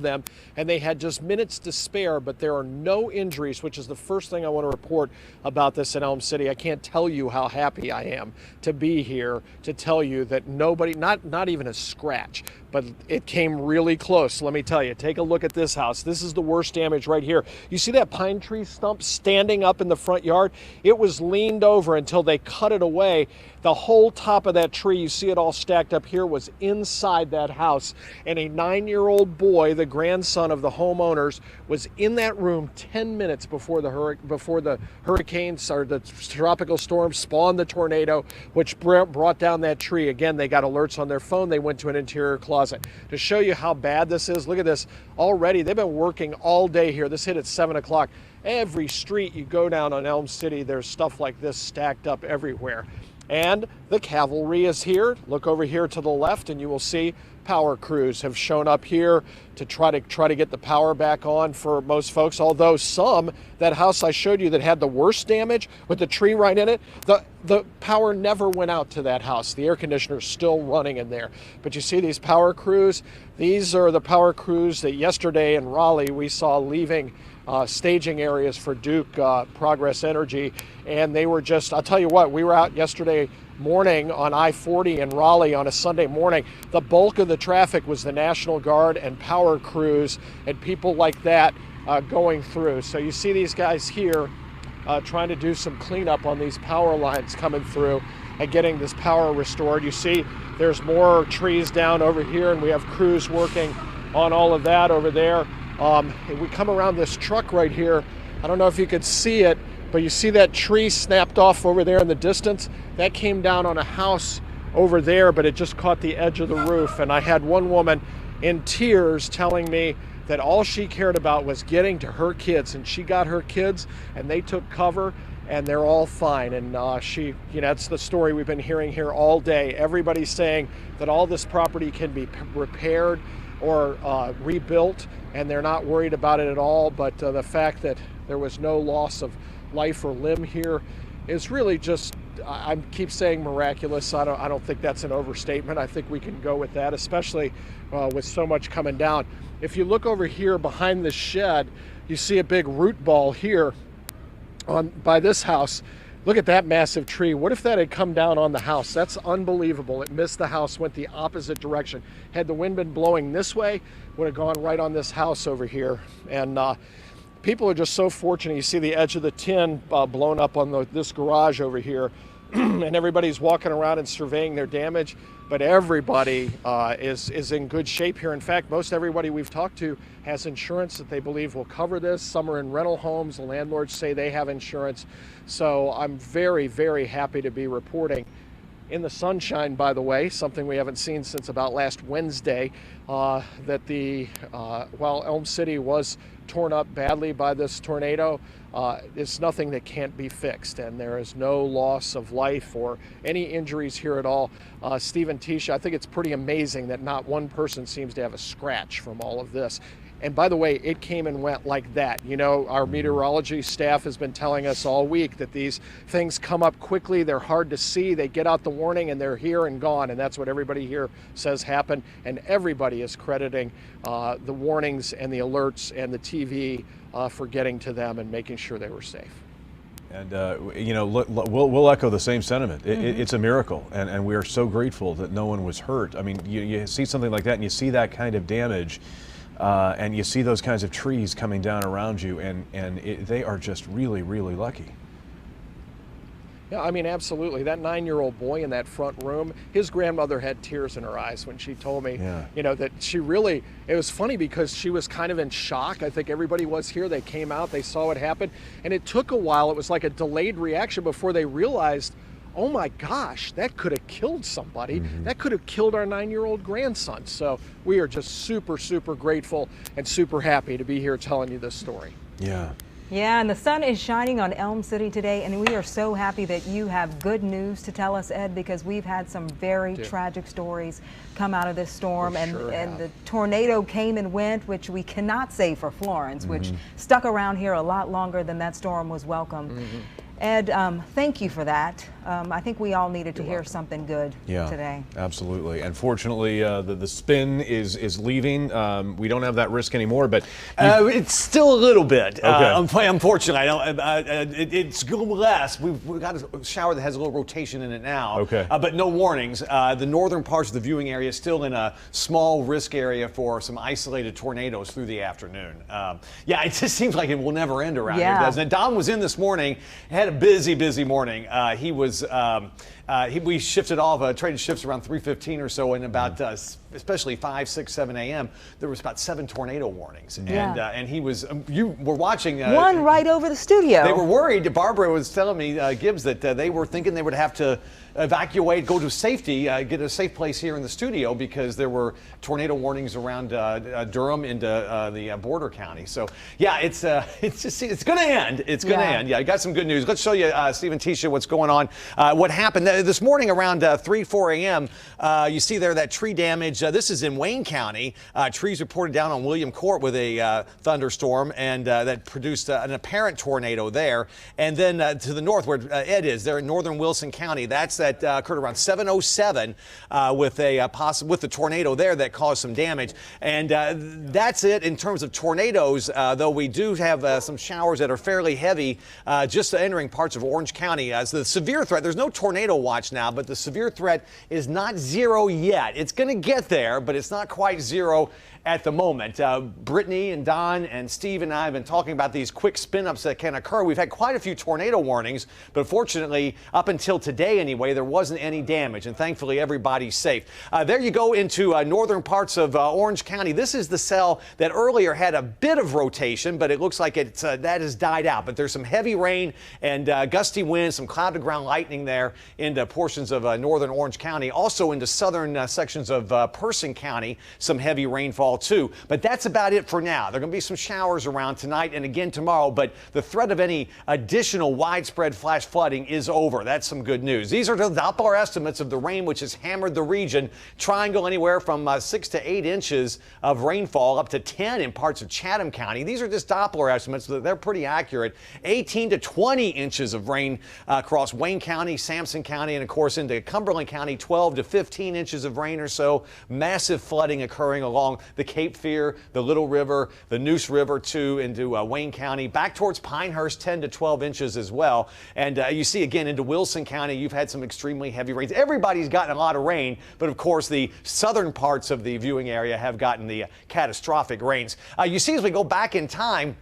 them, and they had just minutes to spare, but there are no injuries, which is the first thing I want to report about this in Elm City. I can't tell you how happy I am to be here to tell you that nobody, not even a scratch, but it came really close. Let me tell you, take a look at this house. This is the worst damage right here. You see that pine tree stump standing up in the front yard? It was leaned over until they cut it away. The whole top of that tree, you see it all stacked up here, was inside that house. And a 9-year-old boy, the grandson of the homeowners, was in that room 10 minutes before the hurricanes or the tropical storm spawned the tornado, which brought down that tree. Again, they got alerts on their phone. They went to an interior closet. To show you how bad this is, look at this. Already, they've been working all day here. This hit at 7 o'clock. Every street you go down on Elm City, there's stuff like this stacked up everywhere. And the cavalry is here. Look over here to the left and you will see power crews have shown up here to try to get the power back on for most folks. Although some, that house I showed you that had the worst damage with the tree right in it, the power never went out to that house. The air conditioner is still running in there. But you see these power crews? These are the power crews that yesterday in Raleigh we saw leaving staging areas for Duke Progress Energy, and they were just, I'll tell you what, we were out yesterday morning on I-40 in Raleigh on a Sunday morning. The bulk of the traffic was the National Guard and power crews and people like that going through. So you see these guys here trying to do some cleanup on these power lines coming through and getting this power restored. You see there's more trees down over here, and we have crews working on all of that over there. We come around this truck right here. I don't know if you could see it, but you see that tree snapped off over there in the distance? That came down on a house over there, but it just caught the edge of the roof. And I had one woman in tears telling me that all she cared about was getting to her kids, and she got her kids and they took cover and they're all fine. And that's the story we've been hearing here all day. Everybody's saying that all this property can be repaired or rebuilt, and they're not worried about it at all. But the fact that there was no loss of life or limb here is really just, I keep saying miraculous. I don't think that's an overstatement. I think we can go with that, especially with so much coming down. If you look over here behind the shed, you see a big root ball here by this house. Look at that massive tree. What if that had come down on the house? That's unbelievable. It missed the house, went the opposite direction. Had the wind been blowing this way, would have gone right on this house over here. And people are just so fortunate. You see the edge of the tin blown up on this garage over here. And everybody's walking around and surveying their damage, but everybody is in good shape here. In fact, most everybody we've talked to has insurance that they believe will cover this. Some are in rental homes. The landlords say they have insurance. So I'm very, very happy to be reporting in the sunshine, by the way, something we haven't seen since about last Wednesday, that while Elm City was torn up badly by this tornado, it's nothing that can't be fixed, and there is no loss of life or any injuries here at all. Steve and Tisha, I think it's pretty amazing that not one person seems to have a scratch from all of this. And by the way, it came and went like that. You know, our meteorology staff has been telling us all week that these things come up quickly, they're hard to see, they get out the warning and they're here and gone, and that's what everybody here says happened. And everybody is crediting the warnings and the alerts and the TV for getting to them and making sure they were safe. And we'll echo the same sentiment. It's a miracle, and we are so grateful that no one was hurt. I mean, you see something like that and you see that kind of damage, and you see those kinds of trees coming down around you, and they are just really, really lucky. Yeah, I mean, absolutely. That 9-year-old boy in that front room, his grandmother had tears in her eyes when she told me, that she really, it was funny because she was kind of in shock. I think everybody was here. They came out, they saw what happened, and it took a while. It was like a delayed reaction before they realized, oh my gosh, that could have killed somebody. That could have killed our 9-year-old grandson. So we are just super, super grateful and super happy to be here telling you this story. Yeah. Yeah, and the sun is shining on Elm City today, and we are so happy that you have good news to tell us, Ed, because we've had some very tragic stories come out of this storm, and the tornado came and went, which we cannot say for Florence, which stuck around here a lot longer than that storm was welcome. Ed, thank you for that. I think we all needed to hear something good today. Absolutely. And fortunately, the spin is leaving. We don't have that risk anymore, but it's still a little bit. Okay. Unfortunately, it's less. We've got a shower that has a little rotation in it now. Okay. But no warnings. The northern parts of the viewing area is still in a small risk area for some isolated tornadoes through the afternoon. Yeah, it just seems like it will never end around here, doesn't it? Don was in this morning, had a busy morning. He was, we shifted off, traded shifts around 3:15 or so, and about, especially 5, 6, 7 a.m., there was about 7 tornado warnings. And he was, you were watching. One right over the studio. They were worried. Barbara was telling me, Gibbs, that they were thinking they would have to evacuate, go to safety, get a safe place here in the studio because there were tornado warnings around Durham into the border county. So yeah, it's going to end. It's going to end. Yeah, I got some good news. Let's show you, Steve and Tisha, what's going on. What happened this morning around 3, 4 a.m. You see there that tree damage. This is in Wayne County. Trees reported down on William Court with a thunderstorm, and that produced an apparent tornado there. And then to the north, where Ed is, there in northern Wilson County, that occurred around 7:07 with the tornado there that caused some damage. And that's it in terms of tornadoes, though we do have some showers that are fairly heavy just entering parts of Orange County. As the severe threat, there's no tornado watch now, but the severe threat is not zero yet. It's going to get there, but it's not quite zero at the moment. Brittany and Don and Steve and I have been talking about these quick spin-ups that can occur. We've had quite a few tornado warnings, but fortunately, up until today anyway, there wasn't any damage, and thankfully everybody's safe. There you go into northern parts of Orange County. This is the cell that earlier had a bit of rotation, but it looks like that has died out. But there's some heavy rain and gusty winds, some cloud-to-ground lightning there into portions of northern Orange County. Also into southern sections of Person County, some heavy rainfall too. But that's about it for now. There are going to be some showers around tonight and again tomorrow, but the threat of any additional widespread flash flooding is over. That's some good news. These are the Doppler estimates of the rain which has hammered the region. Triangle anywhere from 6 to 8 inches of rainfall, up to 10 in parts of Chatham County. These are just Doppler estimates, so they're pretty accurate. 18 to 20 inches of rain across Wayne County, Sampson County, and of course into Cumberland County, 12 to 15 inches of rain or so. Massive flooding occurring along the Cape Fear, the Little River, the Neuse River too, into Wayne County. Back towards Pinehurst, 10 to 12 inches as well. And you see again into Wilson County, you've had some extremely heavy rains. Everybody's gotten a lot of rain, but of course the southern parts of the viewing area have gotten the catastrophic rains. You see as we go back in time,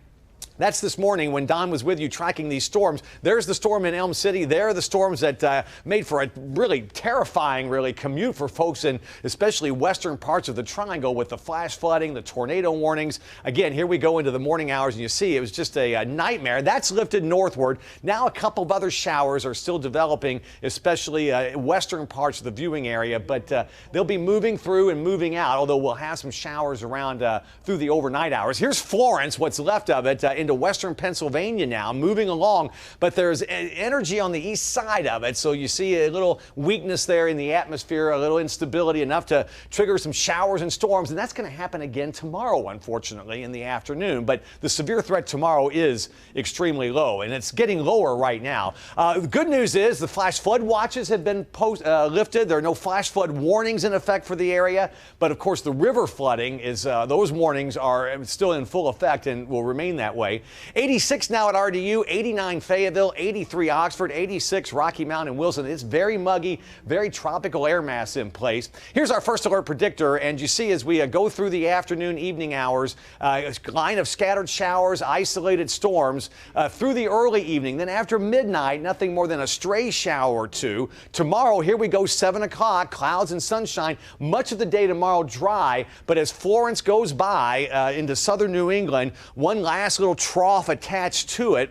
that's this morning when Don was with you tracking these storms. There's the storm in Elm City. There are the storms that made for a really terrifying, commute for folks in especially western parts of the Triangle with the flash flooding, the tornado warnings. Again, here we go into the morning hours, and you see it was just a nightmare. That's lifted northward. Now a couple of other showers are still developing, especially western parts of the viewing area, but they'll be moving through and moving out, although we'll have some showers around through the overnight hours. Here's Florence, what's left of it, into western Pennsylvania now, moving along, but there's energy on the east side of it, so you see a little weakness there in the atmosphere, a little instability, enough to trigger some showers and storms, and that's going to happen again tomorrow, unfortunately, in the afternoon. But the severe threat tomorrow is extremely low, and it's getting lower right now. The good news is the flash flood watches have been lifted. There are no flash flood warnings in effect for the area, but of course the river flooding is, those warnings are still in full effect and will remain that way. 86 now at RDU, 89 Fayetteville, 83 Oxford, 86 Rocky Mount and Wilson. It's very muggy, very tropical air mass in place. Here's our first alert predictor, and you see as we go through the afternoon, evening hours, a line of scattered showers, isolated storms through the early evening. Then after midnight, nothing more than a stray shower or two. Tomorrow, here we go, 7 o'clock, clouds and sunshine. Much of the day tomorrow dry, but as Florence goes by into southern New England, one last little trough attached to it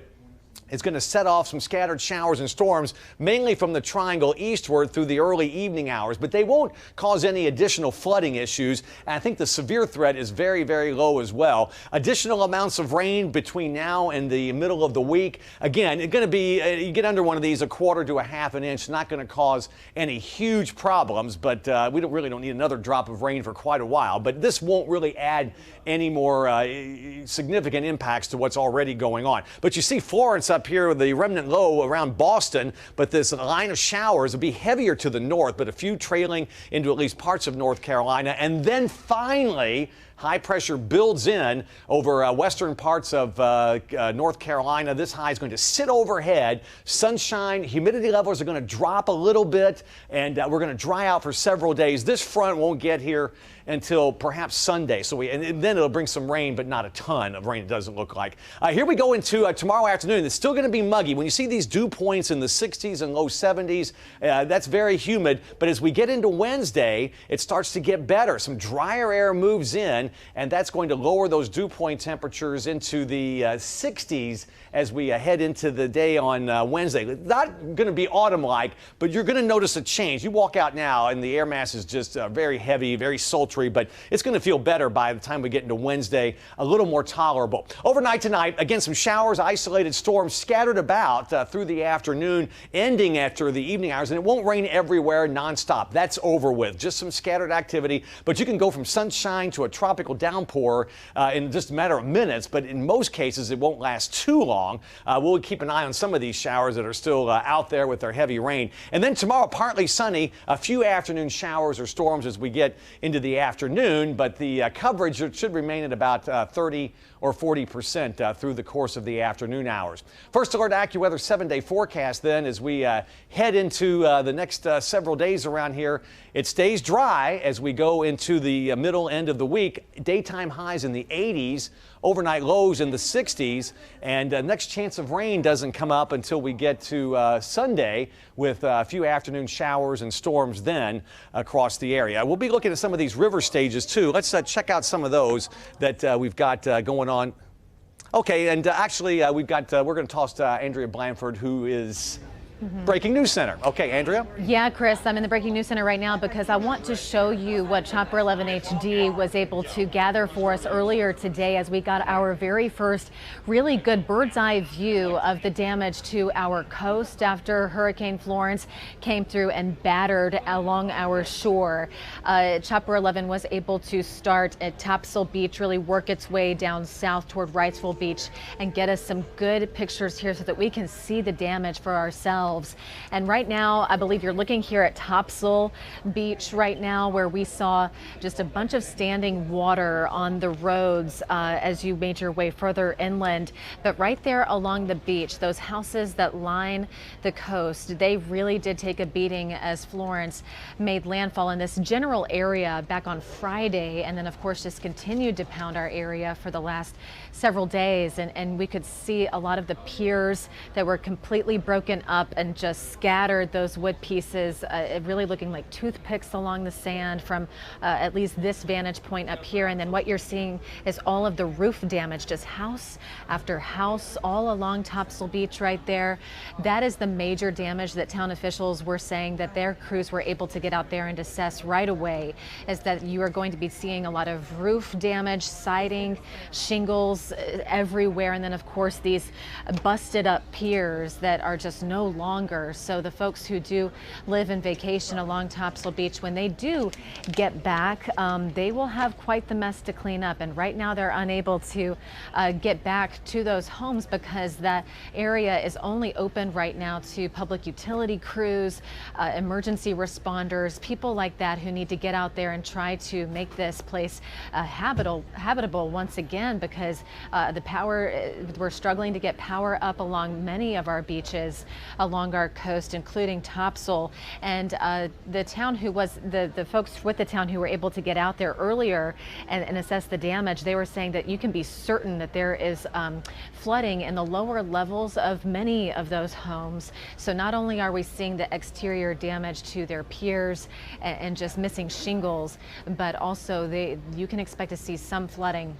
is going to set off some scattered showers and storms, mainly from the Triangle eastward through the early evening hours. But they won't cause any additional flooding issues. And I think the severe threat is very, very low as well. Additional amounts of rain between now and the middle of the week. Again, it's going to be, you get under one of these, a quarter to a half an inch. Not going to cause any huge problems, but we really don't need another drop of rain for quite a while. But this won't really add any more significant impacts to what's already going on. But you see Florence up here with the remnant low around Boston, but this line of showers will be heavier to the north, but a few trailing into at least parts of North Carolina. And then finally, high pressure builds in over western parts of North Carolina. This high is going to sit overhead. Sunshine, humidity levels are going to drop a little bit, and we're going to dry out for several days. This front won't get here until perhaps Sunday. And then it'll bring some rain, but not a ton of rain, it doesn't look like. Here we go into tomorrow afternoon. It's still going to be muggy. When you see these dew points in the 60s and low 70s, that's very humid. But as we get into Wednesday, it starts to get better. Some drier air moves in, and that's going to lower those dew point temperatures into the 60s as we head into the day on Wednesday. Not going to be autumn-like, but you're going to notice a change. You walk out now, and the air mass is just very heavy, very sultry, but it's going to feel better by the time we get into Wednesday, a little more tolerable. Overnight tonight, again, some showers, isolated storms scattered about through the afternoon, ending after the evening hours, and it won't rain everywhere nonstop. That's over with. Just some scattered activity, but you can go from sunshine to a tropical downpour in just a matter of minutes, but in most cases, it won't last too long. We'll keep an eye on some of these showers that are still out there with their heavy rain. And then tomorrow, partly sunny, a few afternoon showers or storms as we get into the afternoon, but the coverage should remain at about 30 or 40% through the course of the afternoon hours. First Alert AccuWeather 7-day forecast then as we head into the next several days around here. It stays dry as we go into the middle end of the week. Daytime highs in the 80s, overnight lows in the 60s, and next chance of rain doesn't come up until we get to Sunday with a few afternoon showers and storms then across the area. We'll be looking at some of these river stages too. Let's check out some of those that we've got going on. Okay, and actually we're going to toss to ANDREA Blanford, who is Breaking News Center. Okay, Andrea? Yeah, Chris, I'm in the Breaking News Center right now because I want to show you what Chopper 11 HD was able to gather for us earlier today as we got our very first really good bird's eye view of the damage to our coast after Hurricane Florence came through and battered along our shore. Chopper 11 was able to start at Topsail Beach, really work its way down south toward Wrightsville Beach and get us some good pictures here so that we can see the damage for ourselves. And right now, I believe you're looking here at Topsail Beach right now, where we saw just a bunch of standing water on the roads as you made your way further inland. But right there along the beach, those houses that line the coast, they really did take a beating as Florence made landfall in this general area back on Friday, and then of course just continued to pound our area for the last several days. And we could see a lot of the piers that were completely broken up and just scattered those wood pieces, really looking like toothpicks along the sand from at least this vantage point up here. And then what you're seeing is all of the roof damage, just house after house all along Topsail Beach right there. That is the major damage that town officials were saying that their crews were able to get out there and assess right away, is that you are going to be seeing a lot of roof damage, siding, shingles everywhere, and then of course these busted up piers that are just no longer. So the folks who do live and vacation along Topsail Beach, when they do get back, they will have quite the mess to clean up. And right now they're unable to get back to those homes because that area is only open right now to public utility crews, emergency responders, people like that who need to get out there and try to make this place habitable once again, because the power, we're struggling to get power up along many of our beaches along our coast, including Topsail. And the town who was, the folks with the town who were able to get out there earlier and assess the damage, they were saying that you can be certain that there is flooding in the lower levels of many of those homes. So not only are we seeing the exterior damage to their piers and just missing shingles, but also you can expect to see some flooding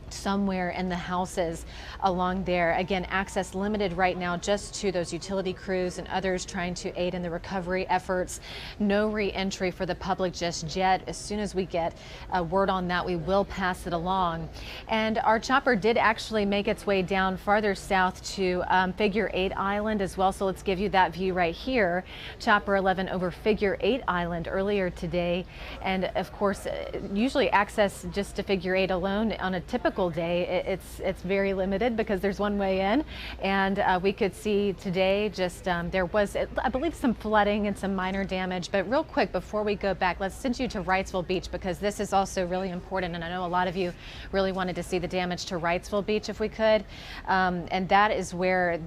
somewhere in the houses along there. Again, access limited right now just to those utility crews and others trying to aid in the recovery efforts. No re-entry for the public just yet. As soon as we get a word on that, we will pass it along. And our chopper did actually make its way down farther south to Figure 8 Island as well. So let's give you that view right here. Chopper 11 over Figure 8 Island earlier today. And of course, usually access just to Figure 8 alone on a typical typical day, it's very limited because there's one way in, and we could see today just there was, I believe, some flooding and some minor damage. But real quick before we go back, let's send you to Wrightsville Beach because this is also really important, and I know a lot of you really wanted to see the damage to Wrightsville Beach if we could, and that is where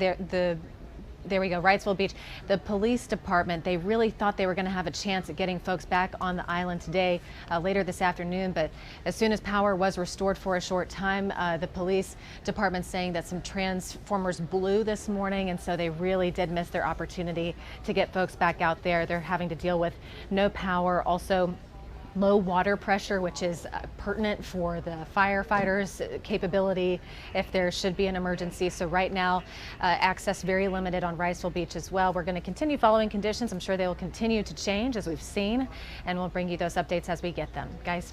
there we go, Wrightsville Beach. The police department, they really thought they were going to have a chance at getting folks back on the island today, later this afternoon, but as soon as power was restored for a short time, the police department saying that some transformers blew this morning, and so they really did miss their opportunity to get folks back out there. They're having to deal with no power, also low water pressure, which is pertinent for the firefighters' capability if there should be an emergency. So right now, access very limited on Wrightsville Beach as well. We're going to continue following conditions. I'm sure they will continue to change as we've seen, and we'll bring you those updates as we get them. Guys?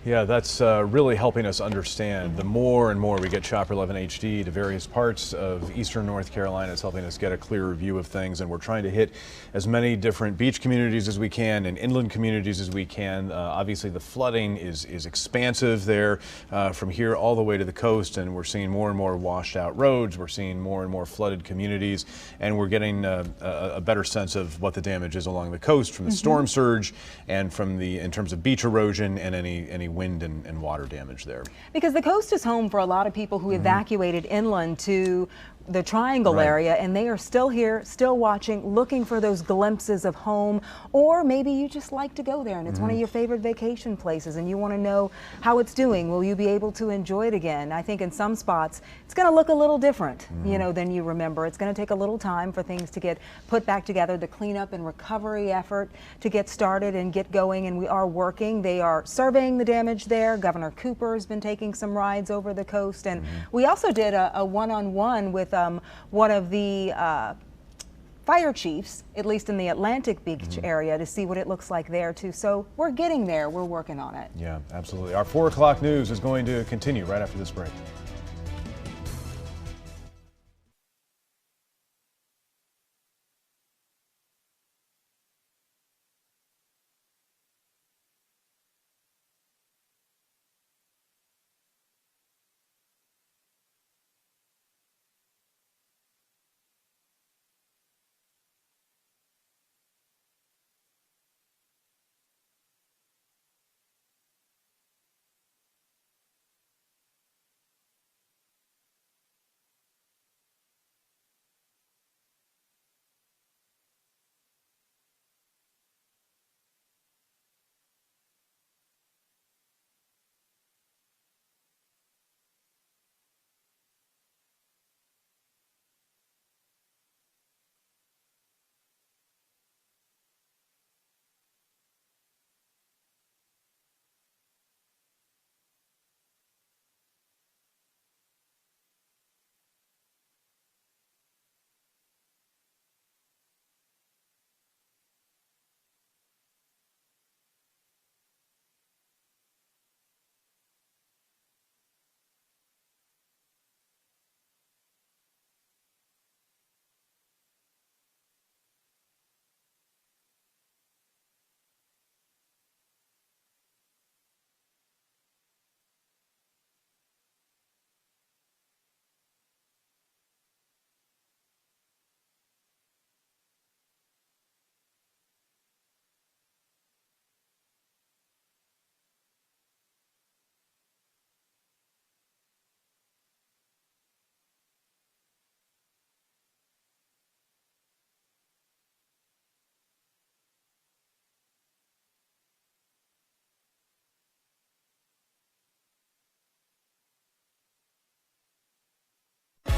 Yeah, that's really helping us understand. The more and more we get Chopper 11 HD to various parts of eastern North Carolina, it's helping us get a clearer view of things, and we're trying to hit as many different beach communities as we can and inland communities as we can. Obviously, the flooding is expansive there from here all the way to the coast, and we're seeing more and more washed out roads. We're seeing more and more flooded communities, and we're getting a better sense of what the damage is along the coast from the storm surge and from in terms of beach erosion and any wind and water damage there. Because the coast is home for a lot of people who evacuated inland to the Triangle area, and they are still here, still watching, looking for those glimpses of home, or maybe you just like to go there and it's one of your favorite vacation places and you want to know how it's doing. Will you be able to enjoy it again? I think in some spots it's going to look a little different, you know, than you remember. It's going to take a little time for things to get put back together, the cleanup and recovery effort to get started and get going, and we are working. They are surveying the damage there. Governor Cooper has been taking some rides over the coast, and we also did a one-on-one with one of the fire chiefs, at least in the Atlantic Beach area, to see what it looks like there too. So we're getting there. We're working on it. Yeah, absolutely. Our 4 o'clock news is going to continue right after this break.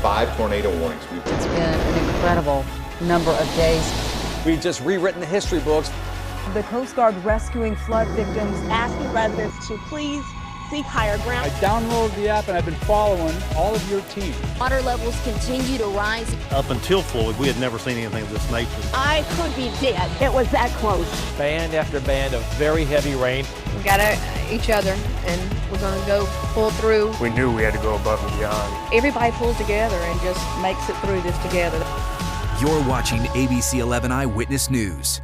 Five tornado warnings. It's been an incredible number of days. We've just rewritten the history books. The Coast Guard rescuing flood victims, asking residents to please seek higher ground. I downloaded the app and I've been following all of your team. Water levels continue to rise. Up until Floyd, we had never seen anything of this nature. I could be dead. It was that close. Band after band of very heavy rain. We got each other and we're going to go pull through. We knew we had to go above and beyond. Everybody pulls together and just makes it through this together. You're watching ABC 11 Eyewitness News.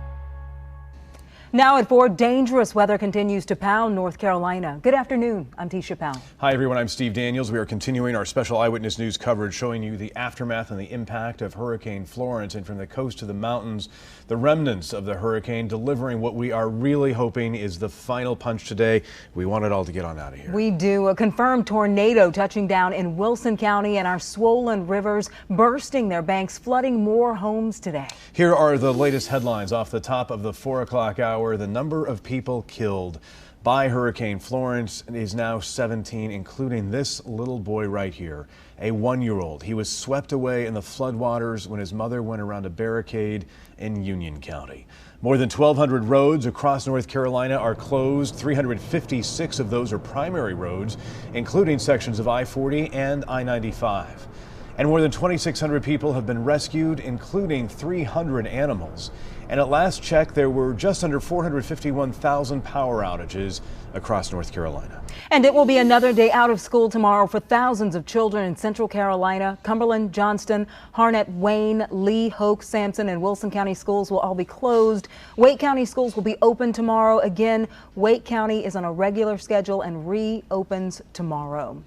Now at 4, dangerous weather continues to pound North Carolina. Good afternoon. I'm Tisha Powell. Hi, everyone. I'm Steve Daniels. We are continuing our special Eyewitness News coverage showing you the aftermath and the impact of Hurricane Florence, and from the coast to the mountains, the remnants of the hurricane, delivering what we are really hoping is the final punch today. We want it all to get on out of here. We do. A confirmed tornado touching down in Wilson County, and our swollen rivers bursting their banks, flooding more homes today. Here are the latest headlines off the top of the 4 o'clock hour. The number of people killed by Hurricane Florence is now 17, including this little boy right here, a 1-year-old. He was swept away in the floodwaters when his mother went around a barricade in Union County. More than 1,200 roads across North Carolina are closed. 356 of those are primary roads, including sections of I-40 and I-95. And more than 2,600 people have been rescued, including 300 animals. And at last check, there were just under 451,000 power outages across North Carolina. And it will be another day out of school tomorrow for thousands of children in Central Carolina. Cumberland, Johnston, Harnett, Wayne, Lee, Hoke, Sampson, and Wilson County schools will all be closed. Wake County schools will be open tomorrow. Again, Wake County is on a regular schedule and reopens tomorrow.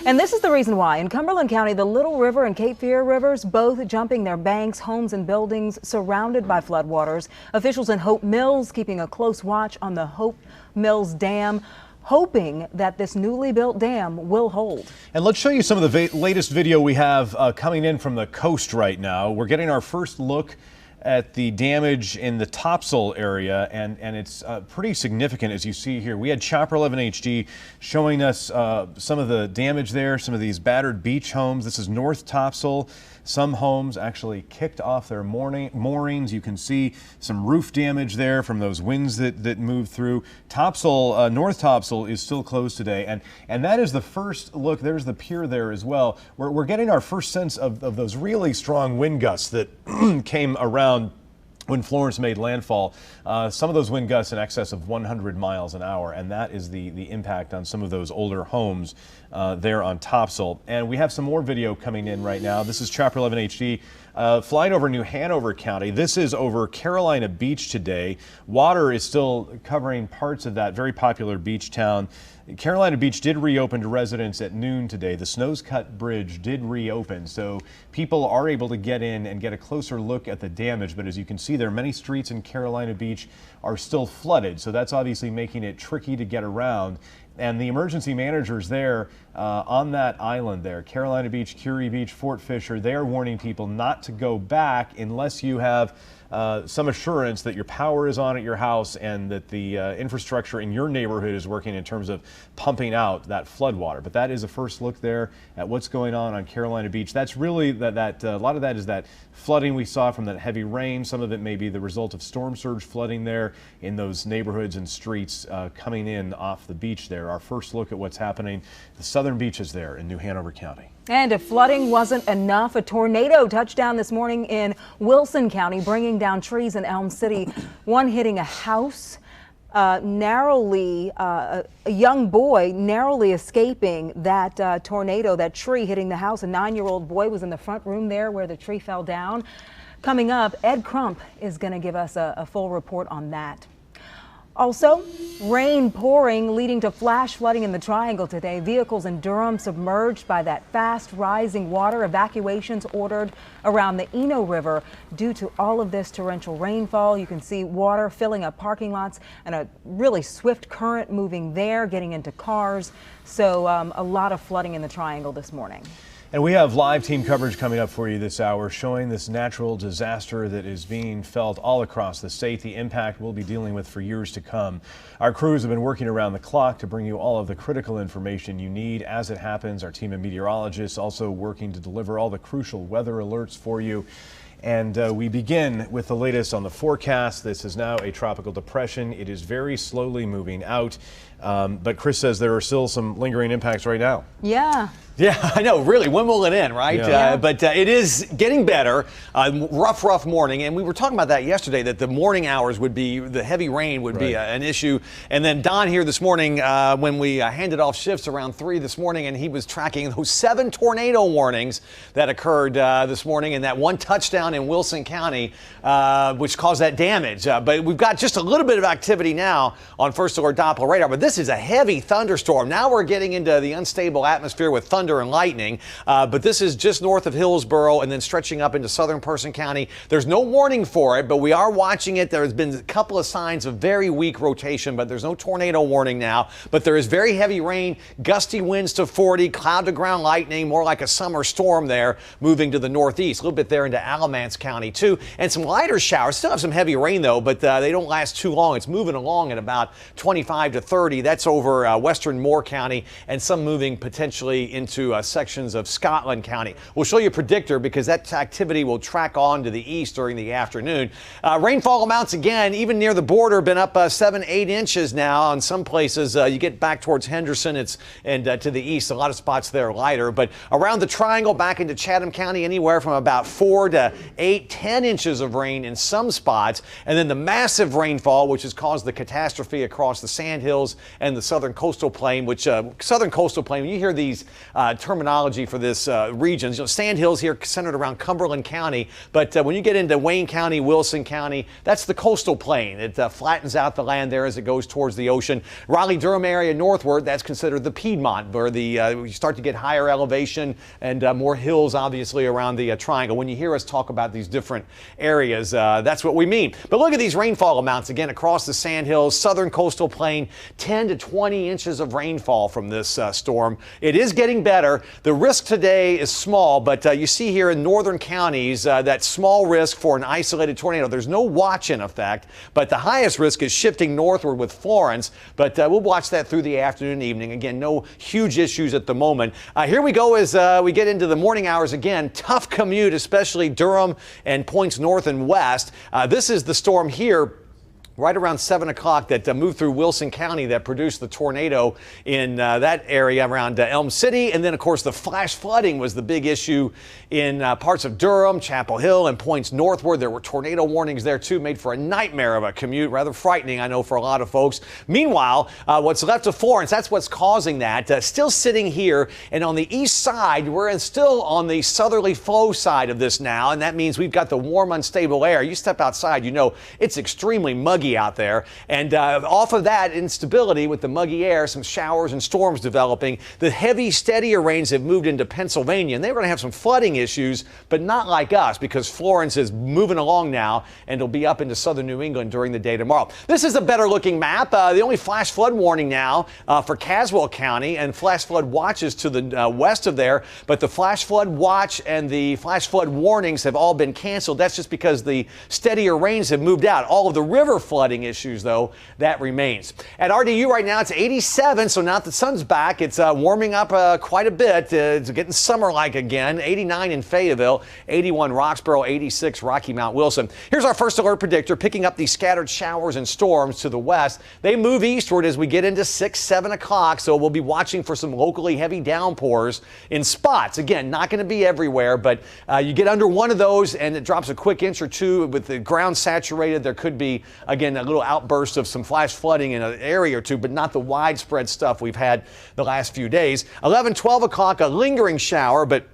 And this is the reason why. In Cumberland County, the Little River and Cape Fear rivers both jumping their banks, homes and buildings surrounded by floodwaters. Officials in Hope Mills keeping a close watch on the Hope Mills Dam, hoping that this newly built dam will hold. And let's show you some of the latest video we have coming in from the coast right now. We're getting our first look at the damage in the Topsail area, and it's pretty significant, as you see here. We had Chopper 11 HD showing us some of the damage there, some of these battered beach homes. This is North Topsail. Some homes actually kicked off their moorings. You can see some roof damage there from those winds that moved through. Topsail, North Topsail is still closed today, and that is the first look. There's the pier there as well. We're getting our first sense of those really strong wind gusts that came around when Florence made landfall. Some of those wind gusts in excess of 100 miles an hour, and that is the impact on some of those older homes there on Topsail. And we have some more video coming in right now. This is Chopper 11 HD flying over New Hanover County. This is over Carolina Beach today. Water is still covering parts of that very popular beach town. Carolina Beach did reopen to residents at noon today. The Snows Cut Bridge did reopen, so people are able to get in and get a closer look at the damage. But as you can see there, many streets in Carolina Beach are still flooded, so that's obviously making it tricky to get around. And the emergency managers there on that island there, Carolina Beach, Curie Beach, Fort Fisher, they are warning people not to go back unless you have some assurance that your power is on at your house and that the infrastructure in your neighborhood is working in terms of pumping out that flood water. But that is a first look there at what's going on Carolina Beach. That's really a lot of that is that flooding we saw from that heavy rain. Some of it may be the result of storm surge flooding there in those neighborhoods and streets coming in off the beach there. Our first look at what's happening, the southern beaches there in New Hanover County. And if flooding wasn't enough, a tornado touched down this morning in Wilson County, bringing down trees in Elm City, one hitting a house. A young boy narrowly escaping that tornado, that tree hitting the house. A 9-year-old boy was in the front room there where the tree fell down. Coming up, Ed Crump is going to give us a full report on that. Also, rain pouring, leading to flash flooding in the Triangle today. Vehicles in Durham submerged by that fast rising water. Evacuations ordered around the Eno River due to all of this torrential rainfall. You can see water filling up parking lots and a really swift current moving there, getting into cars. So a lot of flooding in the Triangle this morning. And we have live team coverage coming up for you this hour, showing this natural disaster that is being felt all across the state, the impact we'll be dealing with for years to come. Our crews have been working around the clock to bring you all of the critical information you need as it happens. Our team of meteorologists also working to deliver all the crucial weather alerts for you. And we begin with the latest on the forecast. This is now a tropical depression. It is very slowly moving out. But Chris says there are still some lingering impacts right now. Yeah. Yeah, I know, really. When will it end, right? Yeah. But it is getting better. Rough morning. And we were talking about that yesterday, that the morning hours would be, the heavy rain would be an issue. And then Don here this morning, when we handed off shifts around 3 this morning, and he was tracking those 7 tornado warnings that occurred this morning, and that 1 touchdown in Wilson County, which caused that damage. But we've got just a little bit of activity now on First Alert Doppler radar. But this is a heavy thunderstorm. Now we're getting into the unstable atmosphere with thunder and lightning, but this is just north of Hillsborough and then stretching up into southern Person County. There's no warning for it, but we are watching it. There's been a couple of signs of very weak rotation, but there's no tornado warning now. But there is very heavy rain, gusty winds to 40, cloud to ground lightning, more like a summer storm there, moving to the northeast, a little bit there into Alamance County too, and some lighter showers. Still have some heavy rain though, but they don't last too long. It's moving along at about 25 to 30. That's over western Moore County, and some moving potentially into sections of Scotland County. We'll show you a predictor because that activity will track on to the east during the afternoon. Rainfall amounts again, even near the border, been up 7-8 inches now on some places. You get back towards Henderson, and to the east, a lot of spots there are lighter. But around the triangle, back into Chatham County, anywhere from about 4 to 8, 10 inches of rain in some spots. And then the massive rainfall, which has caused the catastrophe across the Sandhills and the southern coastal plain, which southern coastal plain, when you hear these terminology for this region. You know, Sandhills here centered around Cumberland County, but when you get into Wayne County, Wilson County, that's the coastal plain. It flattens out the land there as it goes towards the ocean. Raleigh-Durham area northward, that's considered the Piedmont, where you start to get higher elevation and more hills, obviously, around the triangle. When you hear us talk about these different areas, that's what we mean. But look at these rainfall amounts again across the Sandhills, southern coastal plain, 10 to 20 inches of rainfall from this storm. It is getting better. The risk today is small, but you see here in northern counties that small risk for an isolated tornado. There's no watch in effect, but the highest risk is shifting northward with Florence, but we'll watch that through the afternoon and evening. Again, no huge issues at the moment. Here we go as we get into the morning hours again. Tough commute, especially Durham and points north and west. This is the storm here right around 7 o'clock that moved through Wilson County that produced the tornado in that area around Elm City. And then, of course, the flash flooding was the big issue in parts of Durham, Chapel Hill, and points northward. There were tornado warnings there, too. Made for a nightmare of a commute. Rather frightening, I know, for a lot of folks. Meanwhile, what's left of Florence, that's what's causing that. Still sitting here. And on the east side, we're still on the southerly flow side of this now. And that means we've got the warm, unstable air. You step outside, you know, it's extremely muggy out there, and off of that instability with the muggy air, some showers and storms developing. The heavy, steadier rains have moved into Pennsylvania, and they're going to have some flooding issues, but not like us, because Florence is moving along now, and it'll be up into southern New England during the day tomorrow. This is a better looking map. The only flash flood warning now for Caswell County, and flash flood watches to the west of there, but the flash flood watch and the flash flood warnings have all been canceled. That's just because the steadier rains have moved out. All of the river flooding issues, though, that remains. At RDU right now, it's 87, so now that the sun's back, it's warming up quite a bit. It's getting summer-like again. 89 in Fayetteville, 81 Roxborough, 86 Rocky Mount Wilson. Here's our first alert predictor, picking up these scattered showers and storms to the west. They move eastward as we get into 6, 7 o'clock, so we'll be watching for some locally heavy downpours in spots. Again, not going to be everywhere, but you get under one of those and it drops a quick inch or two. With the ground saturated, there could be, again, a little outburst of some flash flooding in an area or two, but not the widespread stuff we've had the last few days. 11, 12 o'clock, a lingering shower, but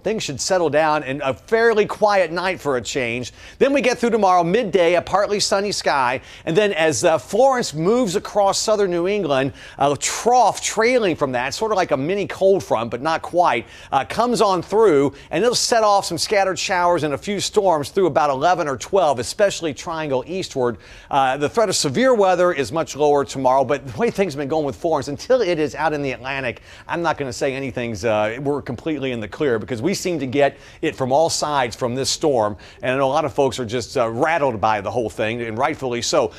things should settle down and a fairly quiet night for a change. Then we get through tomorrow, midday, a partly sunny sky. And then as Florence moves across southern New England, a trough trailing from that, sort of like a mini cold front, but not quite, comes on through, and it'll set off some scattered showers and a few storms through about 11 or 12, especially triangle eastward. The threat of severe weather is much lower tomorrow, but the way things have been going with Florence, until it is out in the Atlantic, I'm not going to say anything's, we're completely in the clear, because we we seem to get it from all sides from this storm, and I know a lot of folks are just rattled by the whole thing, and rightfully so.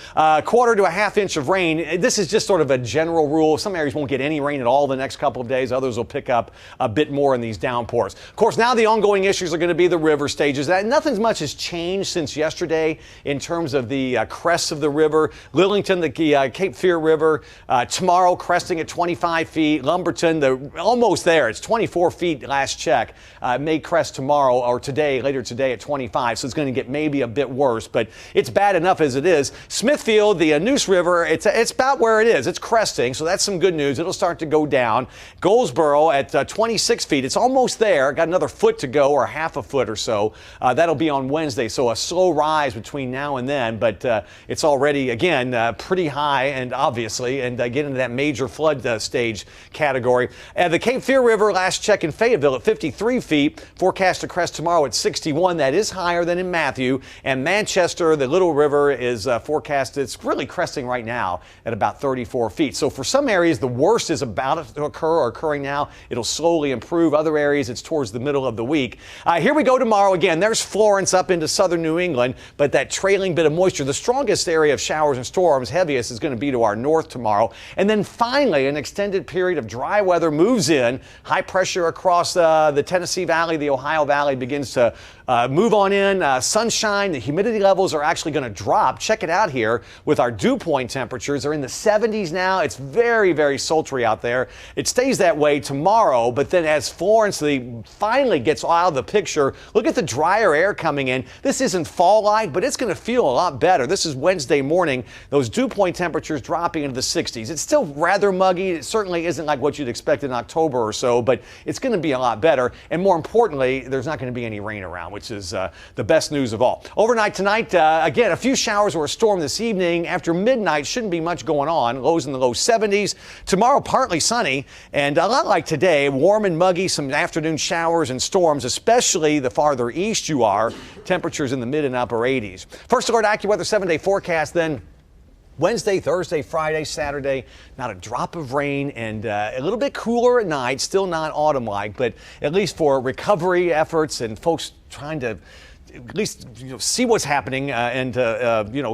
Quarter to a half inch of rain. This is just sort of a general rule. Some areas won't get any rain at all the next couple of days. Others will pick up a bit more in these downpours. Of course, now the ongoing issues are going to be the river stages. Nothing much has changed since yesterday in terms of the crests of the river. Lillington, the Cape Fear River, tomorrow cresting at 25 feet. Lumberton, almost there. It's 24 feet last check. May crest tomorrow or today, later today at 25. So it's going to get maybe a bit worse, but it's bad enough as it is. Smithfield, the Neuse River, it's about where it is. It's cresting, so that's some good news. It'll start to go down. Goldsboro at 26 feet. It's almost there. Got another foot to go, or half a foot or so. That'll be on Wednesday, so a slow rise between now and then, but it's already, again, pretty high, and obviously, and get into that major flood stage category. The Cape Fear River, last check in Fayetteville at 53 feet. Forecast to crest tomorrow at 61. That is higher than in Matthew. And Manchester, the Little River, is forecast. It's really cresting right now at about 34 feet. So for some areas, the worst is about to occur or occurring now. It'll slowly improve. Other areas, it's towards the middle of the week. Here we go tomorrow again. There's Florence up into southern New England, but that trailing bit of moisture, the strongest area of showers and storms, heaviest, is going to be to our north tomorrow. And then finally, an extended period of dry weather moves in. High pressure across the Tennessee Valley, the Ohio Valley begins to move on in. Sunshine, the humidity levels are actually going to drop. Check it out here with our dew point temperatures. They're in the 70s now. It's very, very sultry out there. It stays that way tomorrow, but then as Florence finally gets out of the picture, look at the drier air coming in. This isn't fall-like, but it's going to feel a lot better. This is Wednesday morning. Those dew point temperatures dropping into the 60s. It's still rather muggy. It certainly isn't like what you'd expect in October or so, but it's going to be a lot better. And more importantly, there's not going to be any rain around, which is the best news of all. Overnight tonight, again, a few showers or a storm this evening. After midnight, shouldn't be much going on. Lows in the low 70s. Tomorrow, partly sunny, and a lot like today, warm and muggy, some afternoon showers and storms, especially the farther east you are. Temperatures in the mid and upper 80s. First Alert AccuWeather 7-day forecast, then Wednesday, Thursday, Friday, Saturday, not a drop of rain, and a little bit cooler at night, still not autumn-like, but at least for recovery efforts and folks trying to at least see what's happening and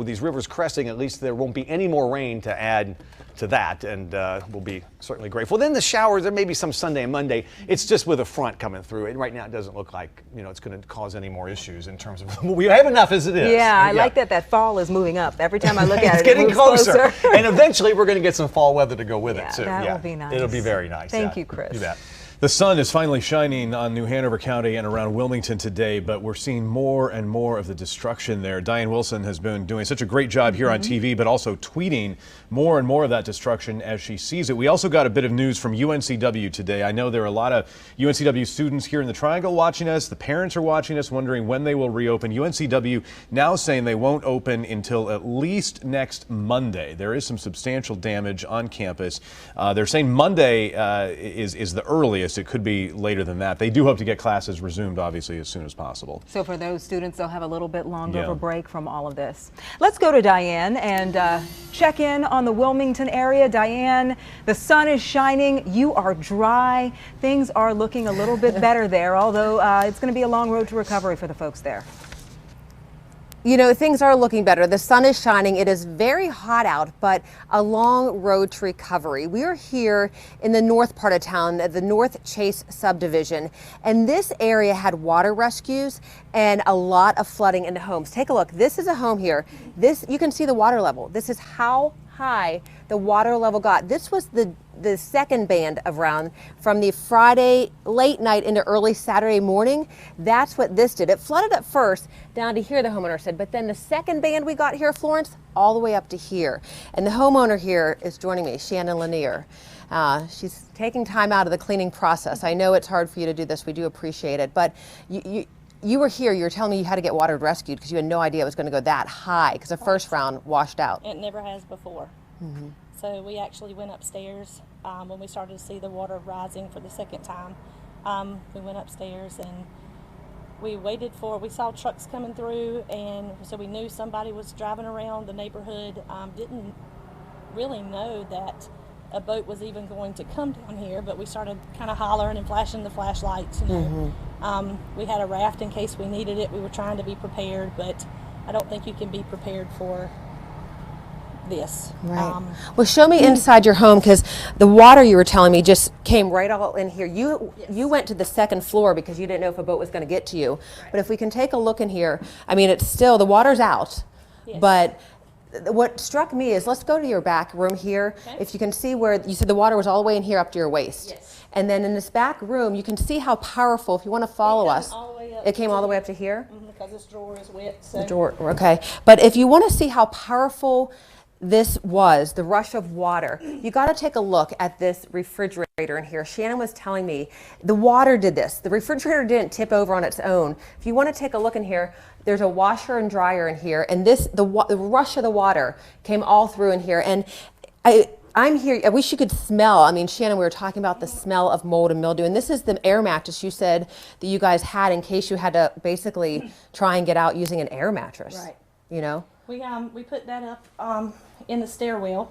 these rivers cresting, at least there won't be any more rain to add to that, and we'll be certainly grateful. Then the showers, there may be some Sunday and Monday. It's just with a front coming through, and right now it doesn't look like it's going to cause any more issues in terms of we have enough as it is. Yeah, I like that fall is moving up. Every time I look at it's it, getting it moves closer. And eventually we're going to get some fall weather to go with it too. That will be nice. It'll be very nice. Thank you, Chris. You bet. The sun is finally shining on New Hanover County and around Wilmington today, but we're seeing more and more of the destruction there. Diane Wilson has been doing such a great job here on TV, but also tweeting more and more of that destruction as she sees it. We also got a bit of news from UNCW today. I know there are a lot of UNCW students here in the Triangle watching us. The parents are watching us, wondering when they will reopen. UNCW now saying they won't open until at least next Monday. There is some substantial damage on campus. They're saying Monday is the earliest. It could be later than that. They do hope to get classes resumed, obviously, as soon as possible. So for those students, they'll have a little bit longer of a break from all of this. Let's go to Diane and check in on the Wilmington area. Diane, the sun is shining. You are dry. Things are looking a little bit better there, although it's going to be a long road to recovery for the folks there. You know, things are looking better. The sun is shining. It is very hot out, but a long road to recovery. We are here in the north part of town, the North Chase subdivision, and this area had water rescues and a lot of flooding into homes. Take a look. This is a home here. You can see the water level. This is how high the water level got. This was the second band of round from the Friday late night into early Saturday morning. That's what this did. It flooded at first down to here, the homeowner said, but then the second band we got here, Florence, all the way up to here. And the homeowner here is joining me, Shannon Lanier. She's taking time out of the cleaning process. I know it's hard for you to do this. We do appreciate it. But you were here, you were telling me you had to get water rescued because you had no idea it was going to go that high because the first round washed out. It never has before. Mm-hmm. So we actually went upstairs when we started to see the water rising for the second time. We went upstairs and we we saw trucks coming through, and so we knew somebody was driving around the neighborhood. Didn't really know that a boat was even going to come down here, but we started kind of hollering and flashing the flashlights, We had a raft in case we needed it. We were trying to be prepared, but I don't think you can be prepared for this. Right. Well, show me inside your home, because the water you were telling me just came right all in here. You went to the second floor because you didn't know if a boat was going to get to you. Right. But if we can take a look in here, I mean, it's still, the water's out, but what struck me is, let's go to your back room here. Okay. If you can see where you said the water was all the way in here up to your waist. Yes. And then in this back room, you can see how powerful, if you want to follow us, it came all the way up to here? Because this drawer is wet. So. The drawer, okay. But if you want to see how powerful this was, the rush of water, you got to take a look at this refrigerator in here. Shannon was telling me the water did this. The refrigerator didn't tip over on its own. If you want to take a look in here, there's a washer and dryer in here, and the rush of the water came all through in here. And I'm here, I wish you could smell. I mean, Shannon, we were talking about the smell of mold and mildew, and this is the air mattress you said that you guys had in case you had to basically try and get out using an air mattress. Right. You know? We put that up in the stairwell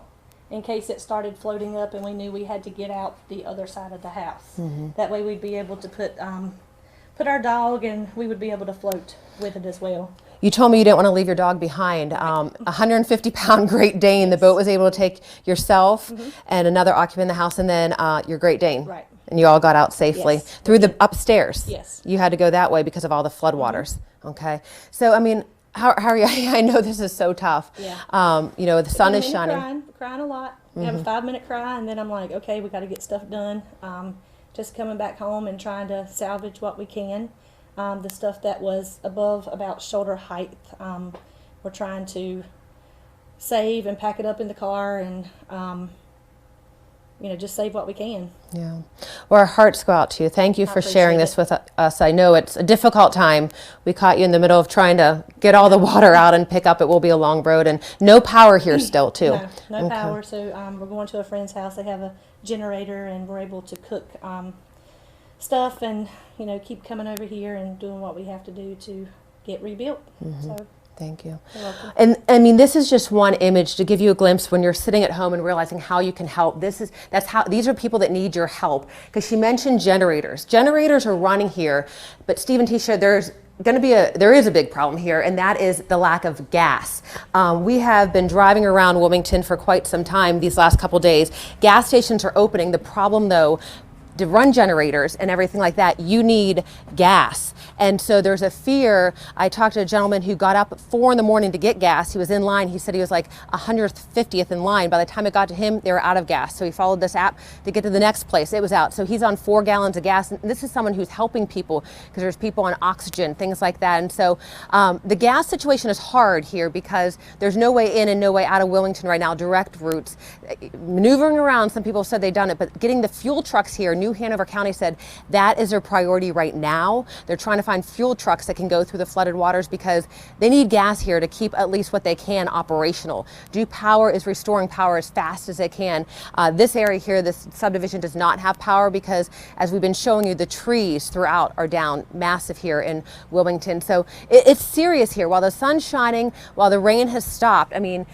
in case it started floating up and we knew we had to get out the other side of the house. That way we'd be able to put our dog, and we would be able to float with it as well. You told me you didn't want to leave your dog behind. 150-pound Great Dane. The boat was able to take yourself and another occupant in the house, and then your Great Dane. Right. And you all got out safely through the upstairs. Yes. You had to go that way because of all the floodwaters. Okay. So I mean, how are you? I know this is so tough. Yeah. You know, the sun is shining. Crying a lot. We have a 5-minute cry, and then I'm like, okay, we got to get stuff done. Just coming back home and trying to salvage what we can. The stuff that was above about shoulder height, we're trying to save and pack it up in the car, and you know, just save what we can. Yeah. Well, our hearts go out to you. Thank you for sharing this with us. I know it's a difficult time. We caught you in the middle of trying to get all the water out and pick up. It will be a long road, and no power here still, too. No power. So we're going to a friend's house. They have a generator, and we're able to cook stuff, and you know, keep coming over here and doing what we have to do to get rebuilt. So. Thank you. You're welcome. And I mean, this is just one image to give you a glimpse when you're sitting at home and realizing how you can help. These are people that need your help, because she mentioned generators. Generators are running here, but Steve and Tisha, there is a big problem here, and that is the lack of gas. We have been driving around Wilmington for quite some time these last couple days. Gas stations are opening. The problem, though, to run generators and everything like that, you need gas. And so there's a fear. I talked to a gentleman who got up at 4 in the morning to get gas. He was in line. He said he was like 150th in line. By the time it got to him, they were out of gas. So he followed this app to get to the next place. It was out. So he's on 4 gallons of gas. And this is someone who's helping people, because there's people on oxygen, things like that. And so the gas situation is hard here because there's no way in and no way out of Wilmington right now, direct routes. Maneuvering around, some people said they've done it, but getting the fuel trucks here, New Hanover County said that is their priority right now. They're trying to find fuel trucks that can go through the flooded waters because they need gas here to keep at least what they can operational. Duke Power is restoring power as fast as they can. This area here, this subdivision, does not have power because, as we've been showing you, the trees throughout are down massive here in Wilmington. So it's serious here. While the sun's shining, while the rain has stopped, I mean,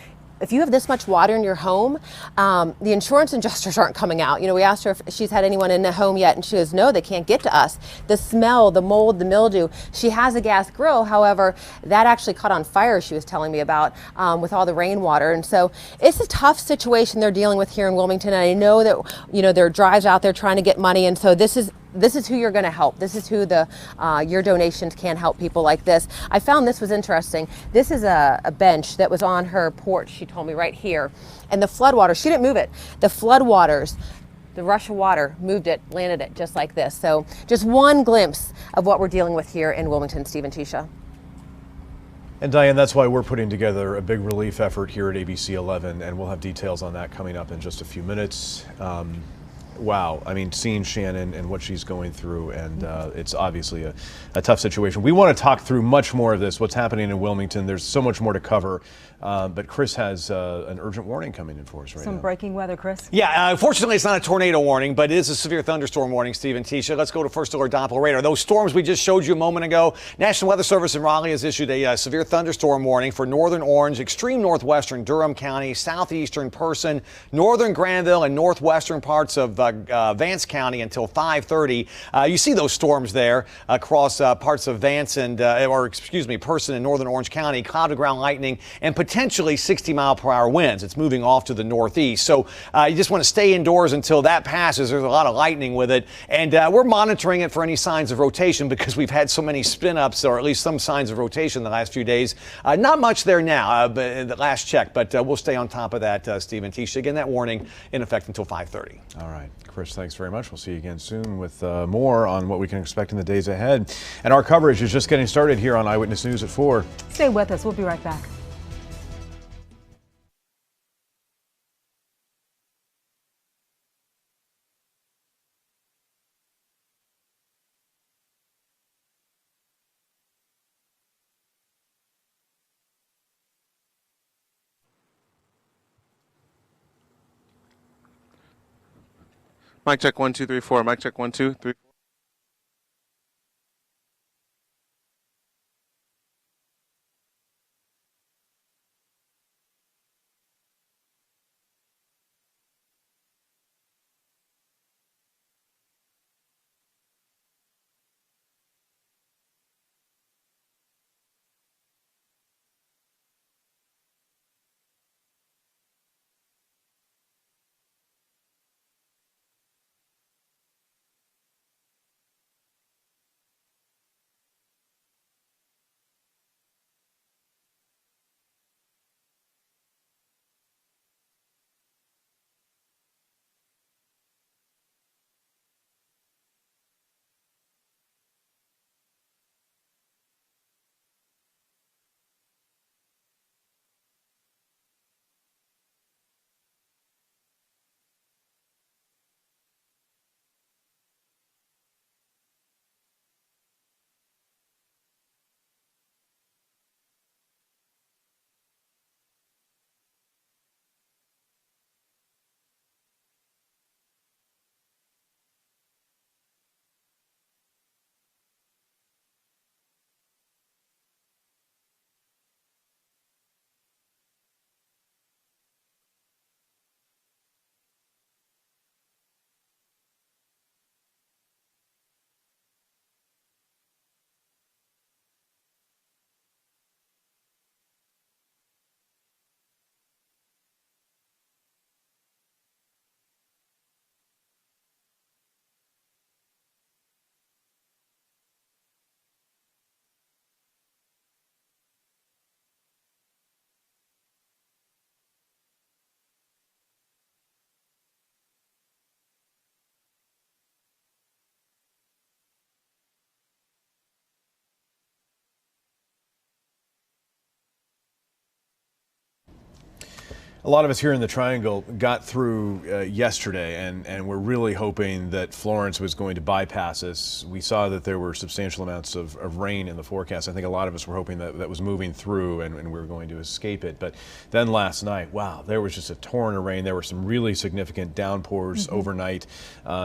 if you have this much water in your home, the insurance adjusters aren't coming out. You know, we asked her if she's had anyone in the home yet, and she goes, no, they can't get to us. The smell, the mold, the mildew. She has a gas grill, however, that actually caught on fire, she was telling me about, with all the rainwater. And so it's a tough situation they're dealing with here in Wilmington. And I know that, you know, there are drives out there trying to get money, and so this is who you're going to help. This is who your donations can help people like this. I found this was interesting. This is a bench that was on her porch, she told me, right here. And the floodwaters, she didn't move it. The floodwaters, the rush of water moved it, landed it just like this. So just one glimpse of what we're dealing with here in Wilmington. Steve and Tisha. And Diane, that's why we're putting together a big relief effort here at ABC11, and we'll have details on that coming up in just a few minutes. Wow, I mean, seeing Shannon and what she's going through, and it's obviously a tough situation. We want to talk through much more of this, what's happening in Wilmington. There's so much more to cover, but Chris has an urgent warning coming in for us right now. Some breaking weather, Chris. Yeah, fortunately it's not a tornado warning, but it is a severe thunderstorm warning, Steve and Tisha. Let's go to First Alert Doppler radar. Those storms we just showed you a moment ago, National Weather Service in Raleigh has issued a severe thunderstorm warning for northern Orange, extreme northwestern Durham County, southeastern Person, northern Granville, and northwestern parts of Vance County until 5:30. You see those storms there across parts of Vance and, Person in northern Orange County, cloud to ground lightning and potentially 60-mile-per-hour winds. It's moving off to the northeast. So you just want to stay indoors until that passes. There's a lot of lightning with it. And we're monitoring it for any signs of rotation because we've had so many spin-ups, or at least some signs of rotation the last few days. Not much there now, but the last check, but we'll stay on top of that, Steve and Tisha. Again, that warning in effect until 5:30. All right. Chris, thanks very much. We'll see you again soon with more on what we can expect in the days ahead. And our coverage is just getting started here on Eyewitness News at 4. Stay with us. We'll be right back. Mic check 1 2 3 4. Mic check 1 2 3 4. A lot of us here in the Triangle got through yesterday, and we're really hoping that Florence was going to bypass us. We saw that there were substantial amounts of rain in the forecast. I think a lot of us were hoping that that was moving through and we were going to escape it. But then last night, wow, there was just a torrent of rain. There were some really significant downpours overnight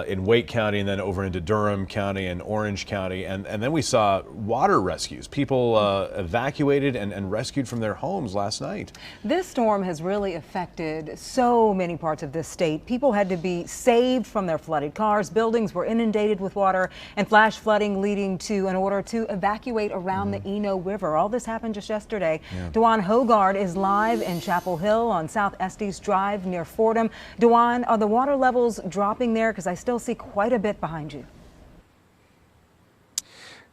in Wake County and then over into Durham County and Orange County. And then we saw water rescues, people evacuated and rescued from their homes last night. This storm has really affected so many parts of this state. People had to be saved from their flooded cars. Buildings were inundated with water and flash flooding, leading to an order to evacuate around the Eno River. All this happened just yesterday. DEJUAN HOGGARD is live in Chapel Hill on South Estes Drive near Fordham. DEJUAN, are the water levels dropping there? Because I still see quite a bit behind you.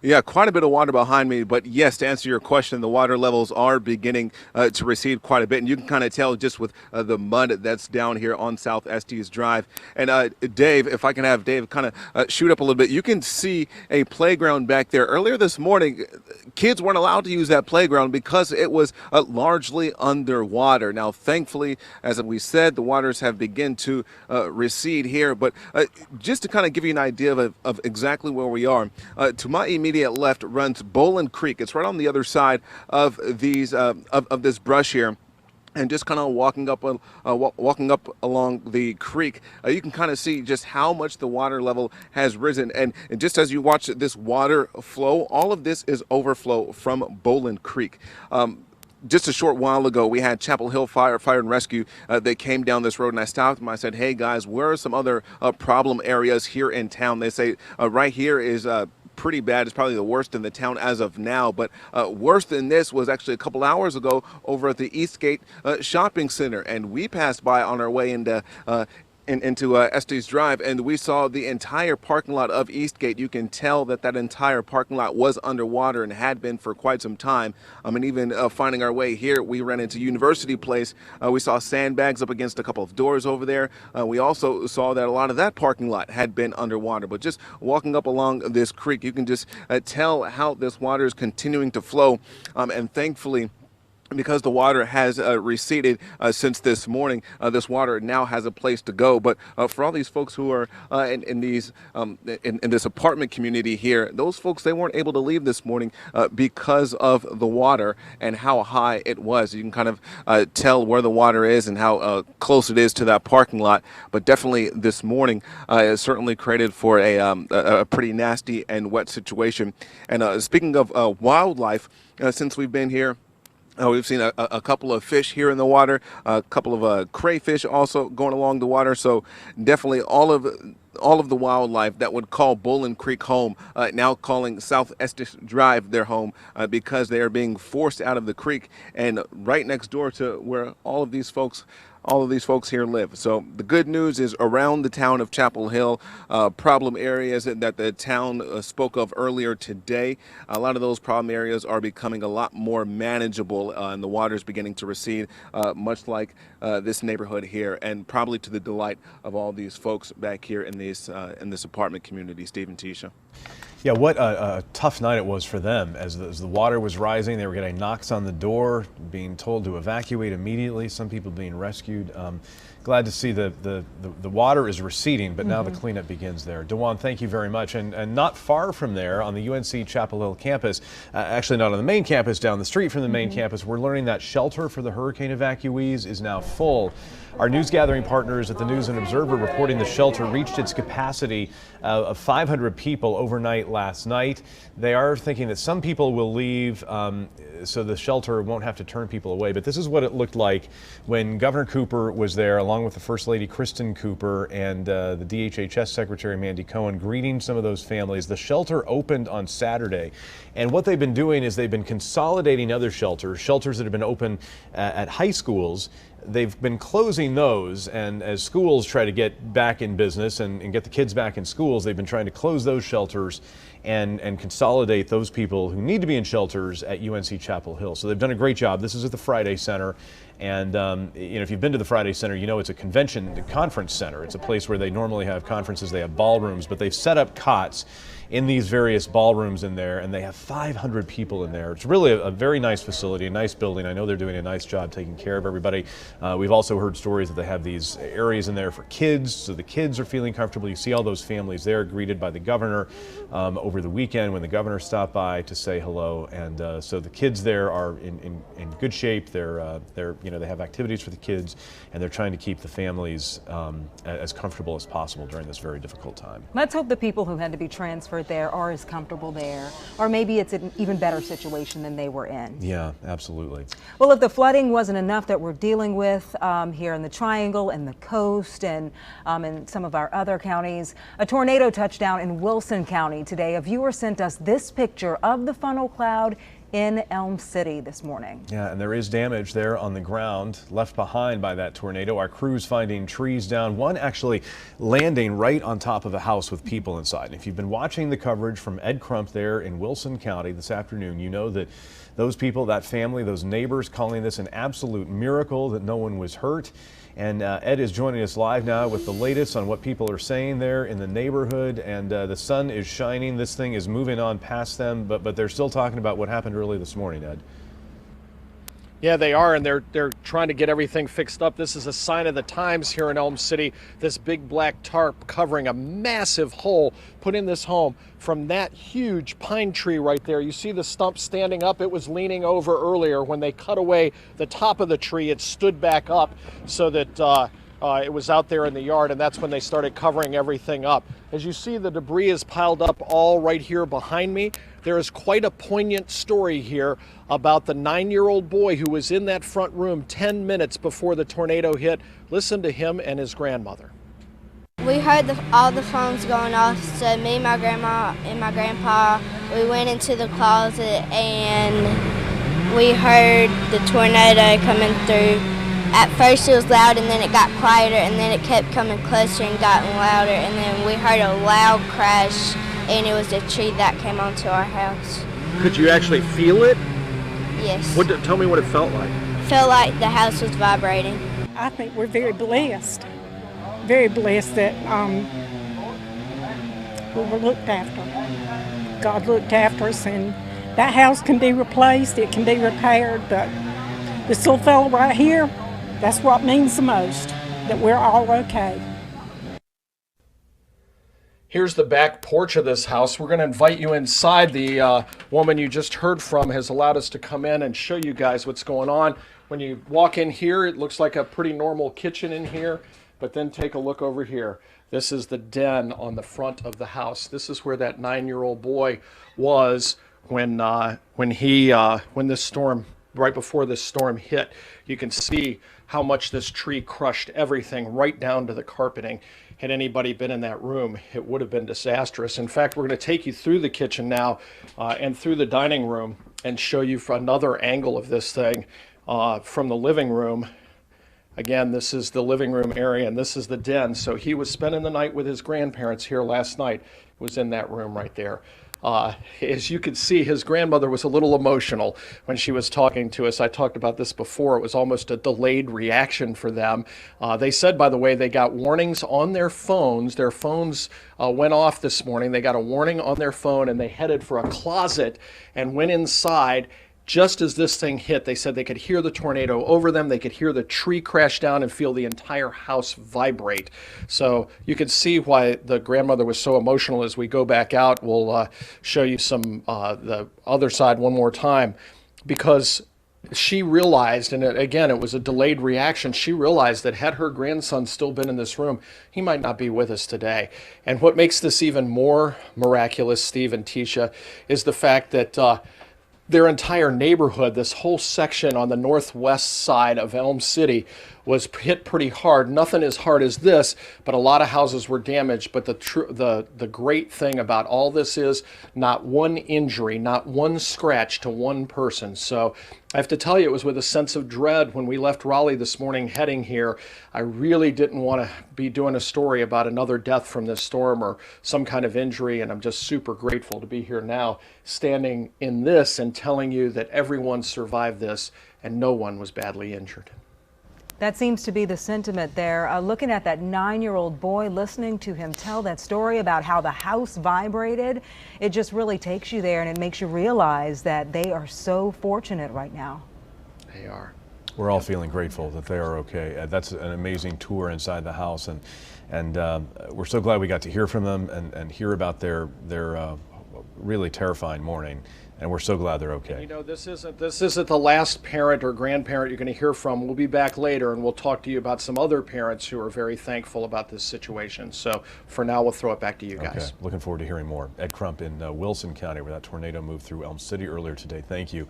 Yeah, quite a bit of water behind me, but yes, to answer your question, the water levels are beginning to recede quite a bit, and you can kind of tell just with the mud that's down here on South Estes Drive. And Dave, if I can have Dave kind of shoot up a little bit, you can see a playground back there. Earlier this morning, kids weren't allowed to use that playground because it was largely underwater. Now, thankfully, as we said, the waters have begun to recede here, but just to kind of give you an idea of exactly where we are, to my immediate left runs Bowling Creek. It's right on the other side of these of this brush here. And just kind of walking up along the creek, you can kind of see just how much the water level has risen. And just as you watch this water flow, all of this is overflow from Bowling Creek. just a short while ago, we had Chapel Hill Fire and Rescue. They came down this road, and I stopped them. I said, hey, guys, where are some other problem areas here in town? They say right here is pretty bad. It's probably the worst in the town as of now, but worse than this was actually a couple hours ago over at the Eastgate Shopping Center, and we passed by on our way into Estes Drive, and we saw the entire parking lot of Eastgate. You can tell that that entire parking lot was underwater and had been for quite some time. And even finding our way here, we ran into University Place. We saw sandbags up against a couple of doors over there. We also saw that a lot of that parking lot had been underwater. But just walking up along this creek, you can just tell how this water is continuing to flow. And thankfully, because the water has receded since this morning, this water now has a place to go. But for all these folks who are in this apartment community here, those folks, they weren't able to leave this morning because of the water and how high it was. You can kind of tell where the water is and how close it is to that parking lot. But definitely this morning it certainly created for a pretty nasty and wet situation. And speaking of wildlife, since we've been here, we've seen a couple of fish here in the water, a couple of crayfish also going along the water. So definitely all of the wildlife that would call Bowling Creek home, now calling South Estes Drive their home because they are being forced out of the creek and right next door to where all of these folks here live. So the good news is around the town of Chapel Hill, problem areas that the town spoke of earlier today, a lot of those problem areas are becoming a lot more manageable and the water is beginning to recede, much like this neighborhood here, and probably to the delight of all these folks back here in this apartment community. Steve and Tisha. Yeah, what a tough night it was for them. As the water was rising, they were getting knocks on the door, being told to evacuate immediately, some people being rescued. Glad to see the water is receding, but now the cleanup begins there. DeJuan, thank you very much. And not far from there on the UNC Chapel Hill campus, actually not on the main campus, down the street from the main campus, we're learning that shelter for the hurricane evacuees is now full. Our news gathering partners at the News and Observer reporting the shelter reached its capacity of 500 people overnight last night. They are thinking that some people will leave so the shelter won't have to turn people away. But this is what it looked like when Governor Cooper was there, along with the First Lady Kristen Cooper and the DHHS Secretary Mandy Cohen, greeting some of those families. The shelter opened on Saturday. And what they've been doing is they've been consolidating other shelters that have been open at high schools. They've been closing those, and as schools try to get back in business and get the kids back in schools, they've been trying to close those shelters and consolidate those people who need to be in shelters at UNC Chapel Hill. So they've done a great job. This is at the Friday Center, and you know, if you've been to the Friday Center, you know it's a conference center. It's a place where they normally have conferences. They have ballrooms, but they've set up cots in these various ballrooms in there, and they have 500 people in there. It's really a very nice facility, a nice building. I know they're doing a nice job taking care of everybody. We've also heard stories that they have these areas in there for kids, so the kids are feeling comfortable. You see all those families there greeted by the governor over the weekend when the governor stopped by to say hello, and so the kids there are in good shape. They're you know, they have activities for the kids, and they're trying to keep the families as comfortable as possible during this very difficult time. Let's hope the people who had to be transferred there are as comfortable there, or maybe it's an even better situation than they were in. Yeah, absolutely. Well, if the flooding wasn't enough that we're dealing with here in the Triangle and the coast and in some of our other counties, a tornado touched down in Wilson County today. A viewer sent us this picture of the funnel cloud in Elm City this morning. Yeah, and there is damage there on the ground left behind by that tornado. Our crew's finding trees down, one actually landing right on top of a house with people inside. And if you've been watching the coverage from Ed Crump there in Wilson County this afternoon, you know that those people, that family, those neighbors calling this an absolute miracle that no one was hurt. And Ed is joining us live now with the latest on what people are saying there in the neighborhood. And the sun is shining. This thing is moving on past them, but they're still talking about what happened early this morning, Ed. Yeah, they are, and they're trying to get everything fixed up. This is a sign of the times here in Elm City. This big black tarp covering a massive hole put in this home from that huge pine tree right there. You see the stump standing up. It was leaning over earlier. When they cut away the top of the tree, it stood back up so that It was out there in the yard, and that's when they started covering everything up. As you see, the debris is piled up all right here behind me. There is quite a poignant story here about the 9-year-old boy who was in that front room 10 minutes before the tornado hit. Listen to him and his grandmother. We heard all the phones going off, so me, my grandma, and my grandpa, we went into the closet and we heard the tornado coming through. At first it was loud, and then it got quieter, and then it kept coming closer and gotten louder, and then we heard a loud crash, and it was a tree that came onto our house. Could you actually feel it? Yes. Tell me what it felt like. It felt like the house was vibrating. I think we're very blessed that we were looked after. God looked after us, and that house can be replaced, it can be repaired, but this little fellow right here, that's what means the most, that we're all okay. Here's the back porch of this house. We're going to invite you inside. The woman you just heard from has allowed us to come in and show you guys what's going on. When you walk in here, it looks like a pretty normal kitchen in here, but then take a look over here. This is the den on the front of the house. This is where that 9-year-old boy was when this storm, right before this storm hit. You can see how much this tree crushed everything right down to the carpeting. Had anybody been in that room, it would have been disastrous. In fact, we're going to take you through the kitchen now and through the dining room and show you another angle of this thing from the living room. Again, this is the living room area, and this is the den. So he was spending the night with his grandparents here last night. It was in that room right there. As you can see, his grandmother was a little emotional when she was talking to us. I talked about this before. It was almost a delayed reaction for them. They said, by the way, they got warnings on their phones. Their phones went off this morning. They got a warning on their phone, and they headed for a closet and went inside. Just as this thing hit, they said they could hear the tornado over them. They could hear the tree crash down and feel the entire house vibrate. So you can see why the grandmother was so emotional. As we go back out, we'll show you the other side one more time, because she realized, and again, it was a delayed reaction, she realized that had her grandson still been in this room, he might not be with us today. And what makes this even more miraculous, Steve and Tisha, is the fact that their entire neighborhood, this whole section on the northwest side of Elm City, was hit pretty hard. Nothing as hard as this, but a lot of houses were damaged. But the great thing about all this is not one injury, not one scratch to one person. So I have to tell you, it was with a sense of dread when we left Raleigh this morning heading here. I really didn't want to be doing a story about another death from this storm or some kind of injury, and I'm just super grateful to be here now, standing in this and telling you that everyone survived this and no one was badly injured. That seems to be the sentiment there. Looking at that 9-year-old boy, listening to him tell that story about how the house vibrated, it just really takes you there, and it makes you realize that they are so fortunate right now. They are. We're all feeling grateful that they are okay. That's an amazing tour inside the house, and we're so glad we got to hear from them and hear about their really terrifying morning. And we're so glad they're okay. And you know, this isn't the last parent or grandparent you're going to hear from. We'll be back later, and we'll talk to you about some other parents who are very thankful about this situation. So for now, we'll throw it back to you guys. Okay. Looking forward to hearing more. Ed Crump in Wilson County, where that tornado moved through Elm City earlier today. Thank you.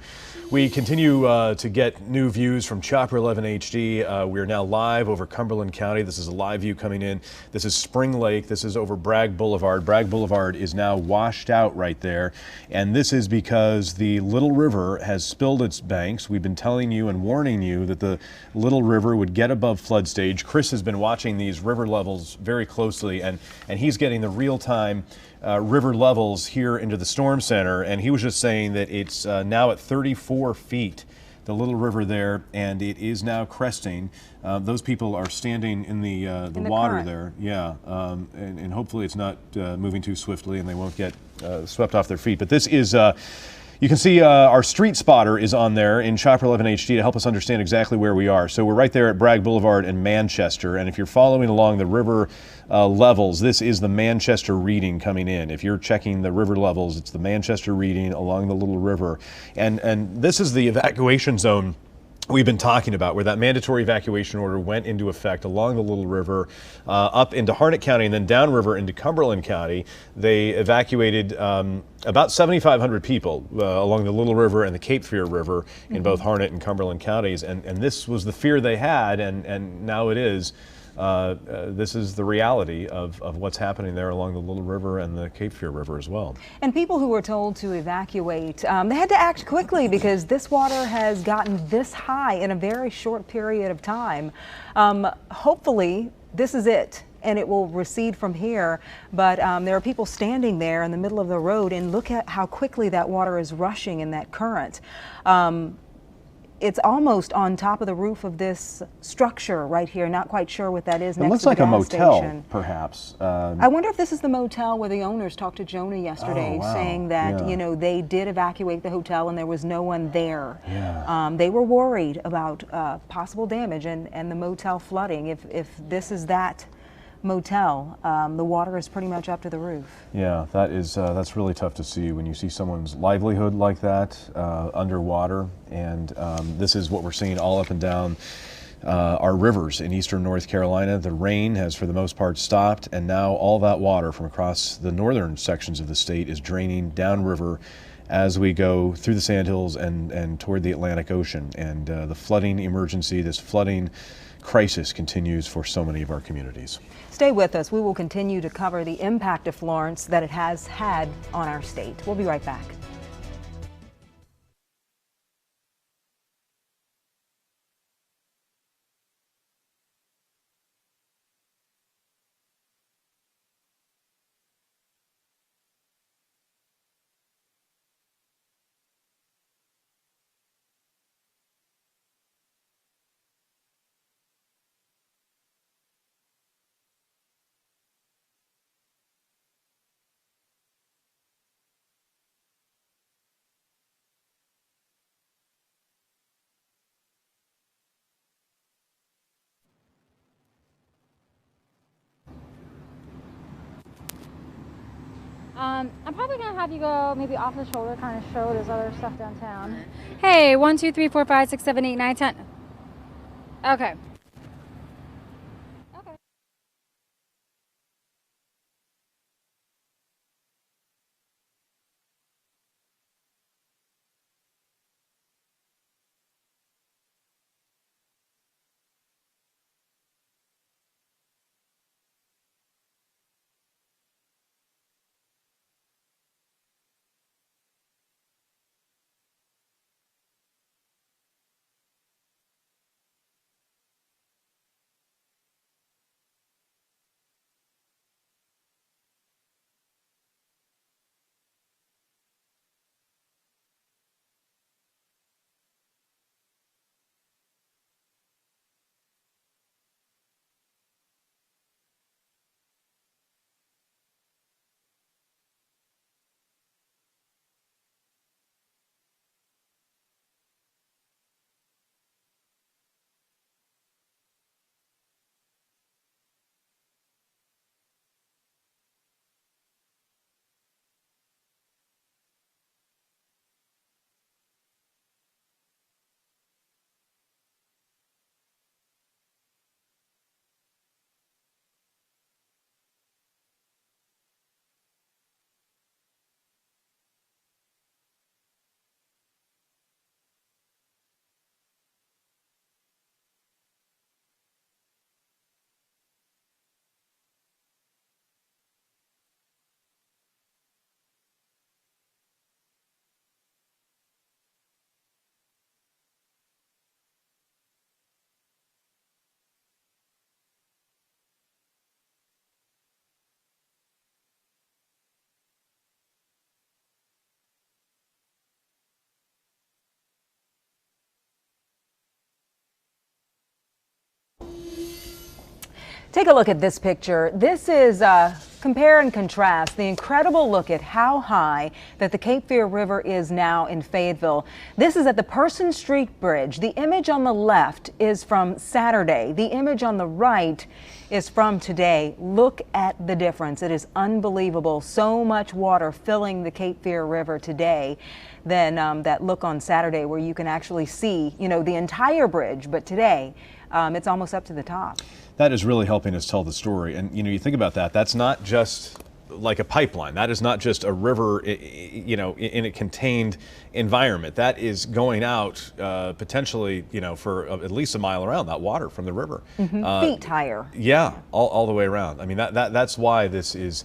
We continue to get new views from Chopper 11 HD. We are now live over Cumberland County. This is a live view coming in. This is Spring Lake. This is over Bragg Boulevard. Bragg Boulevard is now washed out right there, and this is because the Little River has spilled its banks. We've been telling you and warning you that the Little River would get above flood stage. Chris has been watching these river levels very closely, and he's getting the real-time river levels here into the storm center, and he was just saying that it's now at 34 feet, the Little River there, and it is now cresting. Those people are standing in the water current there, yeah, and hopefully it's not moving too swiftly and they won't get swept off their feet. But this is, you can see our street spotter is on there in Chopper 11 HD to help us understand exactly where we are. So we're right there at Bragg Boulevard and Manchester, and if you're following along the river levels, this is the Manchester reading coming in. If you're checking the river levels, it's the Manchester reading along the Little River. And this is the evacuation zone we've been talking about, where that mandatory evacuation order went into effect along the Little River, up into Harnett County and then downriver into Cumberland County. They evacuated about 7,500 people along the Little River and the Cape Fear River in both Harnett and Cumberland counties. And this was the fear they had, and now it is. This is the reality of what's happening there along the Little River and the Cape Fear River as well. And people who were told to evacuate, they had to act quickly because this water has gotten this high in a very short period of time. Hopefully, this is it, and it will recede from here. But there are people standing there in the middle of the road, and look at how quickly that water is rushing in that current. It's almost on top of the roof of this structure right here. Not quite sure what that is. It looks like a motel, perhaps. I wonder if this is the motel where the owners talked to Jonah yesterday, saying that you know, they did evacuate the hotel and there was no one there. They were worried about possible damage and the motel flooding. If this is that motel, the water is pretty much up to the roof. Yeah, that is that's really tough to see when you see someone's livelihood like that underwater, and this is what we're seeing all up and down our rivers in eastern North Carolina. The rain has for the most part stopped, and now all that water from across the northern sections of the state is draining downriver as we go through the Sandhills and toward the Atlantic Ocean. And the flooding emergency, this flooding crisis continues for so many of our communities. Stay with us. We will continue to cover the impact of Florence that it has had on our state. We'll be right back. I'm probably gonna have you go maybe off the shoulder, kind of show there's other stuff downtown. Hey, 1, 2, 3, 4, 5, 6, 7, 8, 9, 10. Okay. Take a look at this picture. This is compare and contrast the incredible look at how high that the Cape Fear River is now in Fayetteville. This is at the Person Street Bridge. The image on the left is from Saturday. The image on the right is from today. Look at the difference. It is unbelievable. So much water filling the Cape Fear River today than that look on Saturday where you can actually see, you know, the entire bridge. But today, it's almost up to the top. That is really helping us tell the story. And, you know, you think about that, that's not just like a pipeline. That is not just a river, you know, in a contained environment. That is going out potentially, you know, for at least a mile around, that water from the river. Feet higher. Yeah, all the way around. I mean, that's why this is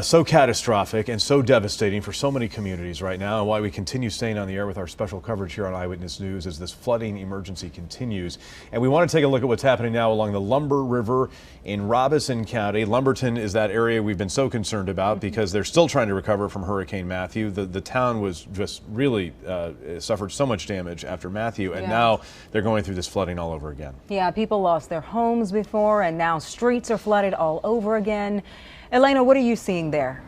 so catastrophic and so devastating for so many communities right now, and why we continue staying on the air with our special coverage here on Eyewitness News as this flooding emergency continues. And we want to take a look at what's happening now along the Lumber River in Robeson County. Lumberton is that area we've been so concerned about because they're still trying to recover from Hurricane Matthew. The town was just really suffered so much damage after Matthew, and now they're going through this flooding all over again. Yeah, people lost their homes before, and now streets are flooded all over again. Elena, what are you seeing there?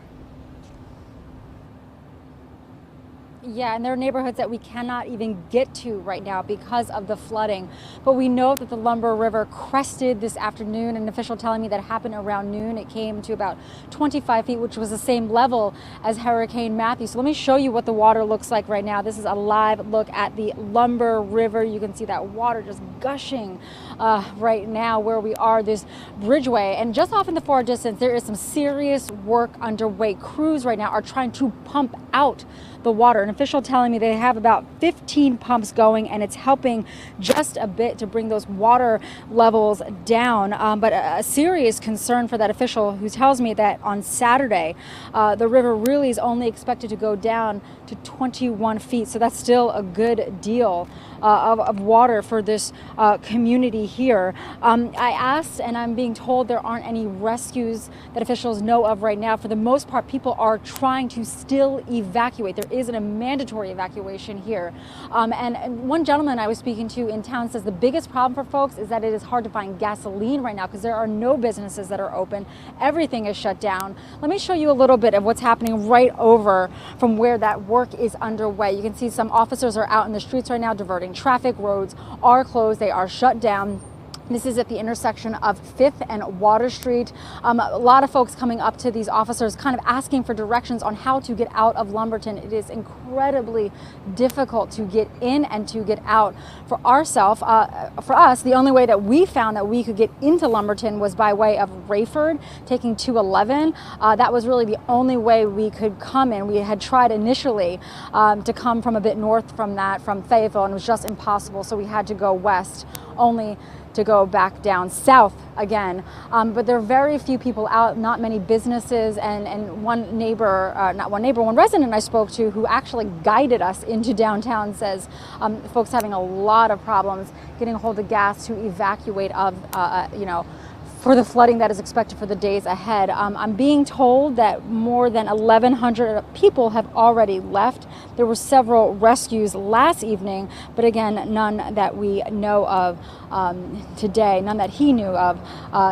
Yeah, and there are neighborhoods that we cannot even get to right now because of the flooding. But we know that the Lumber River crested this afternoon. An official telling me that it happened around noon. It came to about 25 feet, which was the same level as Hurricane Matthew. So let me show you what the water looks like right now. This is a live look at the Lumber River. You can see that water just gushing right now where we are, this bridgeway. And just off in the far distance, there is some serious work underway. Crews right now are trying to pump out the water. An official telling me they have about 15 pumps going, and it's helping just a bit to bring those water levels down. But a serious concern for that official who tells me that on Saturday, the river really is only expected to go down to 21 feet. So that's still a good deal of water for this community here. I asked, and I'm being told there aren't any rescues that officials know of right now. For the most part, people are trying to still evacuate. There isn't a mandatory evacuation here. And one gentleman I was speaking to in town says the biggest problem for folks is that it is hard to find gasoline right now because there are no businesses that are open. Everything is shut down. Let me show you a little bit of what's happening right over from where that work is underway. You can see some officers are out in the streets right now diverting traffic. Roads are closed. They are shut down. This is at the intersection of 5th and Water Street. A lot of folks coming up to these officers kind of asking for directions on how to get out of Lumberton. It is incredibly difficult to get in and to get out. For us, the only way that we found that we could get into Lumberton was by way of Rayford, taking 211. That was really the only way we could come in. We had tried initially to come from a bit north from that, from Fayetteville, and it was just impossible. So we had to go west, only to go back down south again. But there are very few people out, not many businesses, and one resident I spoke to who actually guided us into downtown says folks having a lot of problems getting a hold of gas to evacuate for the flooding that is expected for the days ahead. I'm being told that more than 1,100 people have already left. There were several rescues last evening, but again, none that we know of today, none that he knew of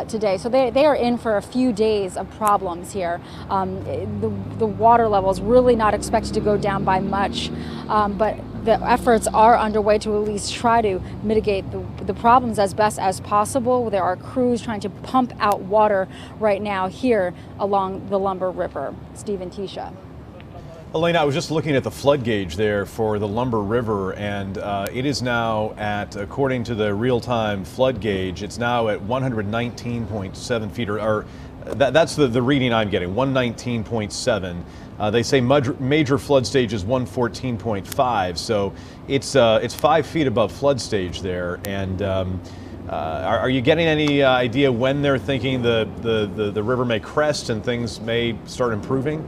today. So they are in for a few days of problems here. The water level is really not expected to go down by much, but the efforts are underway to at least try to mitigate the problems as best as possible. There are crews trying to pump out water right now here along the Lumber River. Steve and Tisha. Elena, I was just looking at the flood gauge there for the Lumber River, and it is now at, according to the real-time flood gauge, it's now at 119.7 feet, or that's the reading I'm getting, 119.7. They say major flood stage is 114.5, so it's 5 feet above flood stage there. And are you getting any idea when they're thinking the river may crest and things may start improving?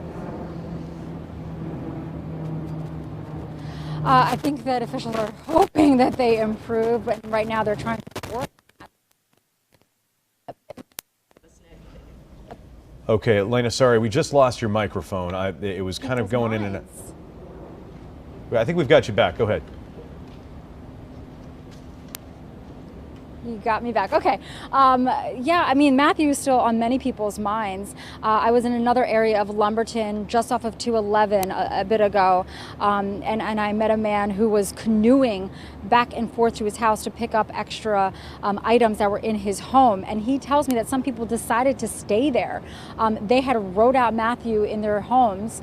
I think that officials are hoping that they improve, but right now they're trying to work. Okay, Elena, sorry, we just lost your microphone. It was kind of going in and out. I think we've got you back. Go ahead. You got me back. Okay. Yeah, I mean, Matthew is still on many people's minds. I was in another area of Lumberton, just off of 211 a bit ago, and I met a man who was canoeing back and forth to his house to pick up extra items that were in his home. And he tells me that some people decided to stay there. They had rode out Matthew in their homes.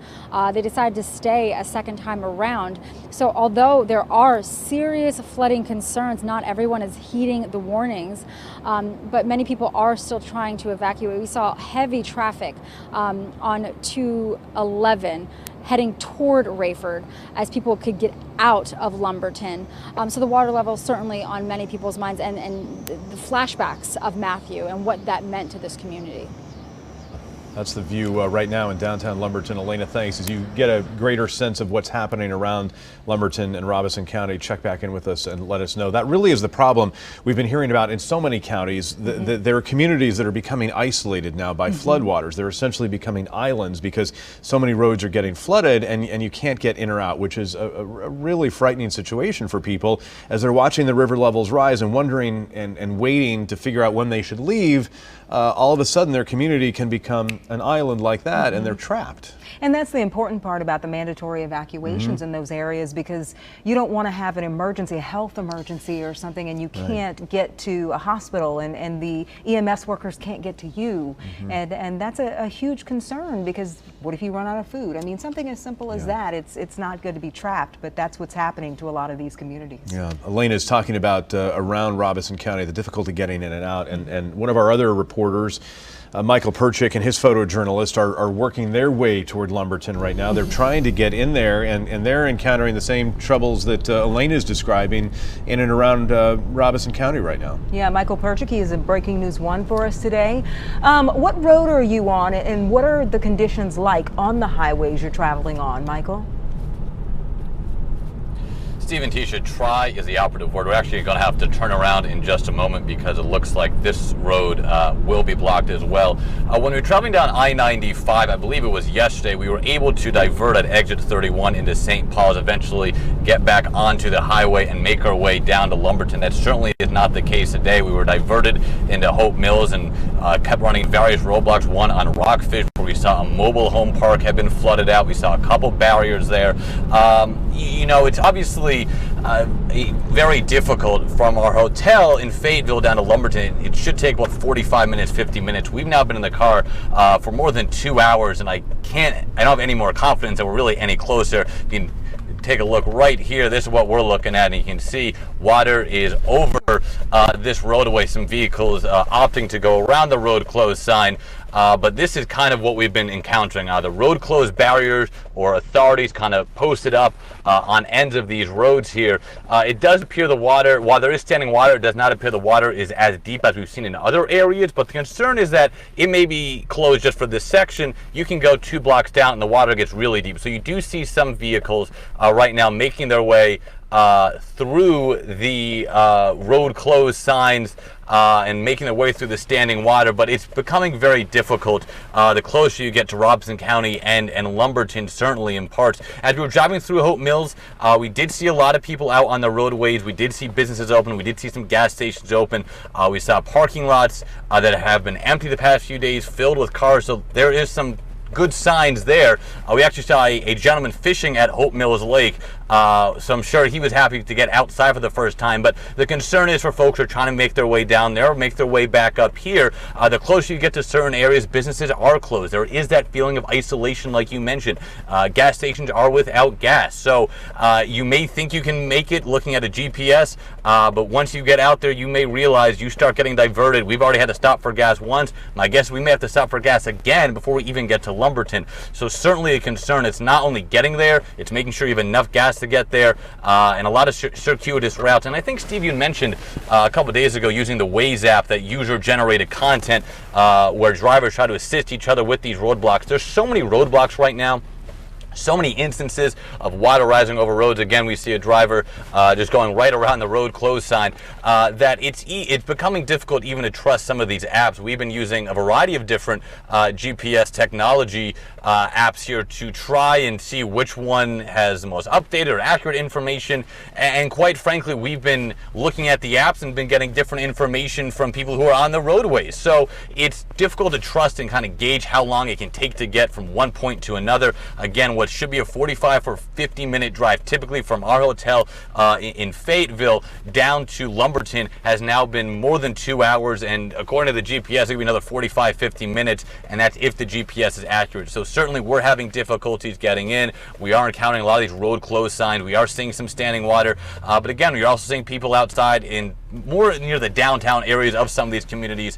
They decided to stay a second time around. So although there are serious flooding concerns, not everyone is heeding the warnings, but many people are still trying to evacuate. We saw heavy traffic on 211 heading toward Rayford as people could get out of Lumberton. So the water level is certainly on many people's minds, and the flashbacks of Matthew and what that meant to this community. That's the view right now in downtown Lumberton. Elena, thanks. As you get a greater sense of what's happening around Lumberton and Robeson County, check back in with us and let us know. That really is the problem we've been hearing about in so many counties. There are communities that are becoming isolated now by floodwaters. They're essentially becoming islands because so many roads are getting flooded and you can't get in or out, which is a really frightening situation for people as they're watching the river levels rise and wondering and waiting to figure out when they should leave. All of a sudden their community can become an island like that and they're trapped. And that's the important part about the mandatory evacuations in those areas, because you don't want to have an emergency, a health emergency or something, and you can't get to a hospital and the EMS workers can't get to you. And that's a huge concern, because what if you run out of food? I mean, something as simple as that. It's not good to be trapped, but that's what's happening to a lot of these communities. Yeah, Elena is talking about around Robeson County, the difficulty getting in and out, and one of our other reporters, Michael Perchik and his photojournalist are working their way toward Lumberton right now. They're trying to get in there, and they're encountering the same troubles that Elena is describing in and around Robeson County right now. Yeah, Michael Perchik, he is in Breaking News 1 for us today. What road are you on, and what are the conditions like on the highways you're traveling on, Michael? Steve and Tisha, try is the operative word. We're actually going to have to turn around in just a moment because it looks like this road will be blocked as well. When we were traveling down I-95, I believe it was yesterday, we were able to divert at exit 31 into St. Paul's, eventually get back onto the highway and make our way down to Lumberton. That certainly is not the case today. We were diverted into Hope Mills and kept running various roadblocks, one on Rockfish, where we saw a mobile home park had been flooded out. We saw a couple barriers there. You know, it's obviously very difficult from our hotel in Fayetteville down to Lumberton. It should take about 45 minutes, 50 minutes. We've now been in the car for more than 2 hours, and I don't have any more confidence that we're really any closer. You can take a look right here. This is what we're looking at, and you can see water is over this roadway. Some vehicles opting to go around the road closed sign. But this is kind of what we've been encountering. The road closed barriers or authorities kind of posted up on ends of these roads here. It does appear the water, while there is standing water, it does not appear the water is as deep as we've seen in other areas. But the concern is that it may be closed just for this section. You can go 2 blocks down and the water gets really deep. So you do see some vehicles right now making their way through the road closed signs and making their way through the standing water, but it's becoming very difficult the closer you get to Robeson County and Lumberton, certainly in parts. As we were driving through Hope Mills, we did see a lot of people out on the roadways. We did see businesses open. We did see some gas stations open. We saw parking lots that have been empty the past few days, filled with cars, so there is some good signs there. We actually saw a gentleman fishing at Hope Mills Lake, so I'm sure he was happy to get outside for the first time. But the concern is for folks who are trying to make their way down there or make their way back up here. The closer you get to certain areas, businesses are closed. There is that feeling of isolation, like you mentioned. Gas stations are without gas, so you may think you can make it looking at a GPS, but once you get out there, you may realize you start getting diverted. We've already had to stop for gas once. My guess is we may have to stop for gas again before we even get to Lumberton. So certainly a concern. It's not only getting there, it's making sure you have enough gas to get there, and a lot of circuitous routes. And I think, Steve, you mentioned a couple of days ago using the Waze app, that user-generated content where drivers try to assist each other with these roadblocks. There's so many roadblocks right now. So many instances of water rising over roads. Again, we see a driver just going right around the road closed sign. That it's becoming difficult even to trust some of these apps. We've been using a variety of different GPS technology apps here to try and see which one has the most updated or accurate information. And quite frankly, we've been looking at the apps and been getting different information from people who are on the roadways. So it's difficult to trust and kind of gauge how long it can take to get from one point to another. Again, what should be a 45 or 50-minute drive, typically from our hotel in Fayetteville down to Lumberton, has now been more than 2 hours, and according to the GPS, it'll be another 45, 50 minutes, and that's if the GPS is accurate. So certainly we're having difficulties getting in. We are encountering a lot of these road closed signs. We are seeing some standing water, but again, we're also seeing people outside in more near the downtown areas of some of these communities,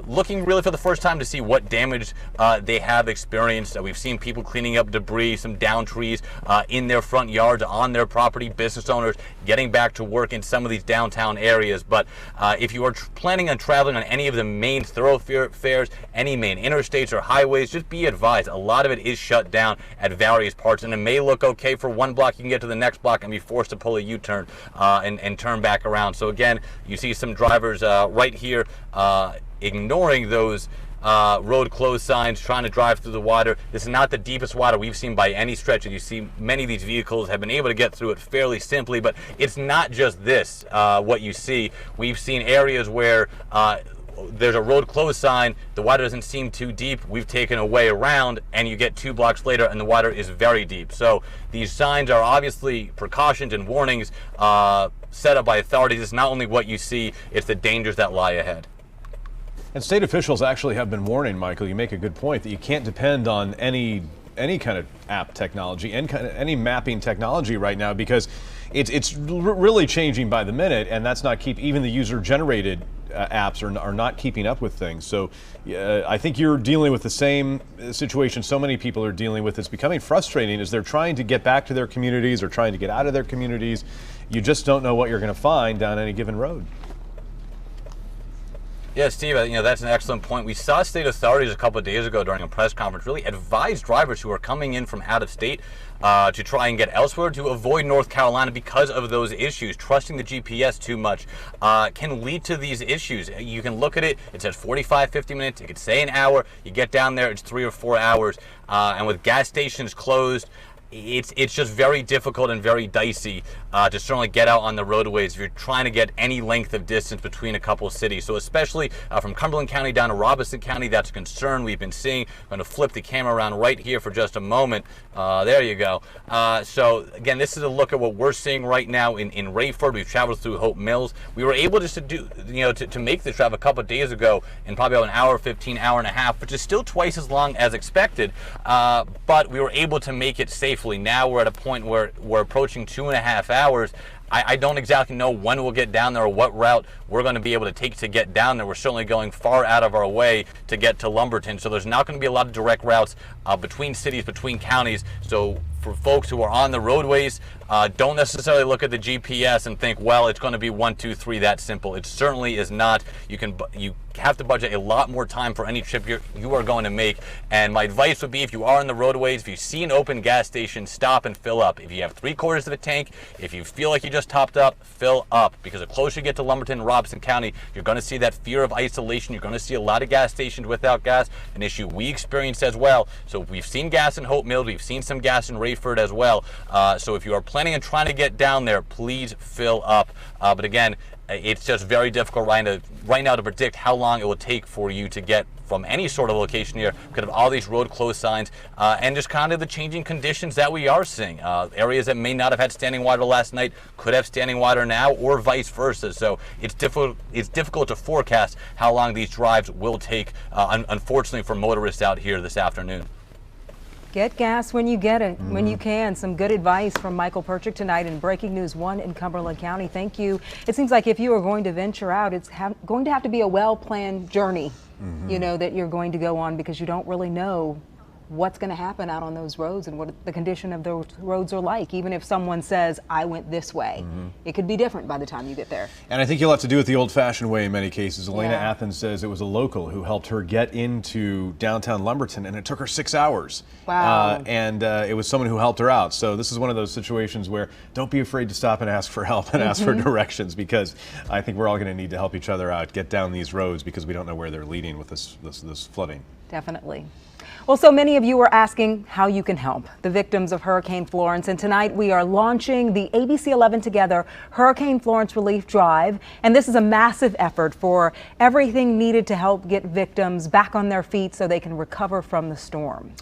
looking really for the first time to see what damage they have experienced. We've seen people cleaning up debris, some down trees in their front yards, on their property, business owners getting back to work in some of these downtown areas. But if you are planning on traveling on any of the main thoroughfares, any main interstates or highways, just be advised, a lot of it is shut down at various parts, and it may look okay for one block. You can get to the next block and be forced to pull a U-turn and turn back around. So again, you see some drivers right here ignoring those road closed signs, trying to drive through the water. This is not the deepest water we've seen by any stretch, and you see many of these vehicles have been able to get through it fairly simply. But it's not just this, what you see. We've seen areas where there's a road closed sign, the water doesn't seem too deep, we've taken a way around, and you get 2 blocks later and the water is very deep. So these signs are obviously precautions and warnings set up by authorities. It's not only what you see, it's the dangers that lie ahead. And state officials actually have been warning, Michael, you make a good point, that you can't depend on any kind of app technology, any mapping technology right now, because it's really changing by the minute, and that's not even the user-generated apps are not keeping up with things. So I think you're dealing with the same situation so many people are dealing with. It's becoming frustrating as they're trying to get back to their communities or trying to get out of their communities. You just don't know what you're going to find down any given road. Yeah, Steve, that's an excellent point. We saw state authorities a couple of days ago during a press conference really advise drivers who are coming in from out of state to try and get elsewhere to avoid North Carolina because of those issues. Trusting the GPS too much can lead to these issues. You can look at it, it says 45, 50 minutes, it could say an hour, you get down there, it's 3 or 4 hours, and with gas stations closed, it's just very difficult and very dicey to certainly get out on the roadways if you're trying to get any length of distance between a couple of cities. So especially from Cumberland County down to Robeson County, that's a concern we've been seeing. I'm going to flip the camera around right here for just a moment. There you go. So again, this is a look at what we're seeing right now in Rayford. We've traveled through Hope Mills. We were able just to do, to make the drive a couple of days ago in probably about an hour, 15, hour and a half, which is still twice as long as expected. But we were able to make it safely. Now we're at a point where we're approaching 2.5 hours. I don't exactly know when we'll get down there or what route we're going to be able to take to get down there. We're certainly going far out of our way to get to Lumberton, so there's not going to be a lot of direct routes between cities, between counties. So for folks who are on the roadways, don't necessarily look at the GPS and think, well, it's going to be 1, 2, 3, that simple. It certainly is not. You have to budget a lot more time for any trip you are going to make. And my advice would be, if you are on the roadways, if you see an open gas station, stop and fill up. If you have 3/4 of a tank, if you feel like you just topped up, fill up, because the closer you get to Lumberton and Robeson County, you're going to see that fear of isolation. You're going to see a lot of gas stations without gas, an issue we experienced as well. So we've seen gas in Hope Mills, we've seen some gas in Rayford as well. So if you are planning on trying to get down there, please fill up. But again, it's just very difficult right now to predict how long it will take for you to get from any sort of location here because of all these road closed signs and just kind of the changing conditions that we are seeing. Areas that may not have had standing water last night could have standing water now, or vice versa. So it's difficult to forecast how long these drives will take, unfortunately, for motorists out here this afternoon. Get gas when you get it, when you can. Some good advice from Michael Perchik tonight in Breaking News 1 in Cumberland County. Thank you. It seems like if you are going to venture out, it's going to have to be a well-planned journey, that you're going to go on, because you don't really know what's going to happen out on those roads and what the condition of those roads are like. Even if someone says, I went this way, it could be different by the time you get there. And I think you'll have to do it the old-fashioned way in many cases. Elena Yeah. Athens says it was a local who helped her get into downtown Lumberton, and it took her 6 hours. Wow. And it was someone who helped her out. So this is one of those situations where don't be afraid to stop and ask for help and ask for directions, because I think we're all going to need to help each other out, get down these roads, because we don't know where they're leading with this flooding. Definitely. Well, so many of you are asking how you can help the victims of Hurricane Florence, and tonight we are launching the ABC11 Together Hurricane Florence Relief Drive, and this is a massive effort for everything needed to help get victims back on their feet so they can recover from the storm.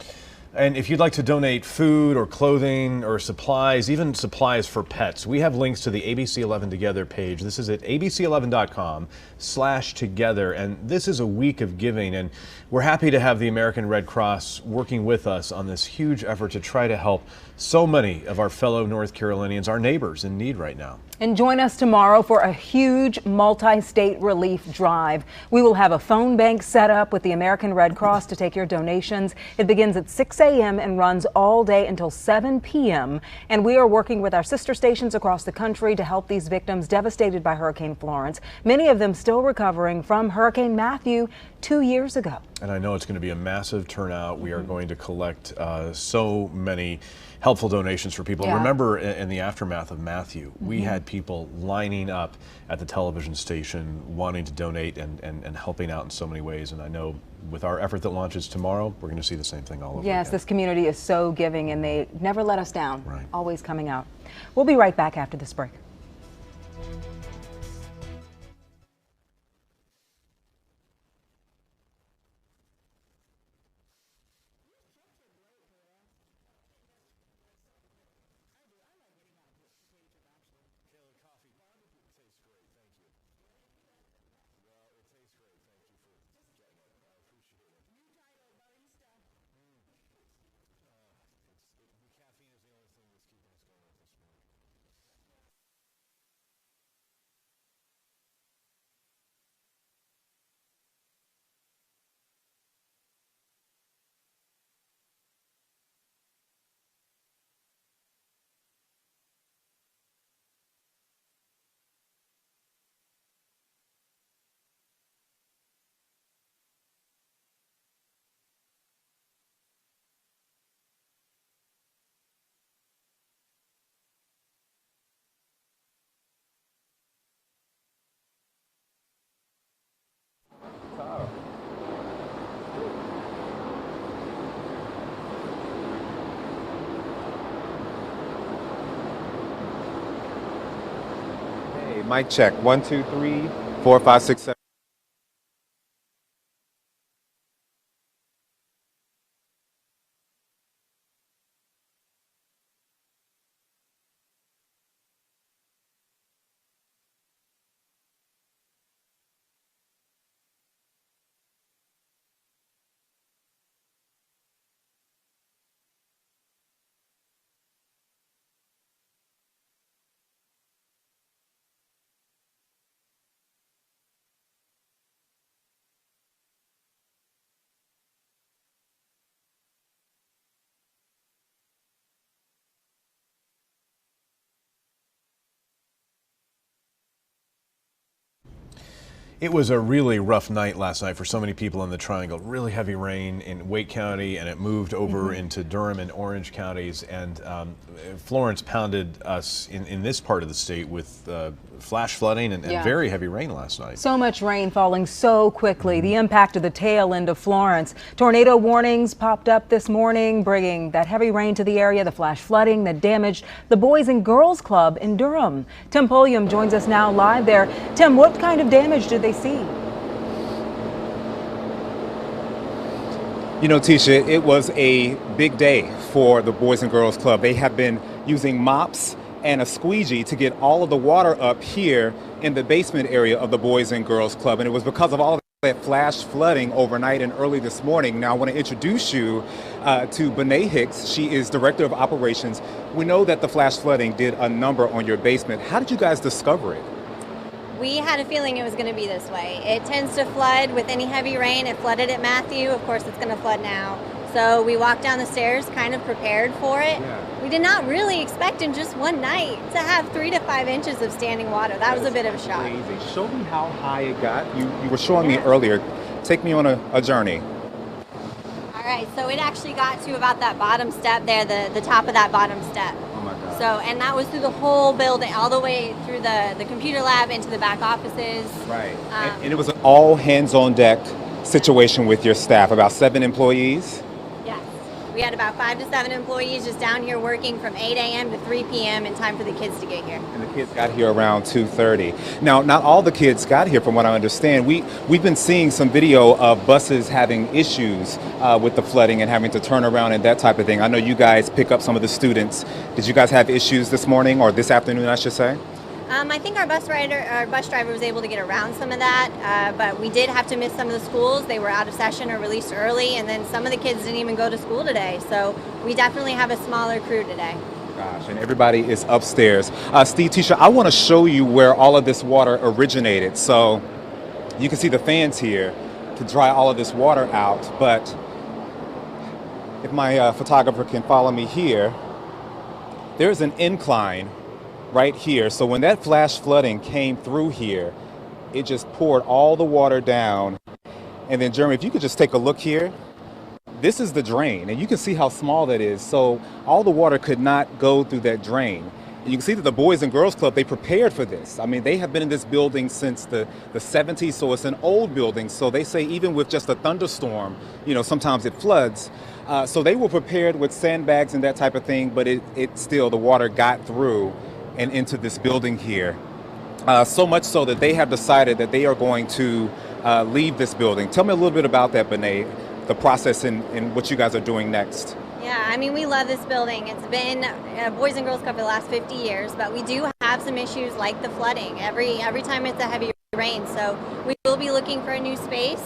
And if you'd like to donate food or clothing or supplies, even supplies for pets, we have links to the ABC11 Together page. This is at abc11.com/together, and this is a week of giving, and we're happy to have the American Red Cross working with us on this huge effort to try to help so many of our fellow North Carolinians, our neighbors in need right now. And join us tomorrow for a huge multi-state relief drive. We will have a phone bank set up with the American Red Cross to take your donations. It begins at 6 a.m. and runs all day until 7 p.m. And we are working with our sister stations across the country to help these victims devastated by Hurricane Florence, many of them still recovering from Hurricane Matthew 2 years ago. And I know it's going to be a massive turnout. We are going to collect so many helpful donations for people. Yeah. Remember, in the aftermath of Matthew, we had people lining up at the television station wanting to donate and helping out in so many ways. And I know with our effort that launches tomorrow, we're going to see the same thing all over Yes, again. this community is so giving, and they never let us down. Right. Always coming out. We'll be right back after this break. Mic check. 1, 2, 3, 4, 5, 6, 7. It was a really rough night last night for so many people in the Triangle. Really heavy rain in Wake County, and it moved over into Durham and Orange counties. And Florence pounded us in this part of the state with flash flooding and very heavy rain last night. So much rain falling so quickly. The impact of the tail end of Florence. Tornado warnings popped up this morning, bringing that heavy rain to the area, the flash flooding that damaged the Boys and Girls Club in Durham. Tim Pulliam joins us now live there. Tim, what kind of damage did they see? You know, Tisha, it was a big day for the Boys and Girls Club. They have been using mops and a squeegee to get all of the water up here in the basement area of the Boys and Girls Club. And it was because of all of that flash flooding overnight and early this morning. Now, I want to introduce you to Bené Hicks. She is Director of Operations. We know that the flash flooding did a number on your basement. How did you guys discover it? We had a feeling it was going to be this way. It tends to flood with any heavy rain. It flooded at Matthew. Of course, it's going to flood now. So we walked down the stairs kind of prepared for it. We did not really expect in just one night to have 3 to 5 inches of standing water. That was a bit of a shock. Crazy. Show me how high it got. You were showing me earlier. Take me on a journey. All right, so it actually got to about that bottom step there, the top of that bottom step. Oh my God. So, and that was through the whole building, all the way through the computer lab into the back offices. Right. And it was an all hands on deck situation with your staff, about 7 employees? Yes. We had about 5 to 7 employees just down here working from 8 a.m. to 3 p.m. in time for the kids to get here. And the kids got here around 2:30. Now, not all the kids got here from what I understand. We've been seeing some video of buses having issues with the flooding and having to turn around and that type of thing. I know you guys pick up some of the students. Did you guys have issues this morning or this afternoon, I should say? I think our bus driver was able to get around some of that, but we did have to miss some of the schools. They were out of session or released early, and then some of the kids didn't even go to school today. So we definitely have a smaller crew today. Gosh, and everybody is upstairs. Steve, Tisha, I want to show you where all of this water originated. So you can see the fans here to dry all of this water out, but if my photographer can follow me here, there's an incline right here. So when that flash flooding came through here, it just poured all the water down. And then Jeremy, if you could just take a look here, this is the drain, and you can see how small that is. So all the water could not go through that drain. And you can see that the Boys and Girls Club, they prepared for this. I mean, they have been in this building since the 70s, so it's an old building. So they say even with just a thunderstorm, you know, sometimes it floods. So they were prepared with sandbags and that type of thing, but it still, the water got through and into this building here. So much so that they have decided that they are going to leave this building. Tell me a little bit about that, Benet, the process and what you guys are doing next. Yeah, I mean, we love this building. It's been Boys and Girls Club for the last 50 years, but we do have some issues like the flooding every time it's a heavy rain. So we will be looking for a new space.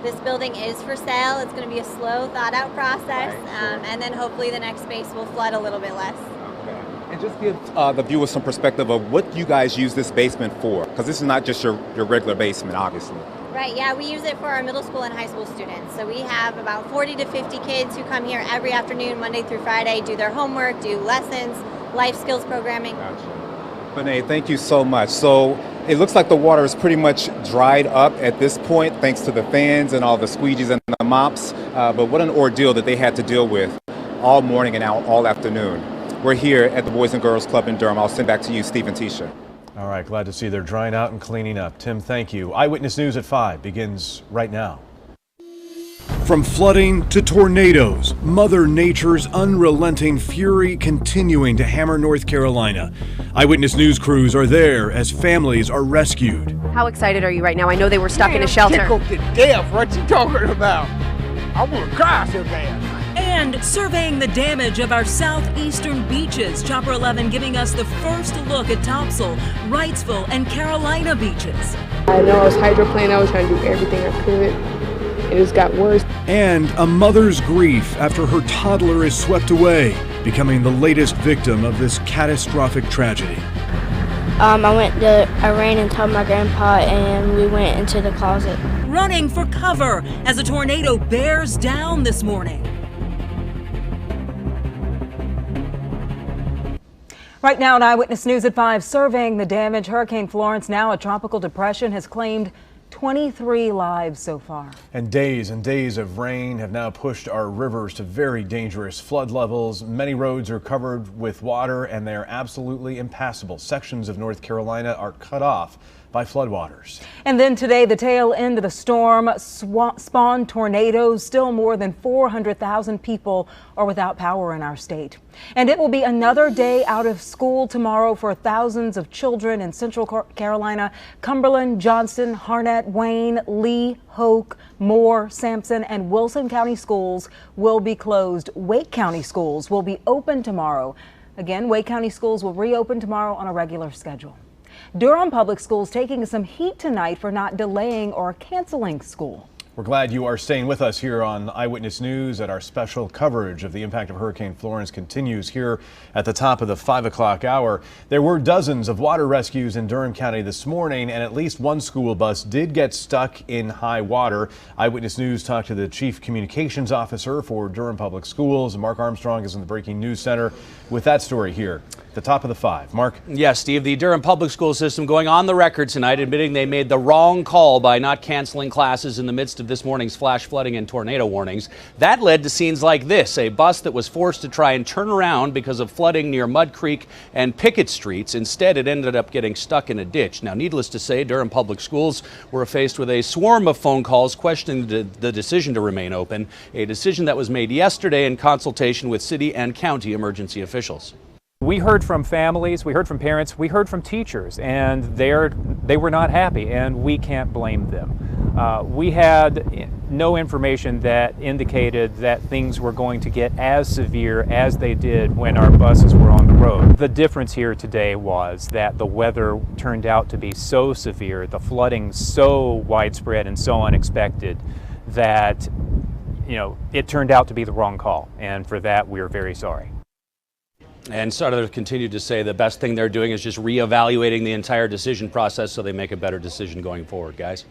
This building is for sale. It's going to be a slow, thought-out process, and then hopefully the next space will flood a little bit less. And just give the viewers some perspective of what you guys use this basement for, because this is not just your regular basement, obviously. Right, yeah, we use it for our middle school and high school students. So we have about 40 to 50 kids who come here every afternoon, Monday through Friday, do their homework, do lessons, life skills programming. Gotcha. Benet, thank you so much. So it looks like the water is pretty much dried up at this point, thanks to the fans and all the squeegees and the mops. But what an ordeal that they had to deal with all morning and all afternoon. We're here at the Boys and Girls Club in Durham. I'll send back to you, Steve and Tisha. All right, glad to see they're drying out and cleaning up. Tim, thank you. Eyewitness News at 5 begins right now. From flooding to tornadoes, Mother Nature's unrelenting fury continuing to hammer North Carolina. Eyewitness News crews are there as families are rescued. How excited are you right now? I know they were stuck in a shelter. Tickled to death. What you talking about? I want to cry so bad. And surveying the damage of our southeastern beaches. Chopper 11 giving us the first look at Topsail, Wrightsville, and Carolina beaches. I know I was hydroplaning. I was trying to do everything I could. It just got worse. And a mother's grief after her toddler is swept away, becoming the latest victim of this catastrophic tragedy. I ran and told my grandpa, and we went into the closet. Running for cover as a tornado bears down this morning. Right now at Eyewitness News at 5, surveying the damage. Hurricane Florence, now a tropical depression, has claimed 23 lives so far. And days of rain have now pushed our rivers to very dangerous flood levels. Many roads are covered with water and they are absolutely impassable. Sections of North Carolina are cut off by floodwaters. And then today, the tail end of the storm spawned tornadoes. Still more than 400,000 people are without power in our state. And it will be another day out of school tomorrow for thousands of children in Central Carolina. Cumberland, Johnston, Harnett, Wayne, Lee, Hoke, Moore, Sampson, and Wilson County schools will be closed. Wake County schools will be open tomorrow. Again, Wake County schools will reopen tomorrow on a regular schedule. Durham Public Schools taking some heat tonight for not delaying or canceling school. We're glad you are staying with us here on Eyewitness News. At our special coverage of the impact of Hurricane Florence continues here at the top of the 5 o'clock hour. There were dozens of water rescues in Durham County this morning, and at least one school bus did get stuck in high water. Eyewitness News talked to the Chief Communications Officer for Durham Public Schools. Mark Armstrong is in the Breaking News Center with that story here at the top of the 5. Mark? Yes, Steve, the Durham Public School System going on the record tonight admitting they made the wrong call by not canceling classes in the midst of this morning's flash flooding and tornado warnings. That led to scenes like this, a bus that was forced to try and turn around because of flooding near Mud Creek and Pickett Streets. Instead, it ended up getting stuck in a ditch. Now, needless to say, Durham Public Schools were faced with a swarm of phone calls questioning the decision to remain open, a decision that was made yesterday in consultation with city and county emergency officials. We heard from families, we heard from parents, we heard from teachers, and they were not happy, and we can't blame them. We had no information that indicated that things were going to get as severe as they did when our buses were on the road. The difference here today was that the weather turned out to be so severe, the flooding so widespread and so unexpected that, it turned out to be the wrong call, and for that we're very sorry. And Sutter continued to say the best thing they're doing is just reevaluating the entire decision process so they make a better decision going forward, guys.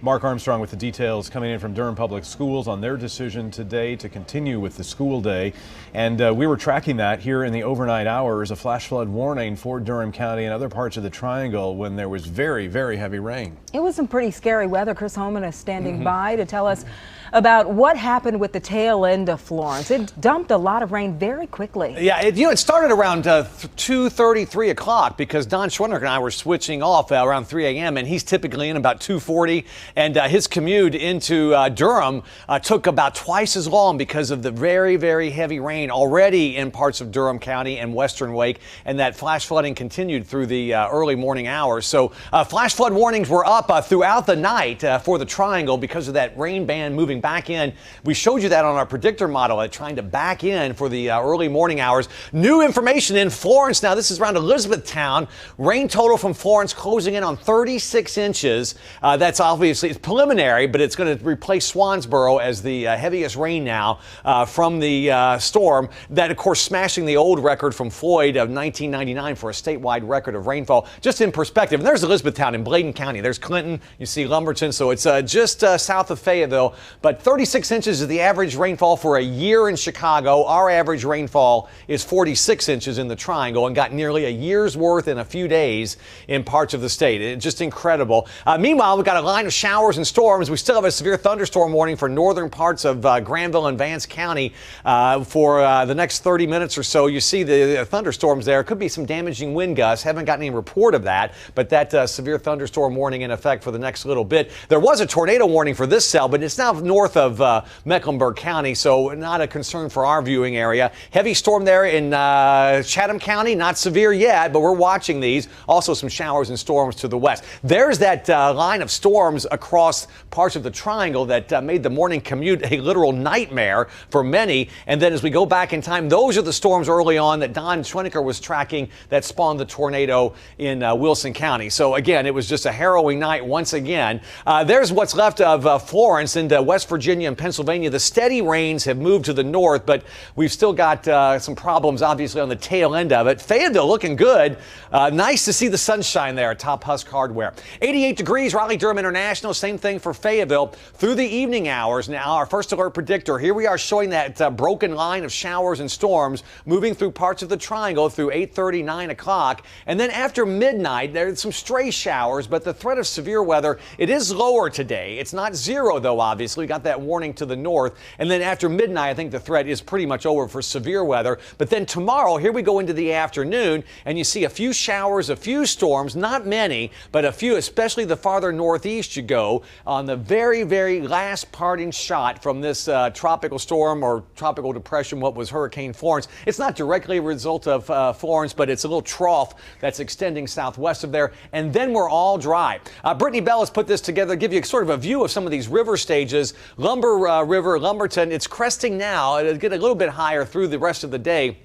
Mark Armstrong with the details coming in from Durham Public Schools on their decision today to continue with the school day. And we were tracking that here in the overnight hours, a flash flood warning for Durham County and other parts of the Triangle when there was very, very heavy rain. It was some pretty scary weather. Chris Holman is standing by to tell us about what happened with the tail end of Florence. It dumped a lot of rain very quickly. Yeah, it started around 2:30, 3 o'clock because Don Schwenner and I were switching off around 3 a.m. and he's typically in about 2:40. And his commute into Durham took about twice as long because of the very, very heavy rain already in parts of Durham County and Western Wake. And that flash flooding continued through the early morning hours. So flash flood warnings were up throughout the night for the Triangle because of that rain band moving back in. We showed you that on our predictor model, trying to back in for the early morning hours. New information in Florence. Now, this is around Elizabethtown. Rain total from Florence closing in on 36 inches. That's obviously it's preliminary, but it's going to replace Swansboro as the heaviest rain now from the storm. That, of course, smashing the old record from Floyd of 1999 for a statewide record of rainfall. Just in perspective, and there's Elizabethtown in Bladen County. There's Clinton. You see Lumberton. So it's just south of Fayetteville. But 36 inches is the average rainfall for a year in Chicago. Our average rainfall is 46 inches in the Triangle and got nearly a year's worth in a few days in parts of the state. It's just incredible. Meanwhile, we've got a line of showers and storms. We still have a severe thunderstorm warning for northern parts of Granville and Vance County for the next 30 minutes or so. You see the thunderstorms there. Could be some damaging wind gusts. Haven't gotten any report of that, but that severe thunderstorm warning in effect for the next little bit. There was a tornado warning for this cell, but it's now north of Mecklenburg County, so not a concern for our viewing area. Heavy storm there in Chatham County, not severe yet, but we're watching these. Also some showers and storms to the west. There's that line of storms across parts of the Triangle that made the morning commute a literal nightmare for many. And then as we go back in time, those are the storms early on that Don Schwenniker was tracking that spawned the tornado in Wilson County. So again, it was just a harrowing night once again. There's what's left of Florence into West Virginia and Pennsylvania. The steady rains have moved to the north, but we've still got some problems obviously on the tail end of it. Fayetteville looking good. Nice to see the sunshine there at Top Husk Hardware. 88 degrees, Raleigh-Durham International. Same thing for Fayetteville through the evening hours. Now, our first alert predictor. Here we are showing that broken line of showers and storms moving through parts of the Triangle through 8:30, 9 o'clock. And then after midnight, there's some stray showers, but the threat of severe weather, it is lower today. It's not zero, though, obviously. We got that warning to the north. And then after midnight, I think the threat is pretty much over for severe weather. But then tomorrow, here we go into the afternoon, and you see a few showers, a few storms, not many, but a few, especially the farther northeast you go, on the very, very last parting shot from this tropical storm or tropical depression, what was Hurricane Florence. It's not directly a result of Florence, but it's a little trough that's extending southwest of there, and then we're all dry. Brittany Bell has put this together, give you sort of a view of some of these river stages. River, Lumberton, it's cresting now. It'll get a little bit higher through the rest of the day.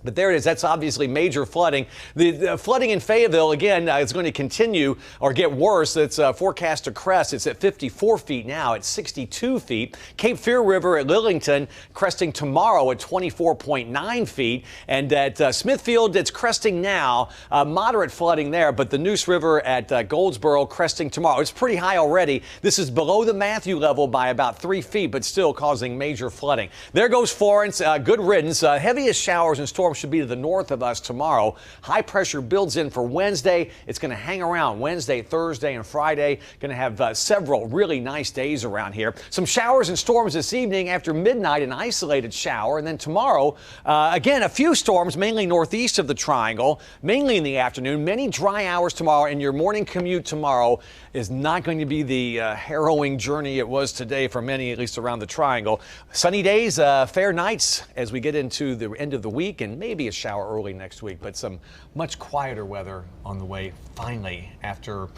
But there it is. That's obviously major flooding. The flooding in Fayetteville, again, is going to continue or get worse. It's forecast to crest. It's at 54 feet now. It's 62 feet. Cape Fear River at Lillington cresting tomorrow at 24.9 feet. And at Smithfield, it's cresting now. Moderate flooding there. But the Neuse River at Goldsboro cresting tomorrow. It's pretty high already. This is below the Matthew level by about 3 feet, but still causing major flooding. There goes Florence. Good riddance. Heaviest showers and storms should be to the north of us tomorrow. High pressure builds in for Wednesday. It's going to hang around Wednesday, Thursday, and Friday. Going to have several really nice days around here. Some showers and storms this evening after midnight, an isolated shower. And then tomorrow, again, a few storms, mainly northeast of the triangle, mainly in the afternoon. Many dry hours tomorrow, and your morning commute tomorrow is not going to be the harrowing journey it was today for many, at least around the triangle. Sunny days, fair nights as we get into the end of the week, and maybe a shower early next week, but some much quieter weather on the way finally after.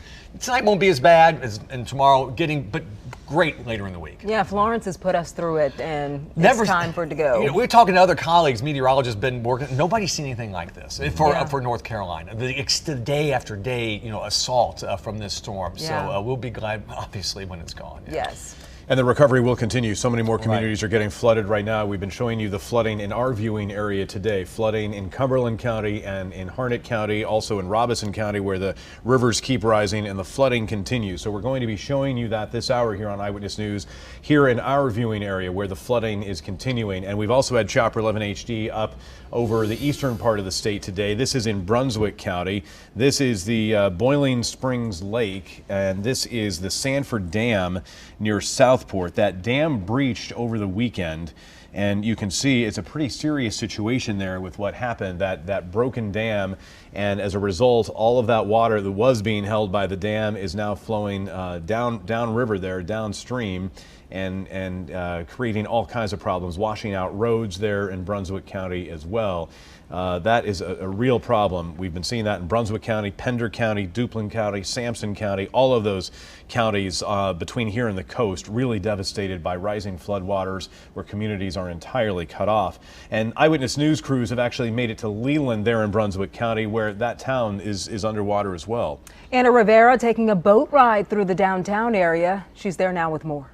Tonight won't be as bad as and tomorrow but great later in the week. Yeah, Florence has put us through it, and it's time for it to go. You know, we're talking to other colleagues, meteorologists, been working. Nobody's seen anything like this for North Carolina. The day after day, assault from this storm. Yeah. So we'll be glad, obviously, when it's gone. Yeah. Yes. And the recovery will continue. So many more communities are getting flooded right now. We've been showing you the flooding in our viewing area today. Flooding in Cumberland County and in Harnett County, also in Robeson County, where the rivers keep rising and the flooding continues. So we're going to be showing you that this hour here on Eyewitness News, here in our viewing area where the flooding is continuing. And we've also had Chopper 11 HD up over the eastern part of the state today. This is in Brunswick County. This is the Boiling Springs Lake, and this is the Sanford Dam near Southport. That dam breached over the weekend, and you can see it's a pretty serious situation there with what happened, that broken dam, and as a result, all of that water that was being held by the dam is now flowing down river there, downstream, and creating all kinds of problems, washing out roads there in Brunswick County as well. That is a real problem. We've been seeing that in Brunswick County, Pender County, Duplin County, Sampson County, all of those counties between here and the coast really devastated by rising floodwaters where communities are entirely cut off. And Eyewitness News crews have actually made it to Leland there in Brunswick County, where that town is underwater as well. Anna Rivera taking a boat ride through the downtown area. She's there now with more.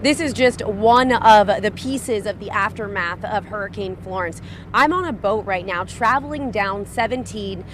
This is just one of the pieces of the aftermath of Hurricane Florence. I'm on a boat right now traveling down 17.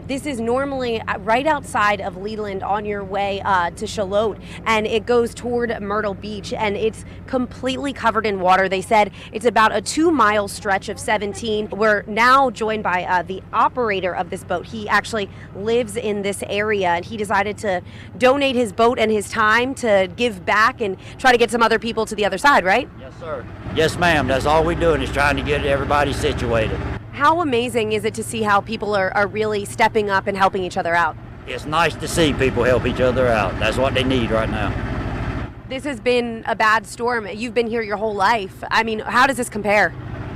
This is normally right outside of Leland on your way to Charlotte, and it goes toward Myrtle Beach, and it's completely covered in water. They said it's about a 2-mile stretch of 17. We're now joined by the operator of this boat. He actually lives in this area, and he decided to donate his boat and his time to give back and try to get some other people to the other side, right? Yes, sir. Yes, ma'am. That's all we're doing is trying to get everybody situated. How amazing is it to see how people are really stepping up and helping each other out? It's nice to see people help each other out. That's what they need right now. This has been a bad storm. You've been here your whole life. I mean, how does this compare?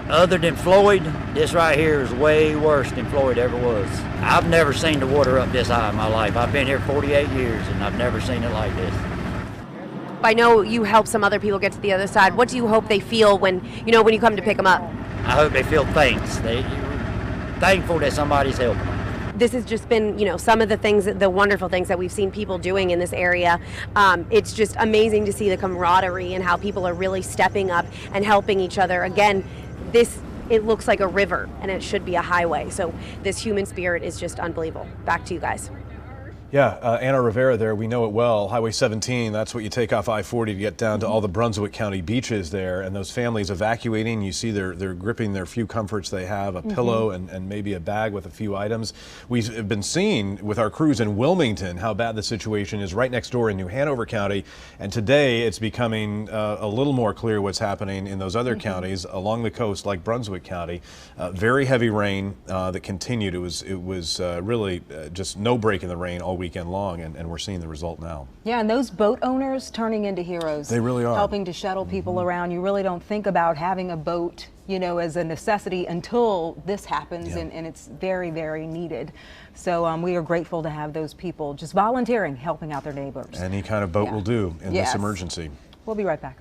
Other than Floyd, this right here is way worse than Floyd ever was. I've never seen the water up this high in my life. I've been here 48 years and I've never seen it like this. I know you help some other people get to the other side. What do you hope they feel when you come to pick them up? I hope they feel thanks. They're thankful that somebody's helping them. This has just been, some of the wonderful things that we've seen people doing in this area. It's just amazing to see the camaraderie and how people are really stepping up and helping each other. Again, it looks like a river and it should be a highway. So this human spirit is just unbelievable. Back to you guys. Yeah, Anna Rivera there, we know it well. Highway 17, that's what you take off I-40 to get down to all the Brunswick County beaches there. And those families evacuating, you see they're gripping their few comforts they have, a pillow and maybe a bag with a few items. We've been seeing with our crews in Wilmington how bad the situation is right next door in New Hanover County. And today it's becoming a little more clear what's happening in those other counties along the coast like Brunswick County. Very heavy rain that continued. It was really just no break in the rain all weekend long, and we're seeing the result now. Yeah, and those boat owners turning into heroes. They really are. Helping to shuttle people around. You really don't think about having a boat, as a necessity until this happens, and it's very, very needed. So we are grateful to have those people just volunteering, helping out their neighbors. Any kind of boat will do in this emergency. We'll be right back.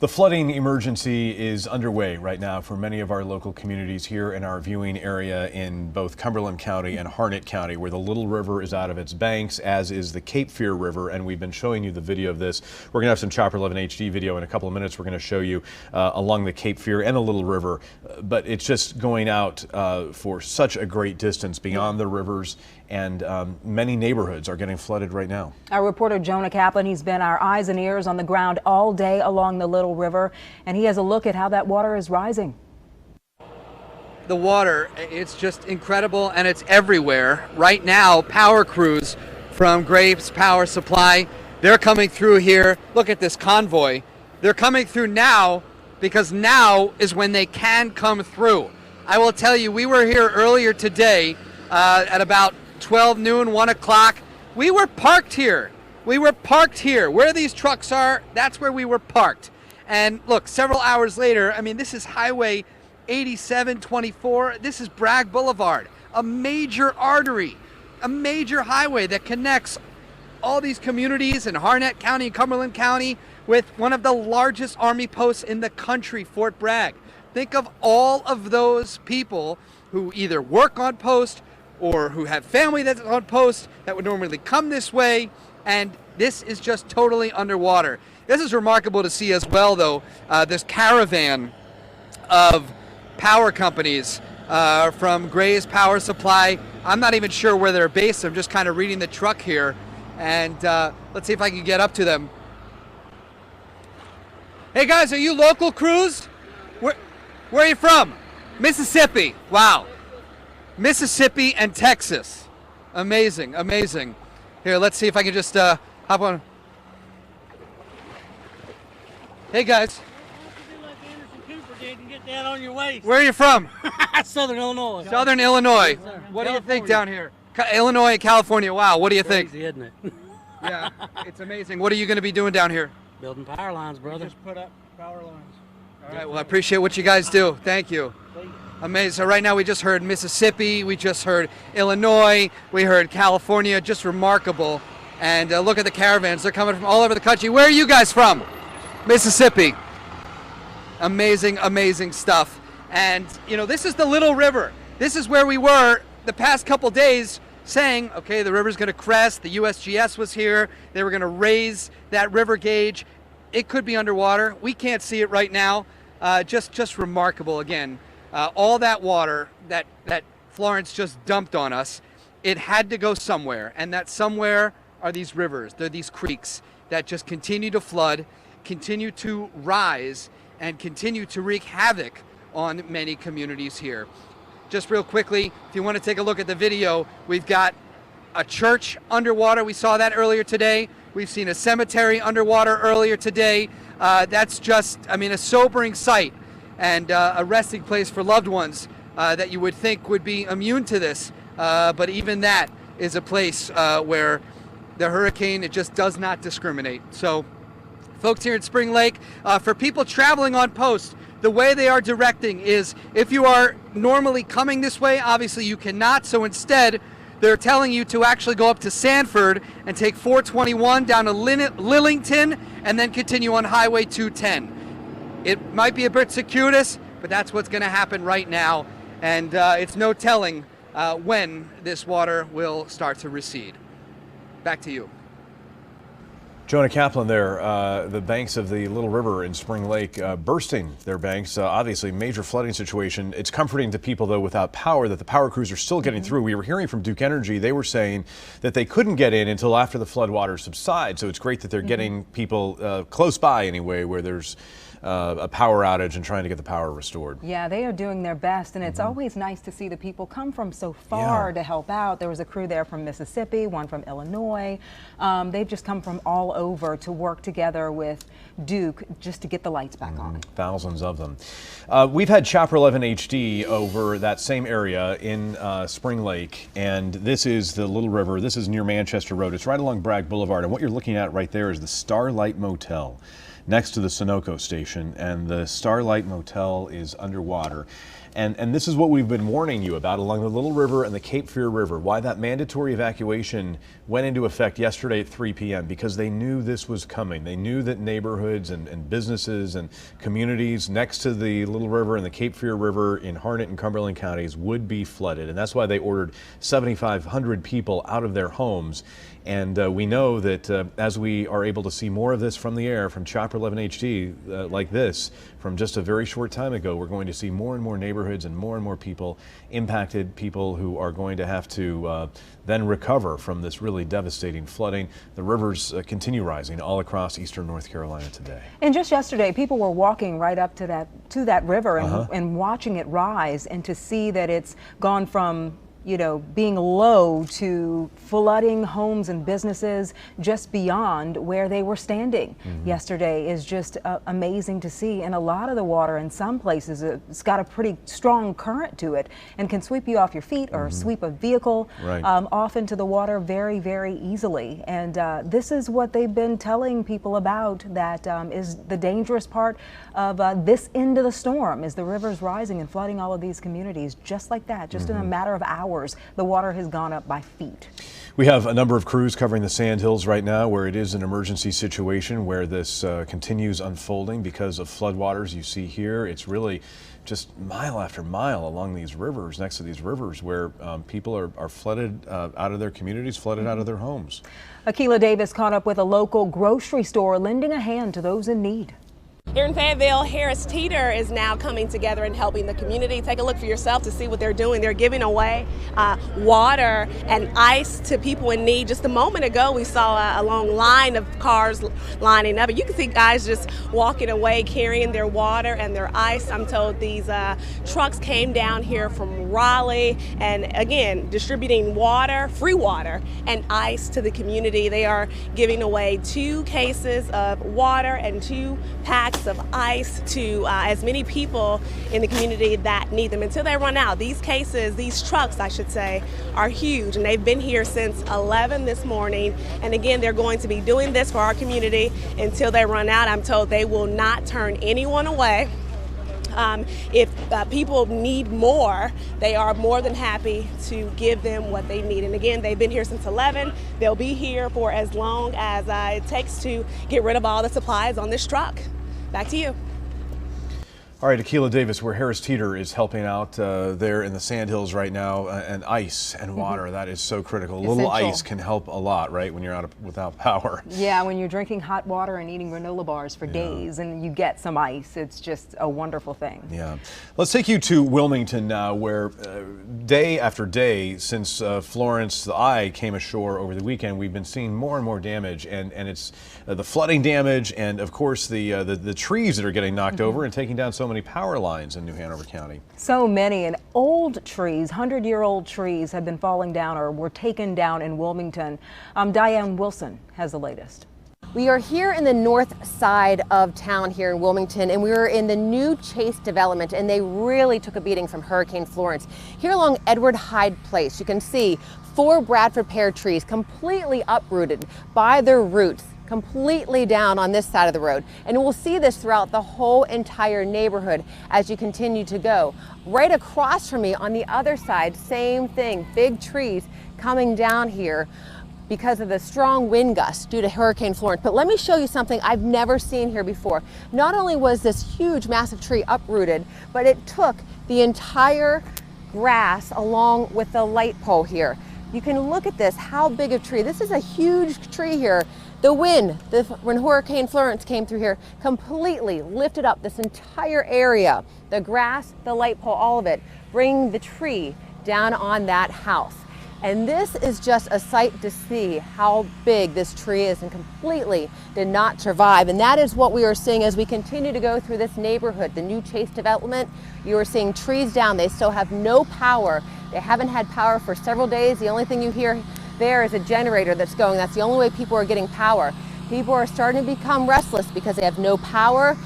The flooding emergency is underway right now for many of our local communities here in our viewing area in both Cumberland County and Harnett County, where the Little River is out of its banks, as is the Cape Fear River, and we've been showing you the video of this. We're going to have some Chopper 11 HD video in a couple of minutes. We're going to show you along the Cape Fear and the Little River, but it's just going out for such a great distance beyond the rivers, and many neighborhoods are getting flooded right now. Our reporter Jonah Kaplan, he's been our eyes and ears on the ground all day along the Little River, and he has a look at how that water is rising. The water, it's just incredible, and it's everywhere. Right now, power crews from Graves Power Supply, they're coming through here. Look at this convoy. They're coming through now because now is when they can come through. I will tell you, we were here earlier today at about 12 noon, 1 o'clock. We were parked here. We were parked here. Where these trucks are, that's where we were parked. And look, several hours later, I mean, this is Highway 8724. This is Bragg Boulevard, a major artery, a major highway that connects all these communities in Harnett County and Cumberland County with one of the largest Army posts in the country, Fort Bragg. Think of all of those people who either work on post or who have family that's on post that would normally come this way, and this is just totally underwater. This is remarkable to see as well, though, this caravan of power companies from Graves Power Supply. I'm not even sure where they're based. I'm just kind of reading the truck here, and let's see if I can get up to them. Hey guys, are you local crews? Where are you from? Mississippi. Wow. Mississippi and Texas. Amazing, amazing. Here, let's see if I can just hop on. Hey guys. Down on your waist. Where are you from? Southern Illinois. Southern Illinois. Yes, what do you think down here? Illinois and California. Wow, what do you think? Crazy, isn't it? Yeah, it's amazing. What are you going to be doing down here? Building power lines, brother. Just put up power lines. All right, well, I appreciate what you guys do. Thank you. Amazing. So right now we just heard Mississippi, we just heard Illinois, we heard California, just remarkable. And look at the caravans. They're coming from all over the country. Where are you guys from? Mississippi. Amazing, amazing stuff. And, you know, this is the Little River. This is where we were the past couple days saying, okay, the river's going to crest. The USGS was here. They were going to raise that river gauge. It could be underwater. We can't see it right now. Just remarkable again. All that water that Florence just dumped on us, it had to go somewhere. And that somewhere are these rivers. They're these creeks that just continue to flood, continue to rise, and continue to wreak havoc on many communities here. Just real quickly, if you want to take a look at the video, we've got a church underwater. We saw that earlier today. We've seen a cemetery underwater earlier today. That's just, I mean, a sobering sight, and a resting place for loved ones that you would think would be immune to this. But even that is a place where the hurricane, it just does not discriminate. So folks here in Spring Lake, for people traveling on post, the way they are directing is if you are normally coming this way, obviously you cannot. So instead, they're telling you to actually go up to Sanford and take 421 down to Lillington and then continue on Highway 210. It might be a bit circuitous, but that's what's going to happen right now. And it's no telling when this water will start to recede. Back to you. Jonah Kaplan there, the banks of the Little River in Spring Lake bursting their banks. Obviously, major flooding situation. It's comforting to people, though, without power that the power crews are still getting through. We were hearing from Duke Energy. They were saying that they couldn't get in until after the floodwaters subside. So it's great that they're getting people close by anyway where there's a power outage and trying to get the power restored. Yeah, they are doing their best, and it's always nice to see the people come from so far to help out. There was a crew there from Mississippi, one from Illinois. They've just come from all over to work together with Duke just to get the lights back on. Thousands of them. We've had Chopper 11 HD over that same area in Spring Lake, and this is the Little River. This is near Manchester Road. It's right along Bragg Boulevard, and what you're looking at right there is the Starlight Motel next to the Sunoco station, and the Starlight Motel is underwater. And this is what we've been warning you about along the Little River and the Cape Fear River, why that mandatory evacuation went into effect yesterday at 3 p.m. because they knew this was coming. They knew that neighborhoods and businesses and communities next to the Little River and the Cape Fear River in Harnett and Cumberland counties would be flooded. And that's why they ordered 7,500 people out of their homes. And we know that as we are able to see more of this from the air, from Chopper 11 HD like this, from just a very short time ago, we're going to see more and more neighborhoods and more people impacted, people who are going to have to then recover from this really devastating flooding. The rivers continue rising all across eastern North Carolina today. And just yesterday, people were walking right up to that river and watching it rise, and to see that it's gone from being low to flooding homes and businesses just beyond where they were standing yesterday is just amazing to see. And a lot of the water in some places, it's got a pretty strong current to it and can sweep you off your feet or sweep a vehicle off into the water very, very easily. And this is what they've been telling people about, that is the dangerous part of this end of the storm, is the rivers rising and flooding all of these communities just like that, just in a matter of hours. The water has gone up by feet. We have a number of crews covering the Sandhills right now, where it is an emergency situation where this continues unfolding because of floodwaters. You see here, it's really just mile after mile along these rivers, next to these rivers, where people are flooded out of their communities, flooded out of their homes. Akila Davis caught up with a local grocery store lending a hand to those in need. Here in Fayetteville, Harris Teeter is now coming together and helping the community. Take a look for yourself to see what they're doing. They're giving away water and ice to people in need. Just a moment ago, we saw a long line of cars lining up. You can see guys just walking away carrying their water and their ice. I'm told these trucks came down here from Raleigh and, again, distributing water, free water, and ice to the community. They are giving away 2 cases of water and 2 packs of ice to as many people in the community that need them until they run out. These cases, these trucks, I should say, are huge, and they've been here since 11 this morning. And again, they're going to be doing this for our community until they run out. I'm told they will not turn anyone away. If people need more, they are more than happy to give them what they need. And again, they've been here since 11. They'll be here for as long as it takes to get rid of all the supplies on this truck. Back to you. All right, Akila Davis, where Harris Teeter is helping out there in the Sandhills right now, and ice and water, that is so critical. A little ice can help a lot, right, when you're without power. Yeah, when you're drinking hot water and eating granola bars for days and you get some ice, it's just a wonderful thing. Yeah. Let's take you to Wilmington now, where day after day since Florence, the eye, came ashore over the weekend, we've been seeing more and more damage, and it's the flooding damage, and of course the trees that are getting knocked over and taking down so many power lines in New Hanover County. So many, and old trees, 100-year-old trees have been falling down or were taken down in Wilmington. Diane Wilson has the latest. We are here in the north side of town here in Wilmington, and we were in the new Chase development, and they really took a beating from Hurricane Florence. Here along Edward Hyde Place, you can see 4 Bradford pear trees completely uprooted by their roots, completely down on this side of the road. And we'll see this throughout the whole entire neighborhood as you continue to go. Right across from me on the other side, same thing, big trees coming down here because of the strong wind gusts due to Hurricane Florence. But let me show you something I've never seen here before. Not only was this huge, massive tree uprooted, but it took the entire grass along with the light pole here. You can look at this, how big a tree. This is a huge tree here. The wind, when Hurricane Florence came through here, completely lifted up this entire area. The grass, the light pole, all of it, bringing the tree down on that house. And this is just a sight to see how big this tree is, and completely did not survive. And that is what we are seeing as we continue to go through this neighborhood, the new Chase development. You are seeing trees down. They still have no power. They haven't had power for several days. The only thing you hear there is a generator that's going. That's the only way people are getting power. People are starting to become restless because they have no power.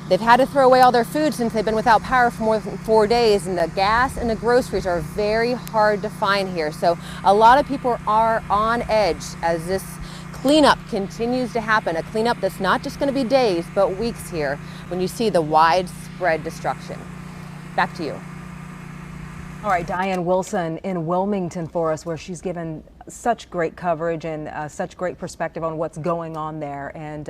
They've had to throw away all their food since they've been without power for more than 4 days, and the gas and the groceries are very hard to find here. So a lot of people are on edge as this cleanup continues to happen, a cleanup that's not just going to be days but weeks here when you see the widespread destruction. Back to you. All right, Diane Wilson in Wilmington for us, where she's given such great coverage and such great perspective on what's going on there. And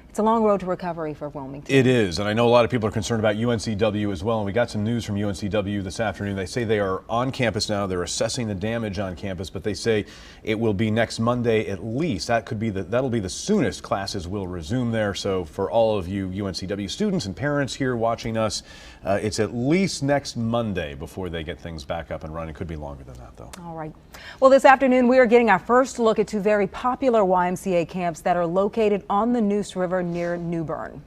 it's a long road to recovery for Wilmington. It is, and I know a lot of people are concerned about UNCW as well, and we got some news from UNCW this afternoon. They say they are on campus now. They're assessing the damage on campus, but they say it will be next Monday at least. That'll be the soonest classes will resume there. So for all of you UNCW students and parents here watching us, it's at least next Monday before they get things back up and running. Could be longer than that, though. All right. Well, this afternoon we are getting our first look at two very popular YMCA camps that are located on the Neuse River near New Bern.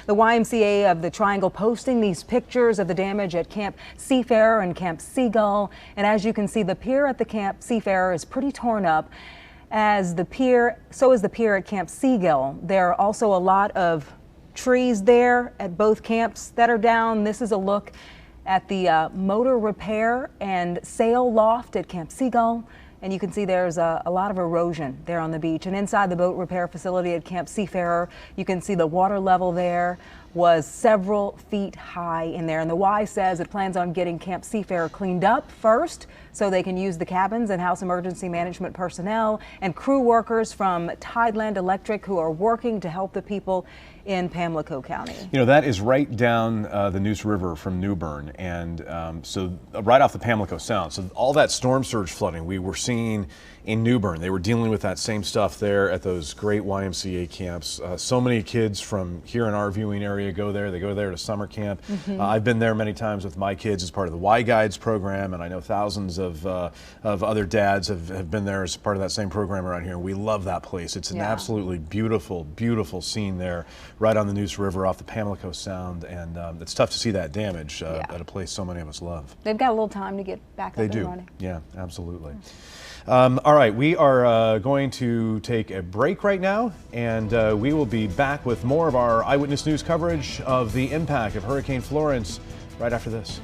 The YMCA of the Triangle posting these pictures of the damage at Camp Seafarer and Camp Seagull. And as you can see, the pier at the Camp Seafarer is pretty torn up, so is the pier at Camp Seagull. There are also a lot of trees there at both camps that are down. This is a look at the motor repair and sail loft at Camp Seagull. And you can see there's a lot of erosion there on the beach. And inside the boat repair facility at Camp Seafarer, you can see the water level there was several feet high in there. And the Y says it plans on getting Camp Seafarer cleaned up first so they can use the cabins and house emergency management personnel and crew workers from Tideland Electric who are working to help the people in Pamlico County. You know, that is right down the Neuse River from New Bern, and so right off the Pamlico Sound. So all that storm surge flooding we were seeing in New Bern, they were dealing with that same stuff there at those great YMCA camps. So many kids from here in our viewing area go there. They go there to summer camp. I've been there many times with my kids as part of the Y Guides program, and I know thousands of other dads have been there as part of that same program around here. We love that place. It's an absolutely beautiful, beautiful scene there, right on the Neuse River off the Pamlico Sound, and it's tough to see that damage at a place so many of us love. They've got a little time to get back up and running. Yeah, absolutely. All right, we are going to take a break right now, and we will be back with more of our Eyewitness News coverage of the impact of Hurricane Florence right after this.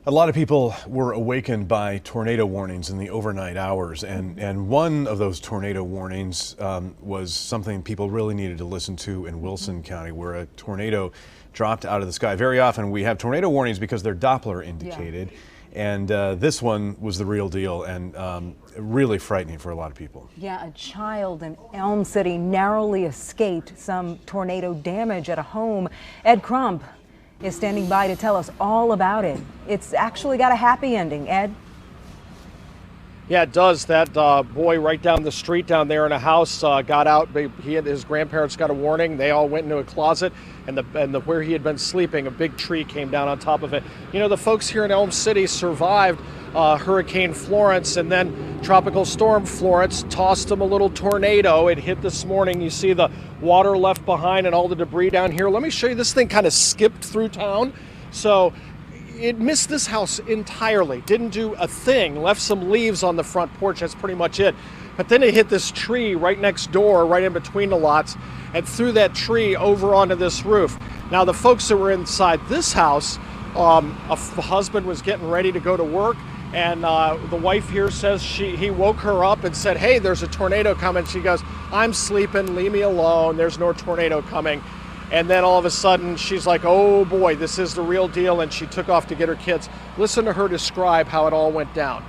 A lot of people were awakened by tornado warnings in the overnight hours, and one of those tornado warnings was something people really needed to listen to in Wilson County, where a tornado dropped out of the sky. Very often we have tornado warnings because they're Doppler indicated, and this one was the real deal, and really frightening for a lot of people. Yeah, a child in Elm City narrowly escaped some tornado damage at a home. Ed Crump is standing by to tell us all about it. It's actually got a happy ending, Ed. Yeah, it does. That boy right down the street down there in a house got out. He and his grandparents got a warning. They all went into a closet, and where he had been sleeping, a big tree came down on top of it. You know, the folks here in Elm City survived Hurricane Florence, and then Tropical Storm Florence tossed them a little tornado. It hit this morning. You see the water left behind and all the debris down here. Let me show you. This thing kind of skipped through town. So it missed this house entirely. Didn't do a thing. Left some leaves on the front porch. That's pretty much it. But then it hit this tree right next door, right in between the lots, and threw that tree over onto this roof. Now, the folks that were inside this house, a husband was getting ready to go to work, and the wife here says he woke her up and said, "Hey, there's a tornado coming." She goes, "I'm sleeping, leave me alone, there's no tornado coming." And then all of a sudden she's like, "Oh boy, this is the real deal," and she took off to get her kids. Listen to her describe how it all went down.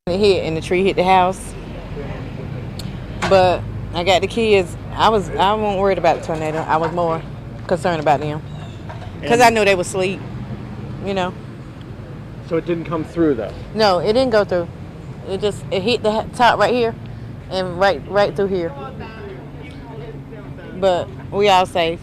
It hit and the tree hit the house, but I got the kids. I wasn't worried about the tornado. I was more concerned about them because I knew they would sleep, you know. So it didn't come through though? No, it didn't go through. It hit the top right here and right through here. But we all safe.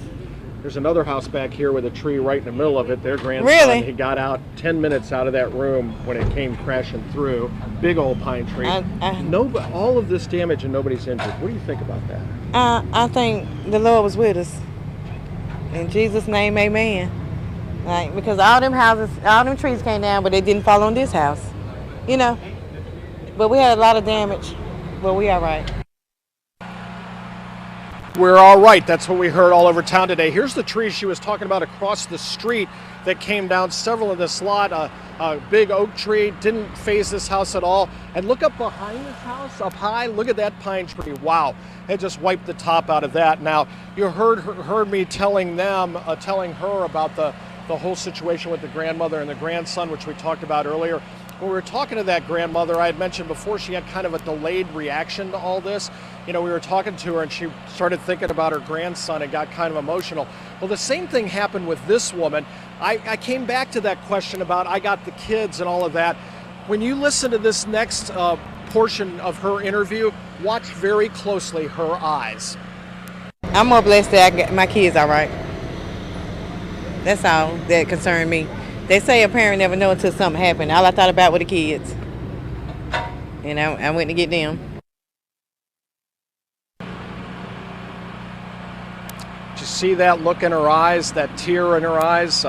There's another house back here with a tree right in the middle of it. Their grandson, really? He got out 10 minutes out of that room when it came crashing through. Big old pine tree. All of this damage and nobody's injured. What do you think about that? I think the Lord was with us. In Jesus' name, amen. Like, because all them trees came down, but they didn't fall on this house, you know. But we had a lot of damage, but we all right. We're all right. That's what we heard all over town today. Here's the tree she was talking about across the street that came down several in this lot. A big oak tree didn't phase this house at all. And look up behind this house, up high, look at that pine tree. Wow, it just wiped the top out of that. Now, you heard me telling her about the whole situation with the grandmother and the grandson, which we talked about earlier. When we were talking to that grandmother, I had mentioned before she had kind of a delayed reaction to all this. You know, we were talking to her and she started thinking about her grandson and got kind of emotional. Well, the same thing happened with this woman. I came back to that question about I got the kids and all of that. When you listen to this next portion of her interview, watch very closely her eyes. I'm more blessed that I got my kids all right. That's all that concerned me. They say a parent never knows until something happened. All I thought about were the kids. And I went to get them. Did you see that look in her eyes, that tear in her eyes?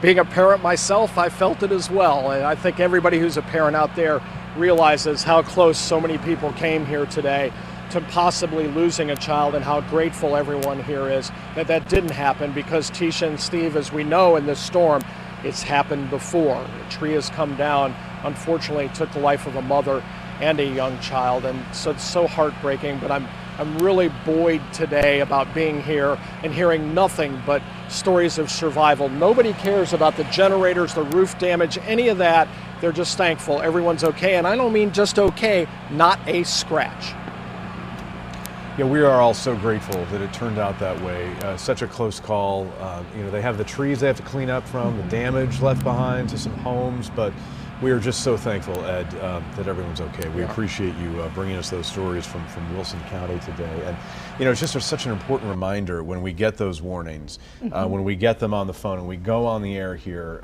Being a parent myself, I felt it as well. And I think everybody who's a parent out there realizes how close so many people came here today to possibly losing a child, and how grateful everyone here is that that didn't happen, because Tisha and Steve, as we know in this storm, it's happened before. A tree has come down, unfortunately took the life of a mother and a young child, and so it's so heartbreaking. But I'm really buoyed today about being here and hearing nothing but stories of survival. Nobody cares about the generators, the roof damage, any of that. They're just thankful everyone's okay, and I don't mean just okay, not a scratch. Yeah, we are all so grateful that it turned out that way. Such a close call. You know, they have the trees they have to clean up from, the damage left behind to some homes, but we are just so thankful, Ed, that everyone's okay. We appreciate you bringing us those stories from Wilson County today. And, you know, it's just such an important reminder when we get those warnings, when we get them on the phone and we go on the air here,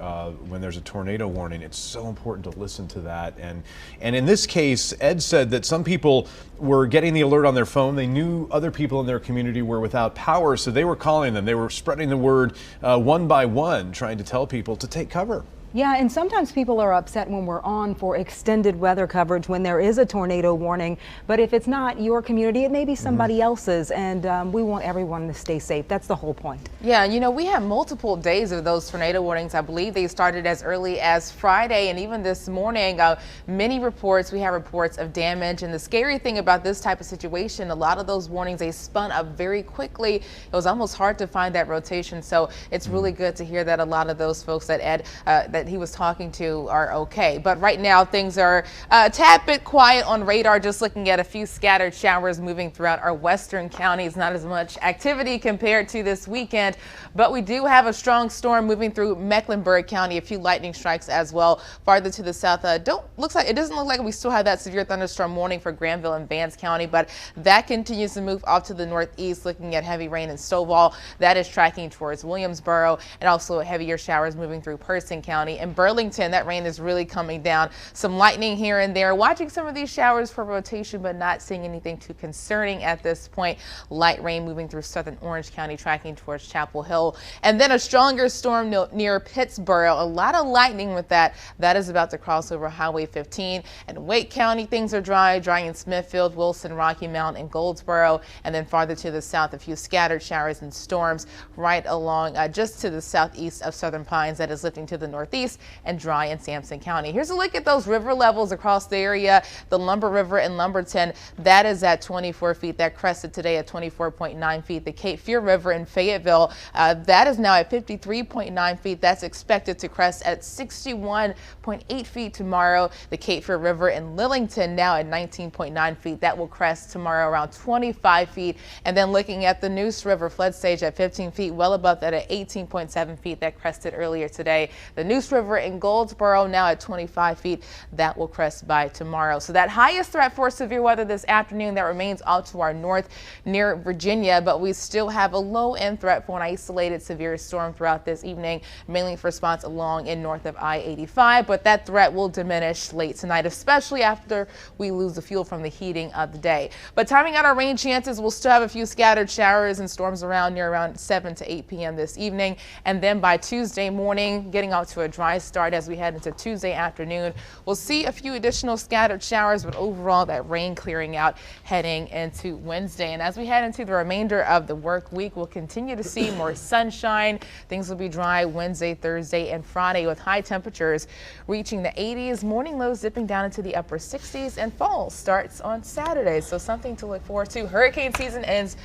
when there's a tornado warning, it's so important to listen to that. And in this case, Ed said that some people were getting the alert on their phone. They knew other people in their community were without power, so they were calling them. They were spreading the word one by one, trying to tell people to take cover. Yeah, and sometimes people are upset when we're on for extended weather coverage when there is a tornado warning. But if it's not your community, it may be somebody else's, and we want everyone to stay safe. That's the whole point. Yeah, you know, we have multiple days of those tornado warnings. I believe they started as early as Friday, and even this morning, we have reports of damage. And the scary thing about this type of situation, a lot of those warnings, they spun up very quickly. It was almost hard to find that rotation. So it's really good to hear that a lot of those folks that Ed, that he was talking to are okay. But right now things are a tad bit quiet on radar, just looking at a few scattered showers moving throughout our western counties. Not as much activity compared to this weekend, but we do have a strong storm moving through Mecklenburg County, a few lightning strikes as well. Farther to the south, it doesn't look like we still have that severe thunderstorm warning for Granville and Vance County, but that continues to move off to the northeast, looking at heavy rain in Stovall. That is tracking towards Williamsboro, and also heavier showers moving through Person County. In Burlington, that rain is really coming down. Some lightning here and there. Watching some of these showers for rotation, but not seeing anything too concerning at this point. Light rain moving through southern Orange County, tracking towards Chapel Hill. And then a stronger storm near Pittsburgh. A lot of lightning with that. That is about to cross over Highway 15. And Wake County, things are dry in Smithfield, Wilson, Rocky Mount, and Goldsboro. And then farther to the south, a few scattered showers and storms right along just to the southeast of Southern Pines. That is lifting to the northeast and dry in Sampson County. Here's a look at those river levels across the area. The Lumber River in Lumberton, that is at 24 feet. That crested today at 24.9 feet. The Cape Fear River in Fayetteville, that is now at 53.9 feet. That's expected to crest at 61.8 feet tomorrow. The Cape Fear River in Lillington now at 19.9 feet. That will crest tomorrow around 25 feet. And then looking at the Neuse River flood stage at 15 feet, well above that at 18.7 feet. That crested earlier today. The Neuse River in Goldsboro now at 25 feet. That will crest by tomorrow. So that highest threat for severe weather this afternoon, that remains out to our north near Virginia, but we still have a low end threat for an isolated severe storm throughout this evening, mainly for spots along and north of I-85, but that threat will diminish late tonight, especially after we lose the fuel from the heating of the day. But timing out our rain chances, we'll still have a few scattered showers and storms around 7 to 8 p.m. this evening, and then by Tuesday morning, getting off to a dry start as we head into Tuesday afternoon. We'll see a few additional scattered showers, but overall that rain clearing out heading into Wednesday. And as we head into the remainder of the work week, we'll continue to see more sunshine. Things will be dry Wednesday, Thursday, and Friday with high temperatures reaching the 80s, morning lows dipping down into the upper 60s, and fall starts on Saturday. So something to look forward to. Hurricane season ends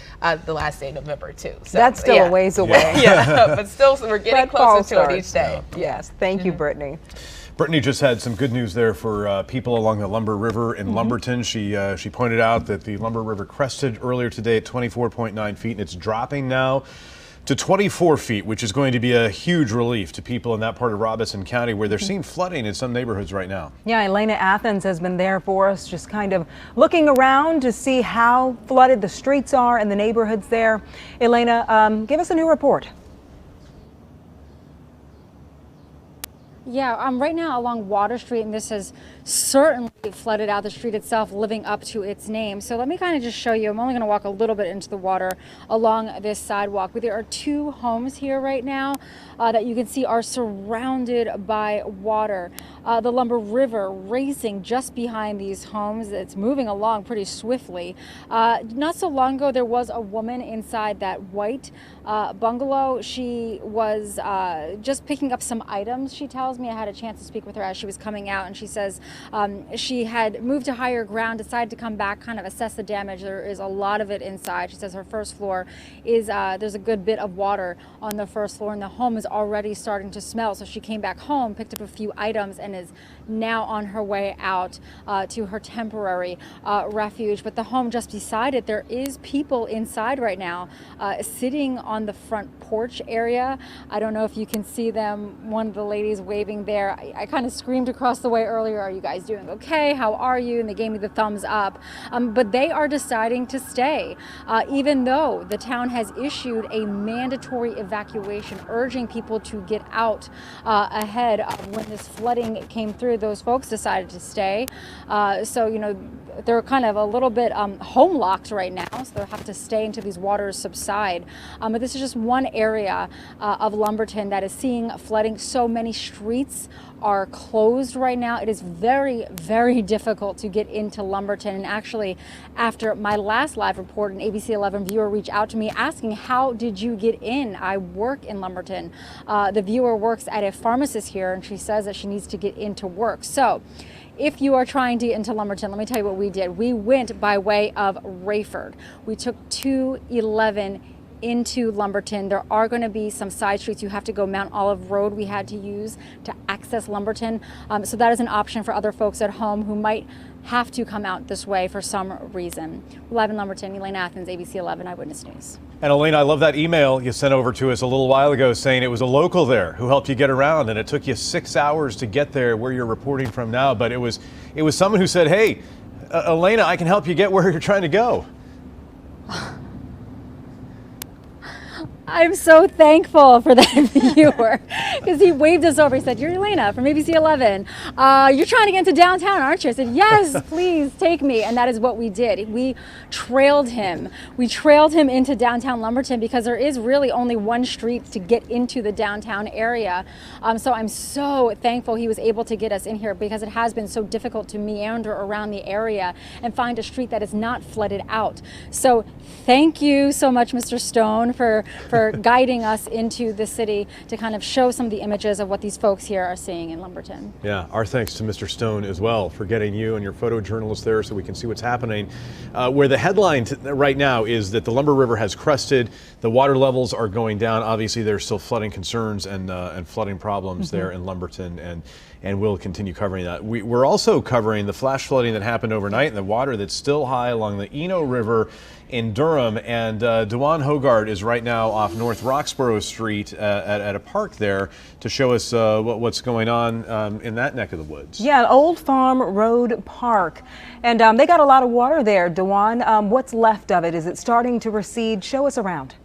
the last day of November too. So that's still a ways away. Yeah, but still we're getting closer to it each day. Yes, thank you, Brittany. Brittany just had some good news there for people along the Lumber River in Lumberton. She pointed out that the Lumber River crested earlier today at 24.9 feet, and it's dropping now to 24 feet, which is going to be a huge relief to people in that part of Robeson County where they're seeing flooding in some neighborhoods right now. Yeah, Elena Athens has been there for us, just kind of looking around to see how flooded the streets are and the neighborhoods there. Elena, give us a new report. Yeah, I'm right now along Water Street, and this has certainly flooded out the street itself, living up to its name. So let me kind of just show you. I'm only going to walk a little bit into the water along this sidewalk. But there are two homes here right now that you can see are surrounded by water. The Lumber River racing just behind these homes. It's moving along pretty swiftly. Not so long ago, there was a woman inside that white bungalow. She was just picking up some items, she tells me. I had a chance to speak with her as she was coming out, and she says she had moved to higher ground, decided to come back, kind of assess the damage. There is a lot of it inside. She says her first floor is, there's a good bit of water on the first floor, and the home is already starting to smell. So she came back home, picked up a few items, and is now on her way out to her temporary refuge. But the home just beside it, there is people inside right now sitting on the front porch area. I don't know if you can see them. One of the ladies waving there. I kind of screamed across the way earlier, "Are you guys doing okay? How are you?" And they gave me the thumbs up. But they are deciding to stay, even though the town has issued a mandatory evacuation, urging people to get out ahead of when this flooding came through. Those folks decided to stay. So, you know, they're kind of a little bit home locked right now, so they'll have to stay until these waters subside. But this is just one area of Lumberton that is seeing flooding. So many streets streets are closed right now. It is very, very difficult to get into Lumberton. And actually, after my last live report, an ABC11 viewer reached out to me asking, how did you get in? I work in Lumberton. The viewer works at a pharmacist here, and she says that she needs to get into work. So if you are trying to get into Lumberton, let me tell you what we did. We went by way of Rayford. We took 211 into Lumberton. There are going to be some side streets. You have to go Mount Olive Road we had to use to access Lumberton. So that is an option for other folks at home who might have to come out this way for some reason. We're live in Lumberton, Elaine Athens, ABC 11 Eyewitness News. And Elaine, I love that email you sent over to us a little while ago saying it was a local there who helped you get around, and it took you 6 hours to get there where you're reporting from now. But it was someone who said, hey, Elena, I can help you get where you're trying to go. I'm so thankful for that viewer because he waved us over. He said, "You're Elena from ABC 11. You're trying to get into downtown, aren't you?" I said, "Yes, please take me." And that is what we did. We trailed him. We trailed him into downtown Lumberton because there is really only one street to get into the downtown area. So I'm so thankful he was able to get us in here because it has been so difficult to meander around the area and find a street that is not flooded out. So thank you so much, Mr. Stone, for guiding us into the city to kind of show some of the images of what these folks here are seeing in Lumberton. Yeah, our thanks to Mr. Stone as well for getting you and your photojournalist there so we can see what's happening. Where the headline right now is that the Lumber River has crested, the water levels are going down. Obviously, there's still flooding concerns and flooding problems there in Lumberton, and we'll continue covering that. We're also covering the flash flooding that happened overnight and the water that's still high along the Eno River in Durham, and DEJUAN HOGGARD is right now off North Roxborough Street at a park there to show us what's going on in that neck of the woods. Yeah, Old Farm Road Park, and they got a lot of water there. DEJUAN, what's left of it? Is it starting to recede? Show us around.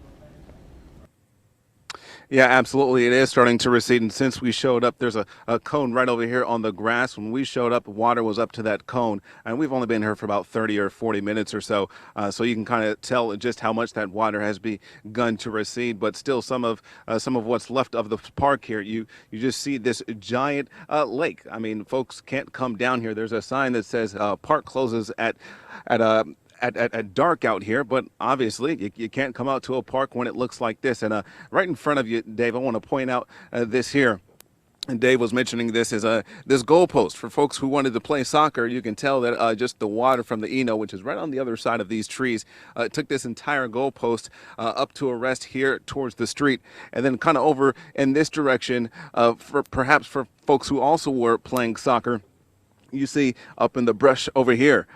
Yeah, absolutely. It is starting to recede. And since we showed up, there's a cone right over here on the grass. When we showed up, water was up to that cone. And we've only been here for about 30 or 40 minutes or so. So you can kind of tell just how much that water has begun to recede. But still, some of what's left of the park here, you just see this giant lake. I mean, folks can't come down here. There's a sign that says park closes at dark out here, but obviously you can't come out to a park when it looks like this. And right in front of you, Dave, I want to point out this here. And Dave was mentioning this as this goalpost for folks who wanted to play soccer. You can tell that just the water from the Eno, which is right on the other side of these trees, took this entire goalpost up to a rest here towards the street, and then kind of over in this direction perhaps for folks who also were playing soccer. You see up in the brush over here.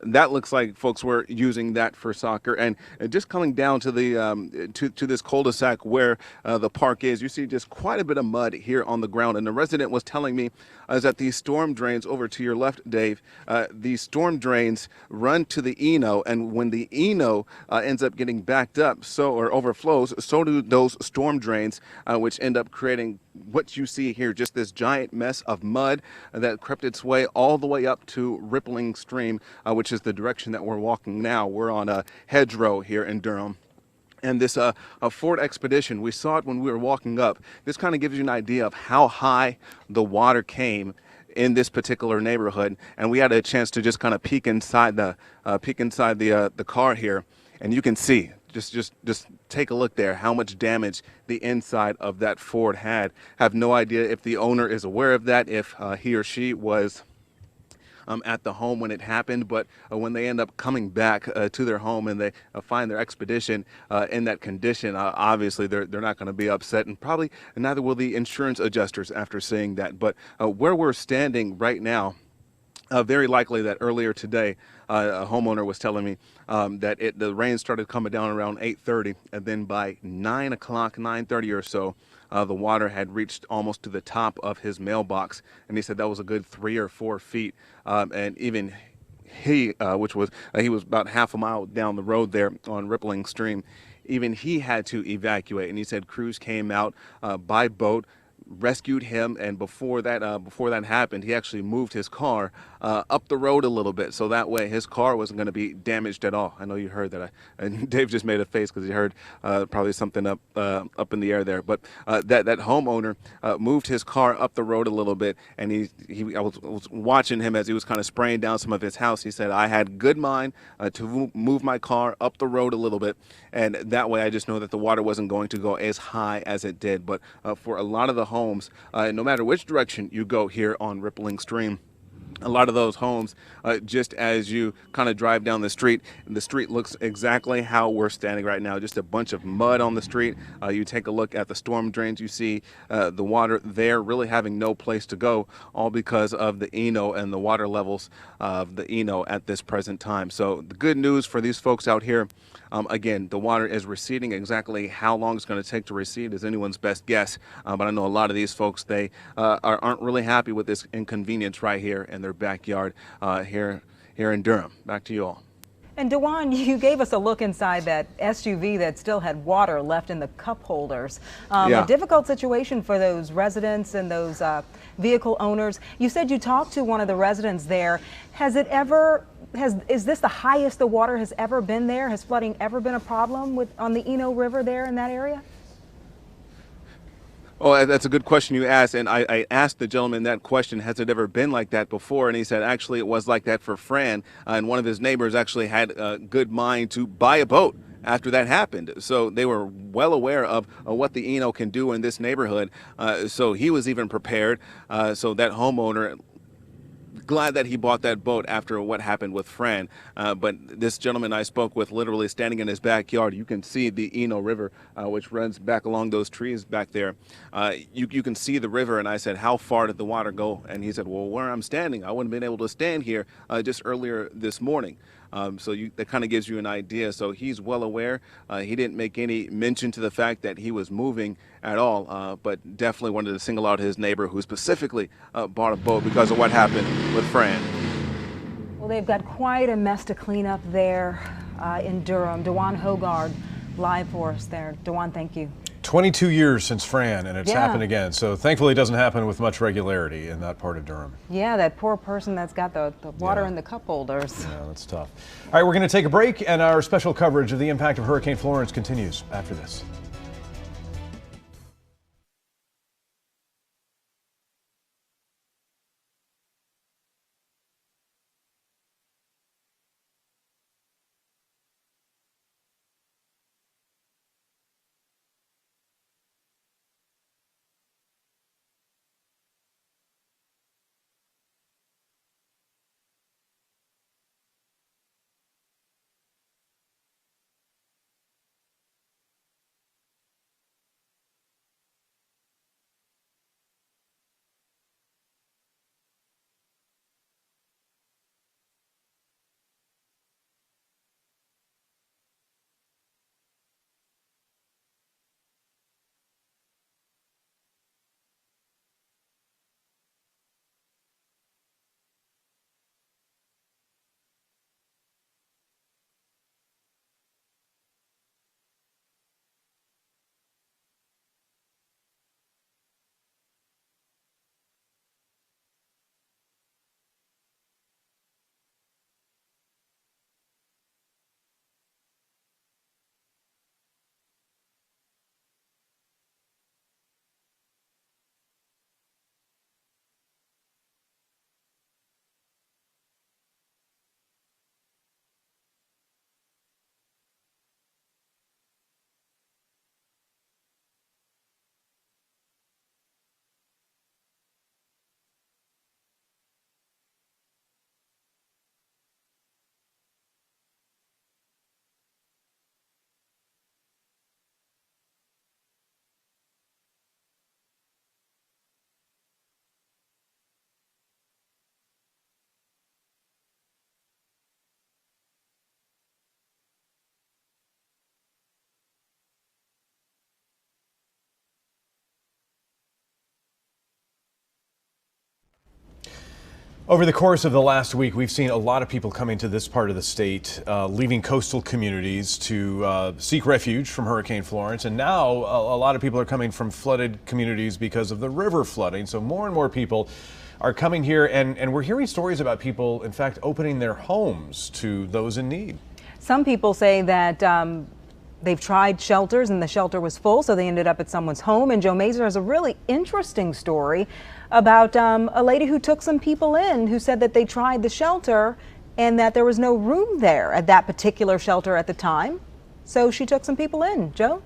That looks like folks were using that for soccer. And just coming down to the to this cul-de-sac where the park is, you see just quite a bit of mud here on the ground. And the resident was telling me is that these storm drains over to your left, Dave, these storm drains run to the Eno, and when the Eno ends up getting backed up or overflows, so do those storm drains, which end up creating what you see here, just this giant mess of mud that crept its way all the way up to Rippling Stream, which is the direction that we're walking now. We're on a hedgerow here in Durham. And this Ford Expedition, we saw it when we were walking up. This kind of gives you an idea of how high the water came in this particular neighborhood. And we had a chance to just kind of peek inside the car here, and you can see. Just take a look there, how much damage the inside of that Ford had. Have no idea if the owner is aware of that, if he or she was at the home when it happened, but when they end up coming back to their home and they find their Expedition in that condition, obviously they're not going to be upset, and probably neither will the insurance adjusters after seeing that. But where we're standing right now, very likely that earlier today, a homeowner was telling me that the rain started coming down around 8:30, and then by 9 o'clock, 9:30 or so, the water had reached almost to the top of his mailbox, and he said that was a good 3 or 4 feet, and even he was about half a mile down the road there on Rippling Stream, even he had to evacuate, and he said crews came out by boat, rescued him, and before that happened, he actually moved his car up the road a little bit, so that way his car wasn't going to be damaged at all. I know you heard that. And Dave just made a face because he heard probably something up in the air there. But that homeowner moved his car up the road a little bit, and I was watching him as he was kind of spraying down some of his house. He said, "I had good mind to move my car up the road a little bit, and that way I just know that the water wasn't going to go as high as it did." But for a lot of the homes, no matter which direction you go here on Rippling Stream, a lot of those homes, just as you kind of drive down the street looks exactly how we're standing right now, just a bunch of mud on the street. You take a look at the storm drains, you see the water there really having no place to go, all because of the Eno and the water levels of the Eno at this present time. So the good news for these folks out here, again, the water is receding. Exactly how long it's going to take to recede is anyone's best guess. But I know a lot of these folks, they aren't really happy with this inconvenience right here in their backyard here in Durham. Back to you all. And DeJuan, you gave us a look inside that SUV that still had water left in the cup holders. Yeah. A difficult situation for those residents and those vehicle owners. You said you talked to one of the residents there. Is this the highest the water has ever been there? Has flooding ever been a problem on the Eno River there in that area? Oh, that's a good question you asked, and I asked the gentleman that question, has it ever been like that before? And he said, actually, it was like that for Fran, and one of his neighbors actually had a good mind to buy a boat after that happened. So they were well aware of what the Eno can do in this neighborhood, so he was even prepared. So that homeowner, glad that he bought that boat after what happened with Fran. But this gentleman I spoke with, literally standing in his backyard, you can see the Eno River, which runs back along those trees back there. You can see the river, and I said, how far did the water go? And he said, well, where I'm standing, I wouldn't have been able to stand here just earlier this morning. So that kind of gives you an idea. So he's well aware. He didn't make any mention to the fact that he was moving at all, but definitely wanted to single out his neighbor who specifically bought a boat because of what happened with Fran. Well, they've got quite a mess to clean up there in Durham. DeJuan HOGGARD live for us there. DeJuan, thank you. 22 years since Fran, and it's Yeah. happened again. So thankfully it doesn't happen with much regularity in that part of Durham. Yeah, that poor person that's got the water in the cup holders. Yeah, that's tough. All right, we're going to take a break, and our special coverage of the impact of Hurricane Florence continues after this. Over the course of the last week, we've seen a lot of people coming to this part of the state, leaving coastal communities to seek refuge from Hurricane Florence. And now a lot of people are coming from flooded communities because of the river flooding. So more and more people are coming here, and we're hearing stories about people, in fact, opening their homes to those in need. Some people say that they've tried shelters and the shelter was full, so they ended up at someone's home. And Joe Mazer has a really interesting story about a lady who took some people in who said that they tried the shelter and that there was no room there at that particular shelter at the time. So she took some people in. Joe?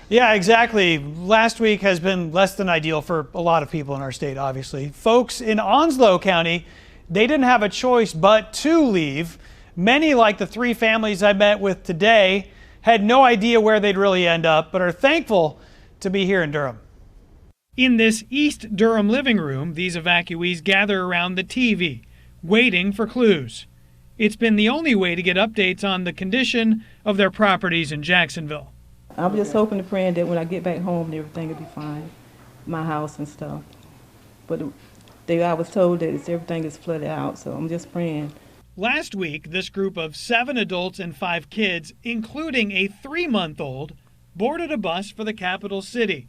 Yeah, exactly. Last week has been less than ideal for a lot of people in our state, obviously. Folks in Onslow County, they didn't have a choice but to leave. Many, like the 3 families I met with today, had no idea where they'd really end up, but are thankful to be here in Durham. In this East Durham living room, these evacuees gather around the TV, waiting for clues. It's been the only way to get updates on the condition of their properties in Jacksonville. I'm just hoping and praying that when I get back home, everything will be fine, my house and stuff. But I was told that everything is flooded out, so I'm just praying. Last week, this group of 7 adults and 5 kids, including a 3-month-old, boarded a bus for the capital city.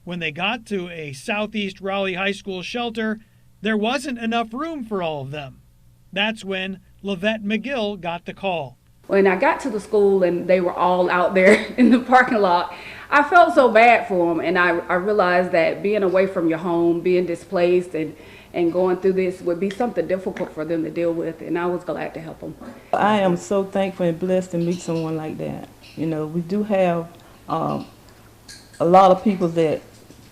When they got to a Southeast Raleigh High School shelter, there wasn't enough room for all of them. That's when Lavette McGill got the call. When I got to the school and they were all out there in the parking lot, I felt so bad for them, and I realized that being away from your home, being displaced and going through this would be something difficult for them to deal with, and I was glad to help them. I am so thankful and blessed to meet someone like that. You know, we do have a lot of people that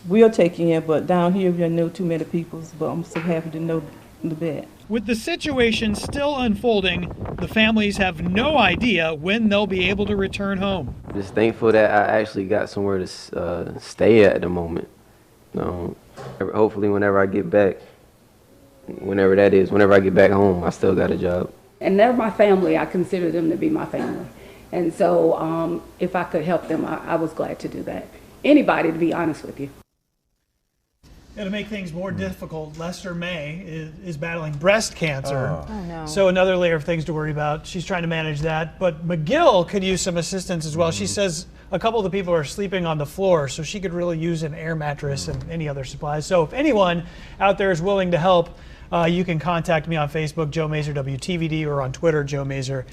we'll take in, but down here we don't know too many people, but I'm so happy to know Lavette. With the situation still unfolding, the families have no idea when they'll be able to return home. Just thankful that I actually got somewhere to stay at the moment. Hopefully whenever I get back, whenever that is, whenever I get back home, I still got a job. And they're my family. I consider them to be my family. And so if I could help them, I was glad to do that. Anybody, to be honest with you. And to make things more difficult, Lester May is battling breast cancer. Oh, no. So another layer of things to worry about. She's trying to manage that. But McGill could use some assistance as well. She says a couple of the people are sleeping on the floor, so she could really use an air mattress and any other supplies. So if anyone out there is willing to help, you can contact me on Facebook, Joe Mazer WTVD, or on Twitter, Joe Mazer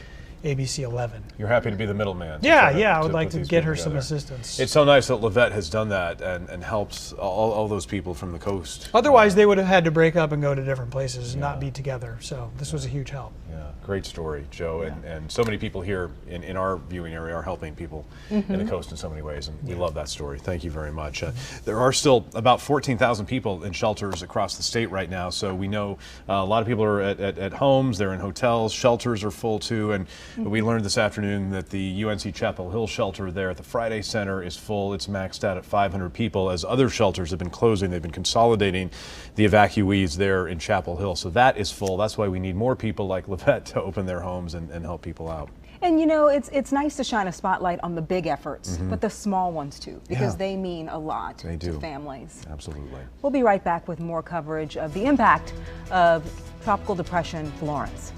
ABC11. You're happy to be the middleman. Yeah, I would like to get her some assistance. It's so nice that Lavette has done that and helps all those people from the coast. Otherwise, they would have had to break up and go to different places and not be together. So this was a huge help. Yeah, great story, Joe. And so many people here in our viewing area are helping people in the coast in so many ways, and we love that story. Thank you very much. There are still about 14,000 people in shelters across the state right now, so we know a lot of people are at homes, they're in hotels, shelters are full too, and we learned this afternoon that the UNC Chapel Hill shelter there at the Friday Center is full. It's maxed out at 500 people. As other shelters have been closing, they've been consolidating the evacuees there in Chapel Hill. So that is full. That's why we need more people like Lavette to open their homes and help people out. And you know, it's nice to shine a spotlight on the big efforts, but the small ones too, because they mean a lot to families. Absolutely. We'll be right back with more coverage of the impact of Tropical Depression Florence.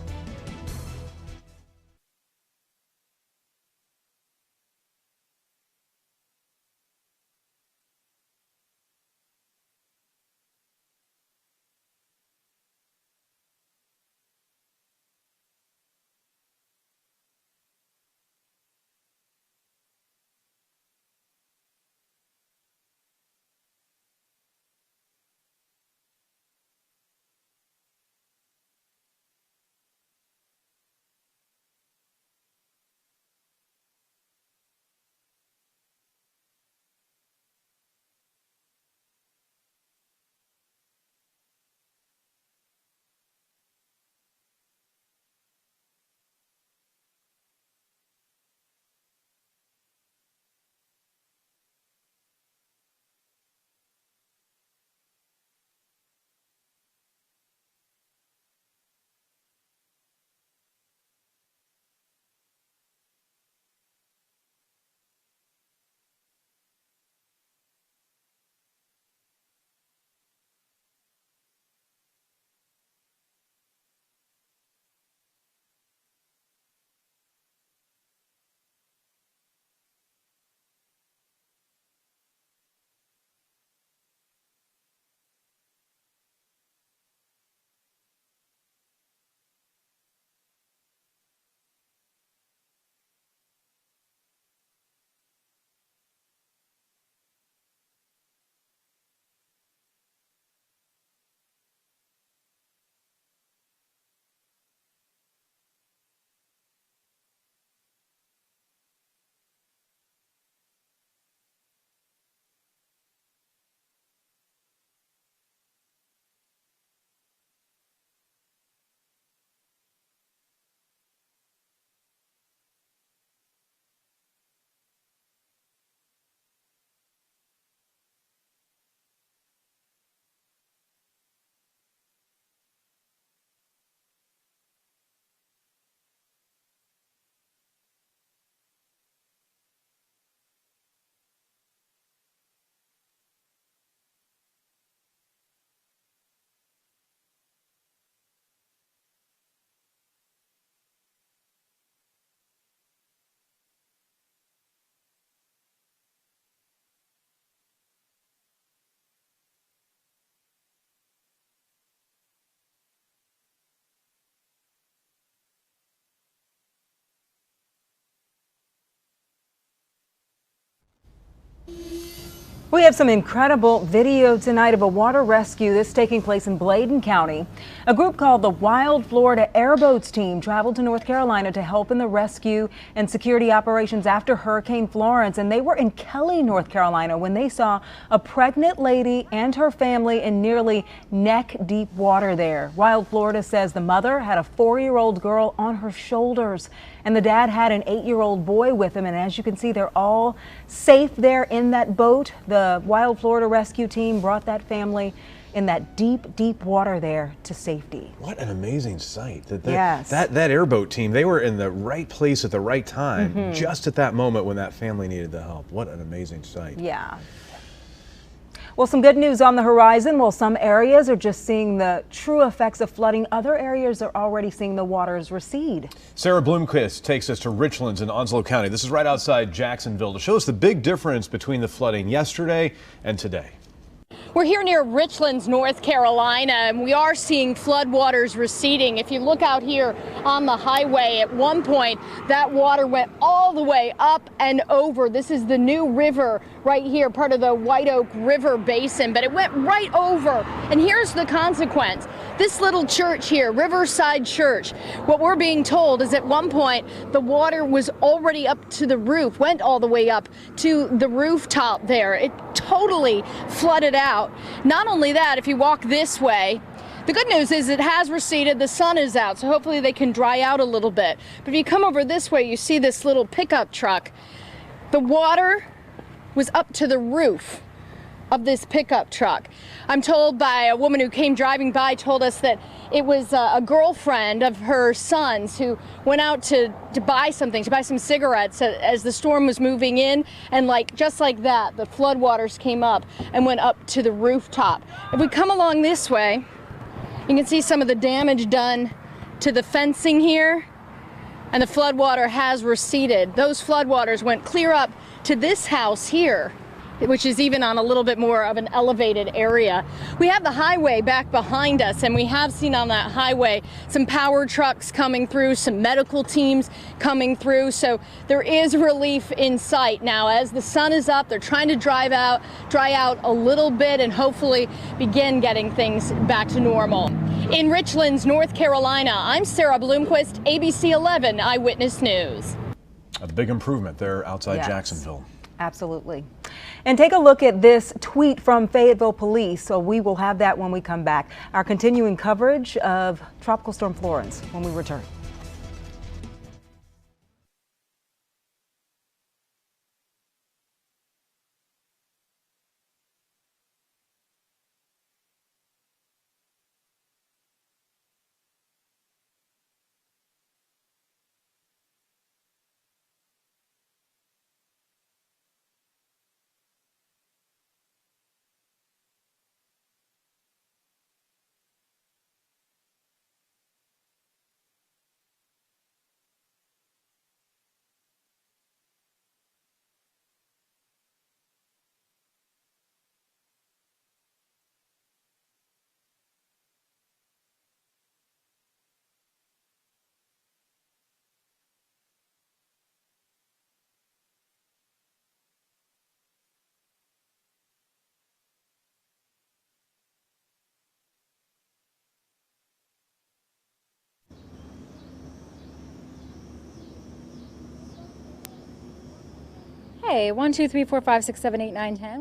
We have some incredible video tonight of a water rescue that's taking place in Bladen County. A group called the Wild Florida Airboats team traveled to North Carolina to help in the rescue and security operations after Hurricane Florence. And they were in Kelly, North Carolina, when they saw a pregnant lady and her family in nearly neck-deep water there. Wild Florida says the mother had a 4-year-old girl on her shoulders, and the dad had an 8-year-old boy with him. And as you can see, they're all safe there in that boat. The Wild Florida rescue team brought that family in that deep, deep water there to safety. What an amazing sight. Yes. That airboat team, they were in the right place at the right time, just at that moment when that family needed the help. What an amazing sight. Yeah. Well, some good news on the horizon. While some areas are just seeing the true effects of flooding, other areas are already seeing the waters recede. Sarah Bloomquist takes us to Richlands in Onslow County. This is right outside Jacksonville to show us the big difference between the flooding yesterday and today. We're here near Richlands, North Carolina, and we are seeing floodwaters receding. If you look out here on the highway, at one point, that water went all the way up and over. This is the New River right here, part of the White Oak River Basin, but it went right over. And here's the consequence. This little church here, Riverside Church, what we're being told is at one point, the water was already up to the roof, went all the way up to the rooftop there. It totally flooded out. Not only that, if you walk this way, the good news is it has receded, the sun is out, so hopefully they can dry out a little bit. But if you come over this way, you see this little pickup truck. The water was up to the roof of this pickup truck. I'm told by a woman who came driving by, told us that it was a girlfriend of her son's who went out to buy something, to buy some cigarettes as the storm was moving in, and just like that, the floodwaters came up and went up to the rooftop. If we come along this way, you can see some of the damage done to the fencing here, and the floodwater has receded. Those floodwaters went clear up to this house here, which is even on a little bit more of an elevated area. We have the highway back behind us, and we have seen on that highway some power trucks coming through, some medical teams coming through, so there is relief in sight. Now, as the sun is up, they're trying to dry out a little bit and hopefully begin getting things back to normal. In Richlands, North Carolina, I'm Sarah Bloomquist, ABC11 Eyewitness News. A big improvement there outside Yes. Jacksonville. Absolutely. And take a look at this tweet from Fayetteville Police. So we will have that when we come back. Our continuing coverage of Tropical Storm Florence when we return. Hey, 1, 2, 3, 4, 5, 6, 7, 8, 9, 10.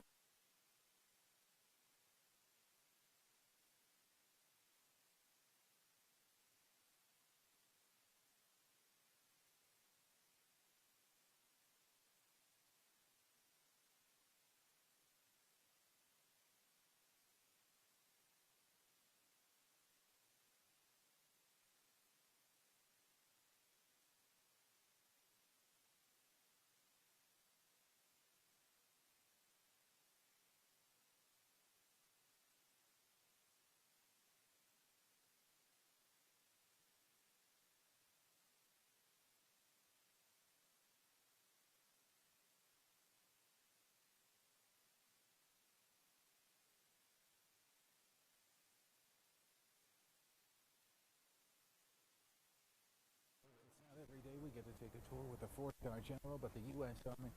Every day we get to take a tour with the 4th Guard General, but the U.S. Army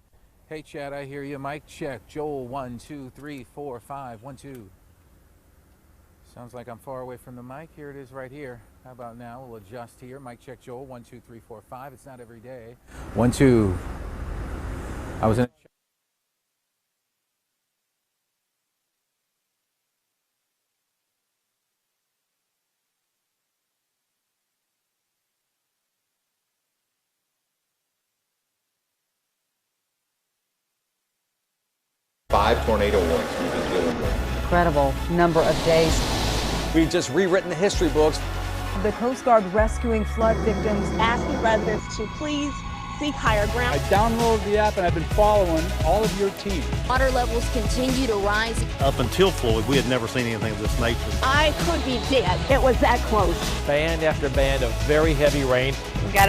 Hey, Chad, I hear you. Mic check. Joel, 1, 2, 3, 4, 5. 1, 2. Sounds like I'm far away from the mic. Here it is right here. How about now? We'll adjust here. Mic check, Joel, 1, 2, 3, 4, 5. It's not every day. 1, 2. I was in. Five tornado warnings we've been dealing with. Incredible number of days. We've just rewritten the history books. The Coast Guard rescuing flood victims, asking residents to please seek higher ground. I downloaded the app and I've been following all of your team. Water levels continue to rise. Up until Floyd, we had never seen anything of this nature. I could be dead. It was that close. Band after band of very heavy rain. We got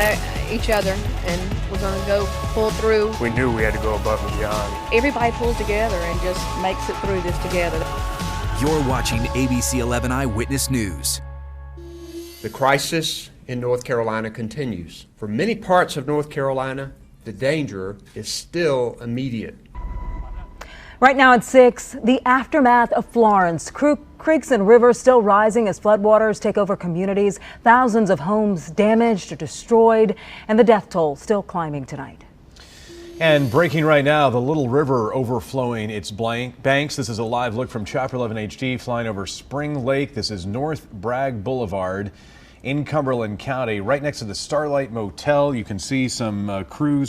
each other and we're going to go pull through. We knew we had to go above and beyond. Everybody pulls together and just makes it through this together. You're watching ABC11 Eyewitness News. The crisis in North Carolina continues. For many parts of North Carolina, the danger is still immediate. Right now at 6, the aftermath of Florence. Creeks and rivers still rising as floodwaters take over communities. Thousands of homes damaged or destroyed, and the death toll still climbing tonight. And breaking right now, the Little River overflowing its banks. This is a live look from Chapter 11 HD flying over Spring Lake. This is North Bragg Boulevard in Cumberland County, right next to the Starlight Motel. You can see some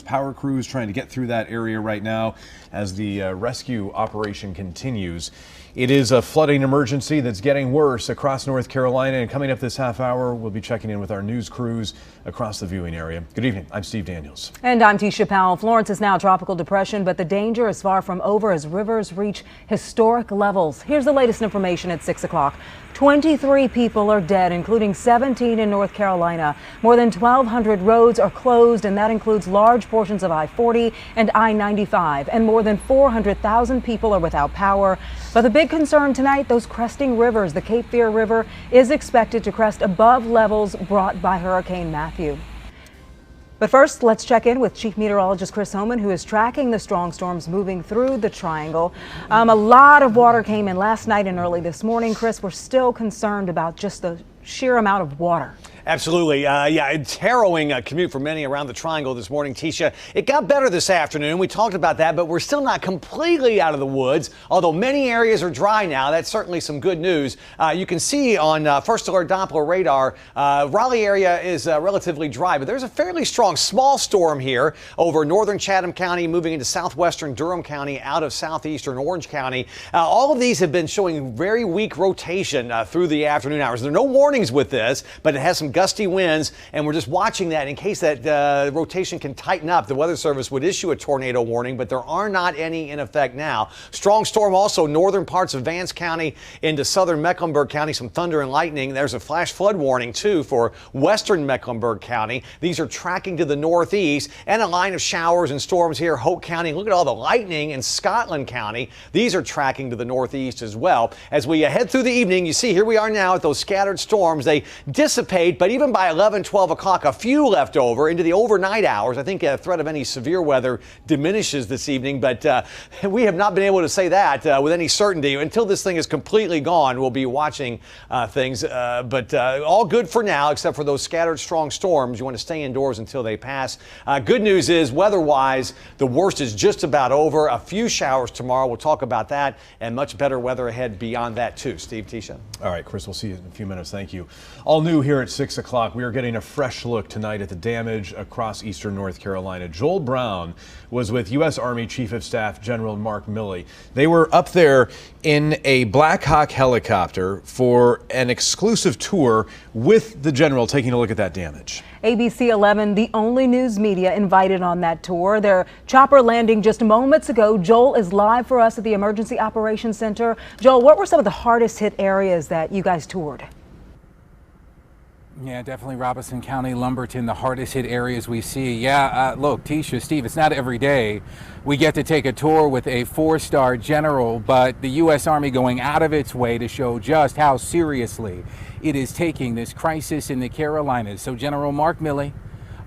power crews trying to get through that area right now as the rescue operation continues. It is a flooding emergency that's getting worse across North Carolina, and coming up this half hour, we'll be checking in with our news crews across the viewing area. Good evening, I'm Steve Daniels. And I'm Tisha Powell. Florence is now a tropical depression, but the danger is far from over as rivers reach historic levels. Here's the latest information at 6 o'clock. 23 people are dead, including 17 in North Carolina. More than 1,200 roads are closed, and that includes large portions of I-40 and I-95. And more than 400,000 people are without power. But the big concern tonight, those cresting rivers. The Cape Fear River is expected to crest above levels brought by Hurricane Matthew. But first, let's check in with Chief Meteorologist Chris Homan, who is tracking the strong storms moving through the triangle. A lot of water came in last night and early this morning. Chris, we're still concerned about just the sheer amount of water. Absolutely. Yeah, it's harrowing commute for many around the triangle this morning, Tisha. It got better this afternoon. We talked about that, but we're still not completely out of the woods, although many areas are dry now. That's certainly some good news. You can see on First Alert Doppler radar, Raleigh area is relatively dry, but there's a fairly strong small storm here over northern Chatham County, moving into southwestern Durham County, out of southeastern Orange County. All of these have been showing very weak rotation through the afternoon hours. There are no warnings with this, but it has some gusty winds, and we're just watching that in case that rotation can tighten up. The Weather Service would issue a tornado warning, but there are not any in effect now. Strong storm also northern parts of Vance County into southern Mecklenburg County, some thunder and lightning. There's a flash flood warning too for western Mecklenburg County. These are tracking to the northeast, and a line of showers and storms here, Hope County. Look at all the lightning in Scotland County. These are tracking to the northeast as well. As we head through the evening, you see here we are now at those scattered storms. They dissipate, but even by 11, 12 o'clock, a few left over into the overnight hours. I think a threat of any severe weather diminishes this evening, but we have not been able to say that with any certainty. Until this thing is completely gone, we'll be watching things, but all good for now, except for those scattered strong storms. You want to stay indoors until they pass. Good news is, weather-wise, the worst is just about over. A few showers tomorrow. We'll talk about that, and much better weather ahead beyond that, too. Steve, Tisha. All right, Chris, we'll see you in a few minutes. Thank you. All new here at 6 o'clock. We are getting a fresh look tonight at the damage across eastern North Carolina. Joel Brown was with U.S. Army Chief of Staff General Mark Milley. They were up there in a Black Hawk helicopter for an exclusive tour with the general, taking a look at that damage. ABC11, the only news media invited on that tour. Their chopper landing just moments ago. Joel is live for us at the Emergency Operations Center. Joel, what were some of the hardest hit areas that you guys toured? Yeah, definitely Robeson County, Lumberton, the hardest hit areas we see. Yeah, look, Tisha, Steve, it's not every day we get to take a tour with a four-star general, but the U.S. Army going out of its way to show just how seriously it is taking this crisis in the Carolinas. So General Mark Milley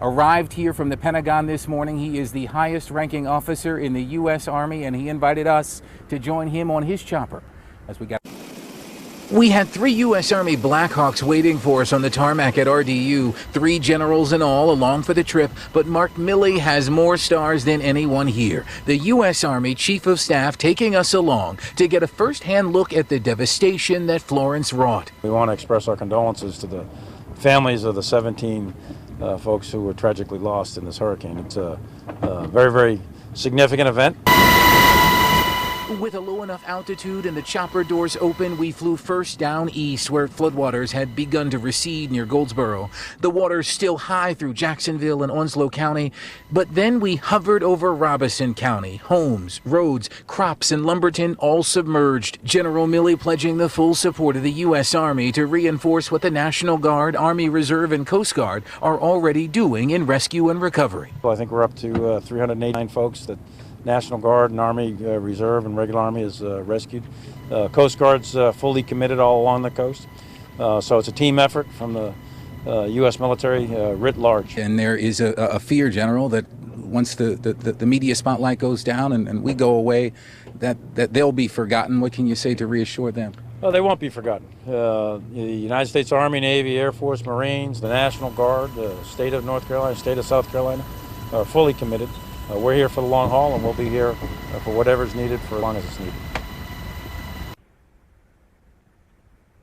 arrived here from the Pentagon this morning. He is the highest ranking officer in the U.S. Army, and he invited us to join him on his chopper as we got. We had 3 U.S. Army Blackhawks waiting for us on the tarmac at RDU, 3 generals in all along for the trip, but Mark Milley has more stars than anyone here. The U.S. Army Chief of Staff taking us along to get a first-hand look at the devastation that Florence wrought. We want to express our condolences to the families of the 17 folks who were tragically lost in this hurricane. It's a very, very significant event. With a low enough altitude and the chopper doors open, we flew first down east where floodwaters had begun to recede near Goldsboro. The water's still high through Jacksonville and Onslow County, but then we hovered over Robeson County. Homes, roads, crops, and Lumberton all submerged. General Milley pledging the full support of the U.S. Army to reinforce what the National Guard, Army Reserve, and Coast Guard are already doing in rescue and recovery. Well, I think we're up to 389 folks that National Guard and Army Reserve and regular Army is rescued. Coast Guard's fully committed all along the coast. So it's a team effort from the U.S. military writ large. And there is a fear, General, that once the media spotlight goes down and we go away, that they'll be forgotten. What can you say to reassure them? Well, they won't be forgotten. The United States Army, Navy, Air Force, Marines, the National Guard, the state of North Carolina, state of South Carolina are fully committed. We're here for the long haul, and we'll be here for whatever's needed for as long as it's needed.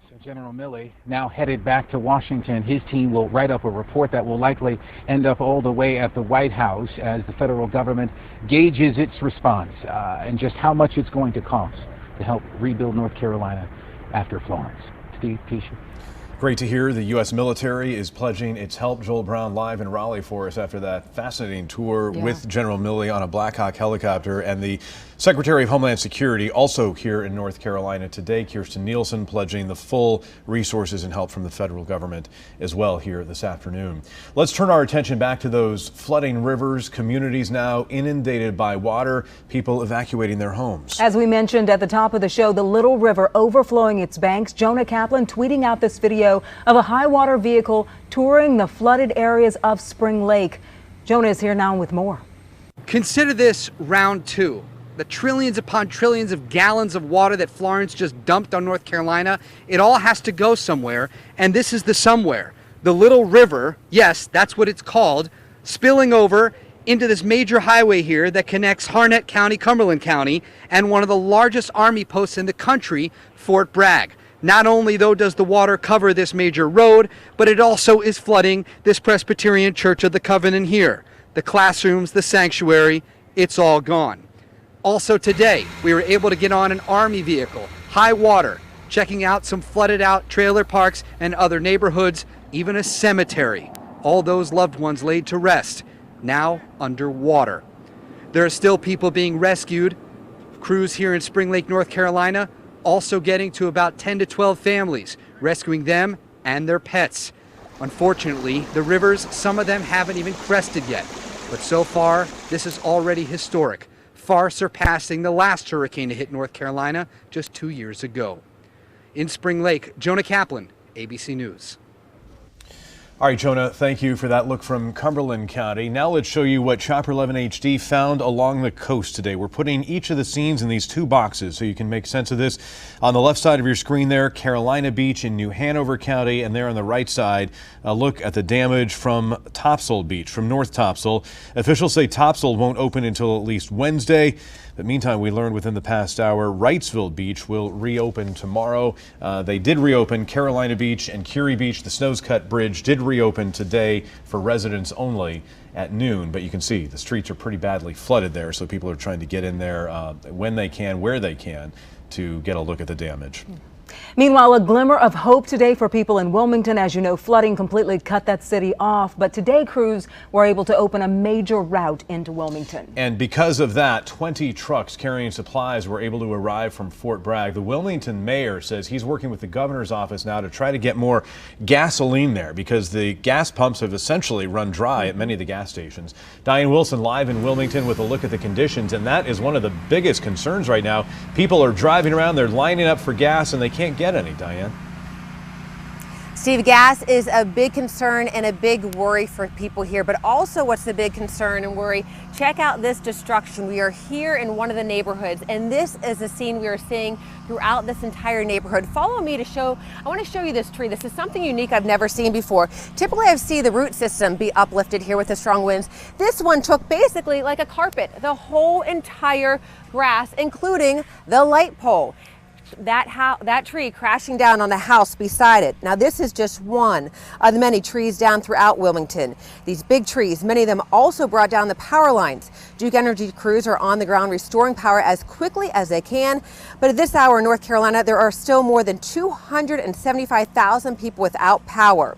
So General Milley now headed back to Washington. His team will write up a report that will likely end up all the way at the White House as the federal government gauges its response and just how much it's going to cost to help rebuild North Carolina after Florence. Steve, Keisha. Great to hear the U.S. military is pledging its help. Joel Brown live in Raleigh for us after that fascinating tour with General Milley on a Black Hawk helicopter, and the Secretary of Homeland Security also here in North Carolina today, Kirstjen Nielsen, pledging the full resources and help from the federal government as well here this afternoon. Let's turn our attention back to those flooding rivers, communities now inundated by water, people evacuating their homes. As we mentioned at the top of the show, the Little River overflowing its banks. Jonah Kaplan tweeting out this video of a high water vehicle touring the flooded areas of Spring Lake. Jonah is here now with more. Consider this round 2. The trillions upon trillions of gallons of water that Florence just dumped on North Carolina, it all has to go somewhere, and this is the somewhere. The Little River, yes, that's what it's called, spilling over into this major highway here that connects Harnett County, Cumberland County, and one of the largest Army posts in the country, Fort Bragg. Not only, though, does the water cover this major road, but it also is flooding this Presbyterian Church of the Covenant here. The classrooms, the sanctuary, it's all gone. Also today, we were able to get on an Army vehicle, high water, checking out some flooded out trailer parks and other neighborhoods, even a cemetery. All those loved ones laid to rest, now underwater. There are still people being rescued. Crews here in Spring Lake, North Carolina, also getting to about 10 to 12 families, rescuing them and their pets. Unfortunately, the rivers, some of them haven't even crested yet. But so far, this is already historic, far surpassing the last hurricane to hit North Carolina just 2 years ago. In Spring Lake, Jonah Kaplan, ABC News. All right, Jonah, thank you for that look from Cumberland County. Now let's show you what Chopper 11 HD found along the coast today. We're putting each of the scenes in these 2 boxes so you can make sense of this. On the left side of your screen there, Carolina Beach in New Hanover County, and there on the right side, a look at the damage from Topsail Beach, from North Topsail. Officials say Topsail won't open until at least Wednesday. But meantime, we learned within the past hour, Wrightsville Beach will reopen tomorrow. They did reopen Carolina Beach and Curie Beach. The Snows Cut Bridge did reopen today for residents only at noon. But you can see the streets are pretty badly flooded there, so people are trying to get in there when they can, where they can, to get a look at the damage. Meanwhile, a glimmer of hope today for people in Wilmington. As you know, flooding completely cut that city off, but today crews were able to open a major route into Wilmington. And because of that, 20 trucks carrying supplies were able to arrive from Fort Bragg. The Wilmington mayor says he's working with the governor's office now to try to get more gasoline there because the gas pumps have essentially run dry at many of the gas stations. Diane Wilson live in Wilmington with a look at the conditions, and that is one of the biggest concerns right now. People are driving around, they're lining up for gas, and they can't get any, Diane. Steve, gas is a big concern and a big worry for people here, but also what's the big concern and worry? Check out this destruction. We are here in one of the neighborhoods, and this is a scene we are seeing throughout this entire neighborhood. Follow me to show, I want to show you this tree. This is something unique I've never seen before. Typically I've seen the root system be uplifted here with the strong winds. This one took basically like a carpet, the whole entire grass, including the light pole. That tree crashing down on the house beside it. Now this is just one of the many trees down throughout Wilmington. These big trees, many of them also brought down the power lines. Duke Energy crews are on the ground restoring power as quickly as they can. But at this hour in North Carolina, there are still more than 275,000 people without power.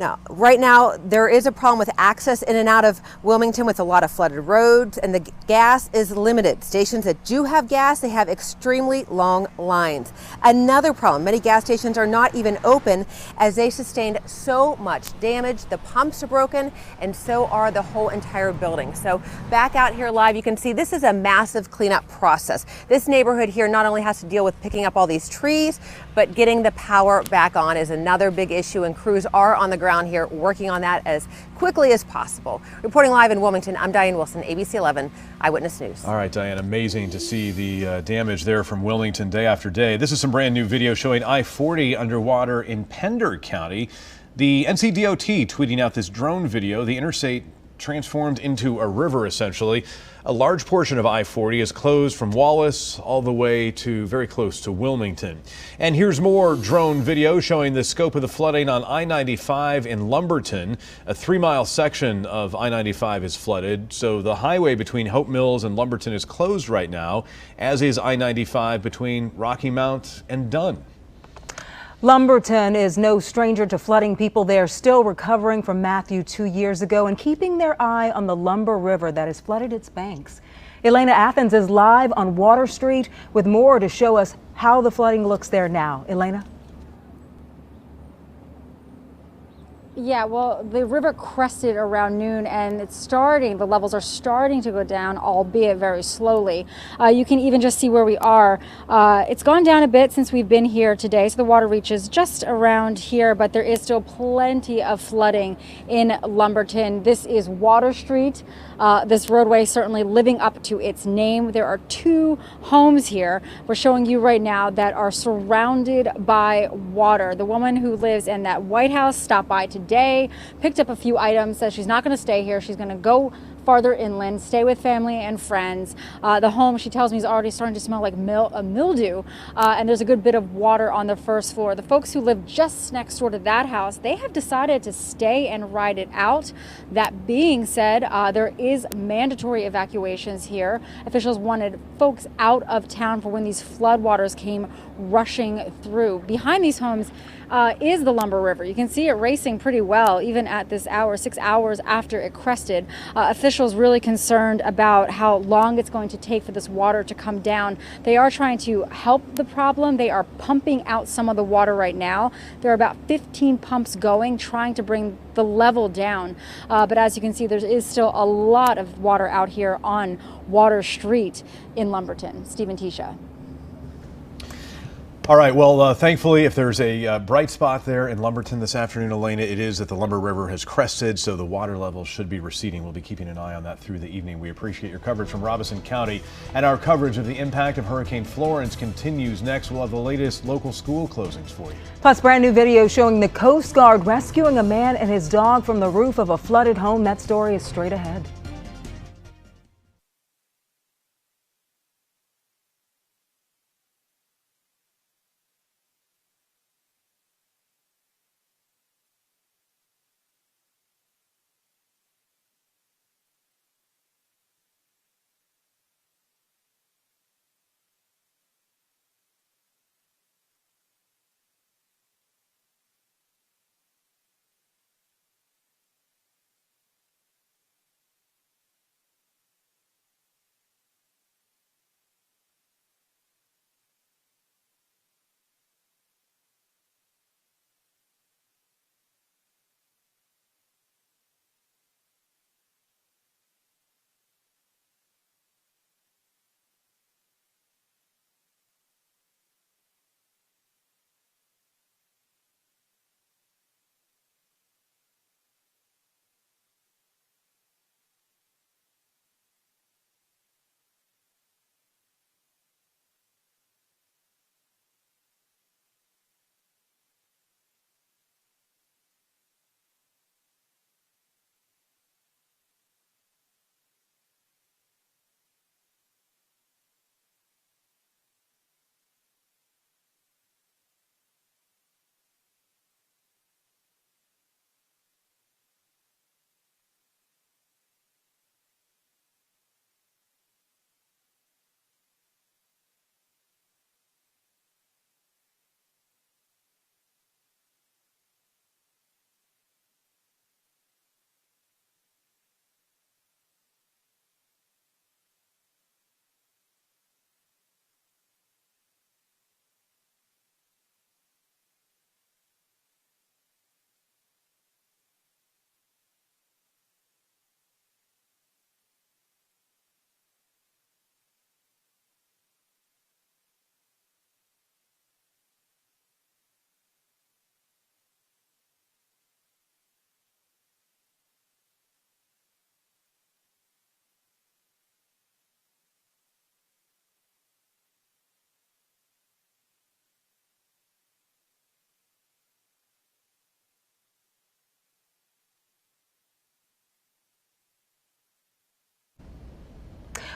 Now, right now, there is a problem with access in and out of Wilmington with a lot of flooded roads, and the gas is limited. Stations that do have gas, they have extremely long lines. Another problem, many gas stations are not even open as they sustained so much damage. The pumps are broken, and so are the whole entire building. So back out here live, you can see this is a massive cleanup process. This neighborhood here not only has to deal with picking up all these trees, but getting the power back on is another big issue, and crews are on the ground here working on that as quickly as possible. Reporting live in Wilmington, I'm Diane Wilson, ABC11 Eyewitness News. All right, Diane, amazing to see the damage there from Wilmington day after day. This is some brand new video showing I-40 underwater in Pender County. The NCDOT tweeting out this drone video. The interstate transformed into a river, essentially. A large portion of I-40 is closed from Wallace all the way to very close to Wilmington. And here's more drone video showing the scope of the flooding on I-95 in Lumberton. A 3-mile section of I-95 is flooded, so the highway between Hope Mills and Lumberton is closed right now, as is I-95 between Rocky Mount and Dunn. Lumberton is no stranger to flooding. People there still recovering from Matthew 2 years ago and keeping their eye on the Lumber River that has flooded its banks. Elena Athens is live on Water Street with more to show us how the flooding looks there now. Elena? Yeah, well, the river crested around noon, and the levels are starting to go down, albeit very slowly. You can even just see where we are. It's gone down a bit since we've been here today, so the water reaches just around here, but there is still plenty of flooding in Lumberton. This is Water Street. This roadway certainly living up to its name. There are 2 homes here we're showing you right now that are surrounded by water. The woman who lives in that White House stopped by today, picked up a few items, says she's not going to stay here. She's going to go farther inland, stay with family and friends. The home, she tells me, is already starting to smell like mildew, and there's a good bit of water on the first floor. The folks who live just next door to that house, they have decided to stay and ride it out. That being said, there is mandatory evacuations here. Officials wanted folks out of town for when these floodwaters came rushing through. Behind these homes is the Lumber River. You can see it racing pretty well, even at this hour, 6 hours after it crested. Officials really concerned about how long it's going to take for this water to come down. They are trying to help the problem. They are pumping out some of the water right now. There are about 15 pumps going, trying to bring the level down. But as you can see, there is still a lot of water out here on Water Street in Lumberton. Steve and Tisha. All right, well, thankfully, if there's a bright spot there in Lumberton this afternoon, Elena, it is that the Lumber River has crested, so the water levels should be receding. We'll be keeping an eye on that through the evening. We appreciate your coverage from Robeson County, and our coverage of the impact of Hurricane Florence continues next. We'll have the latest local school closings for you. Plus, brand new video showing the Coast Guard rescuing a man and his dog from the roof of a flooded home. That story is straight ahead.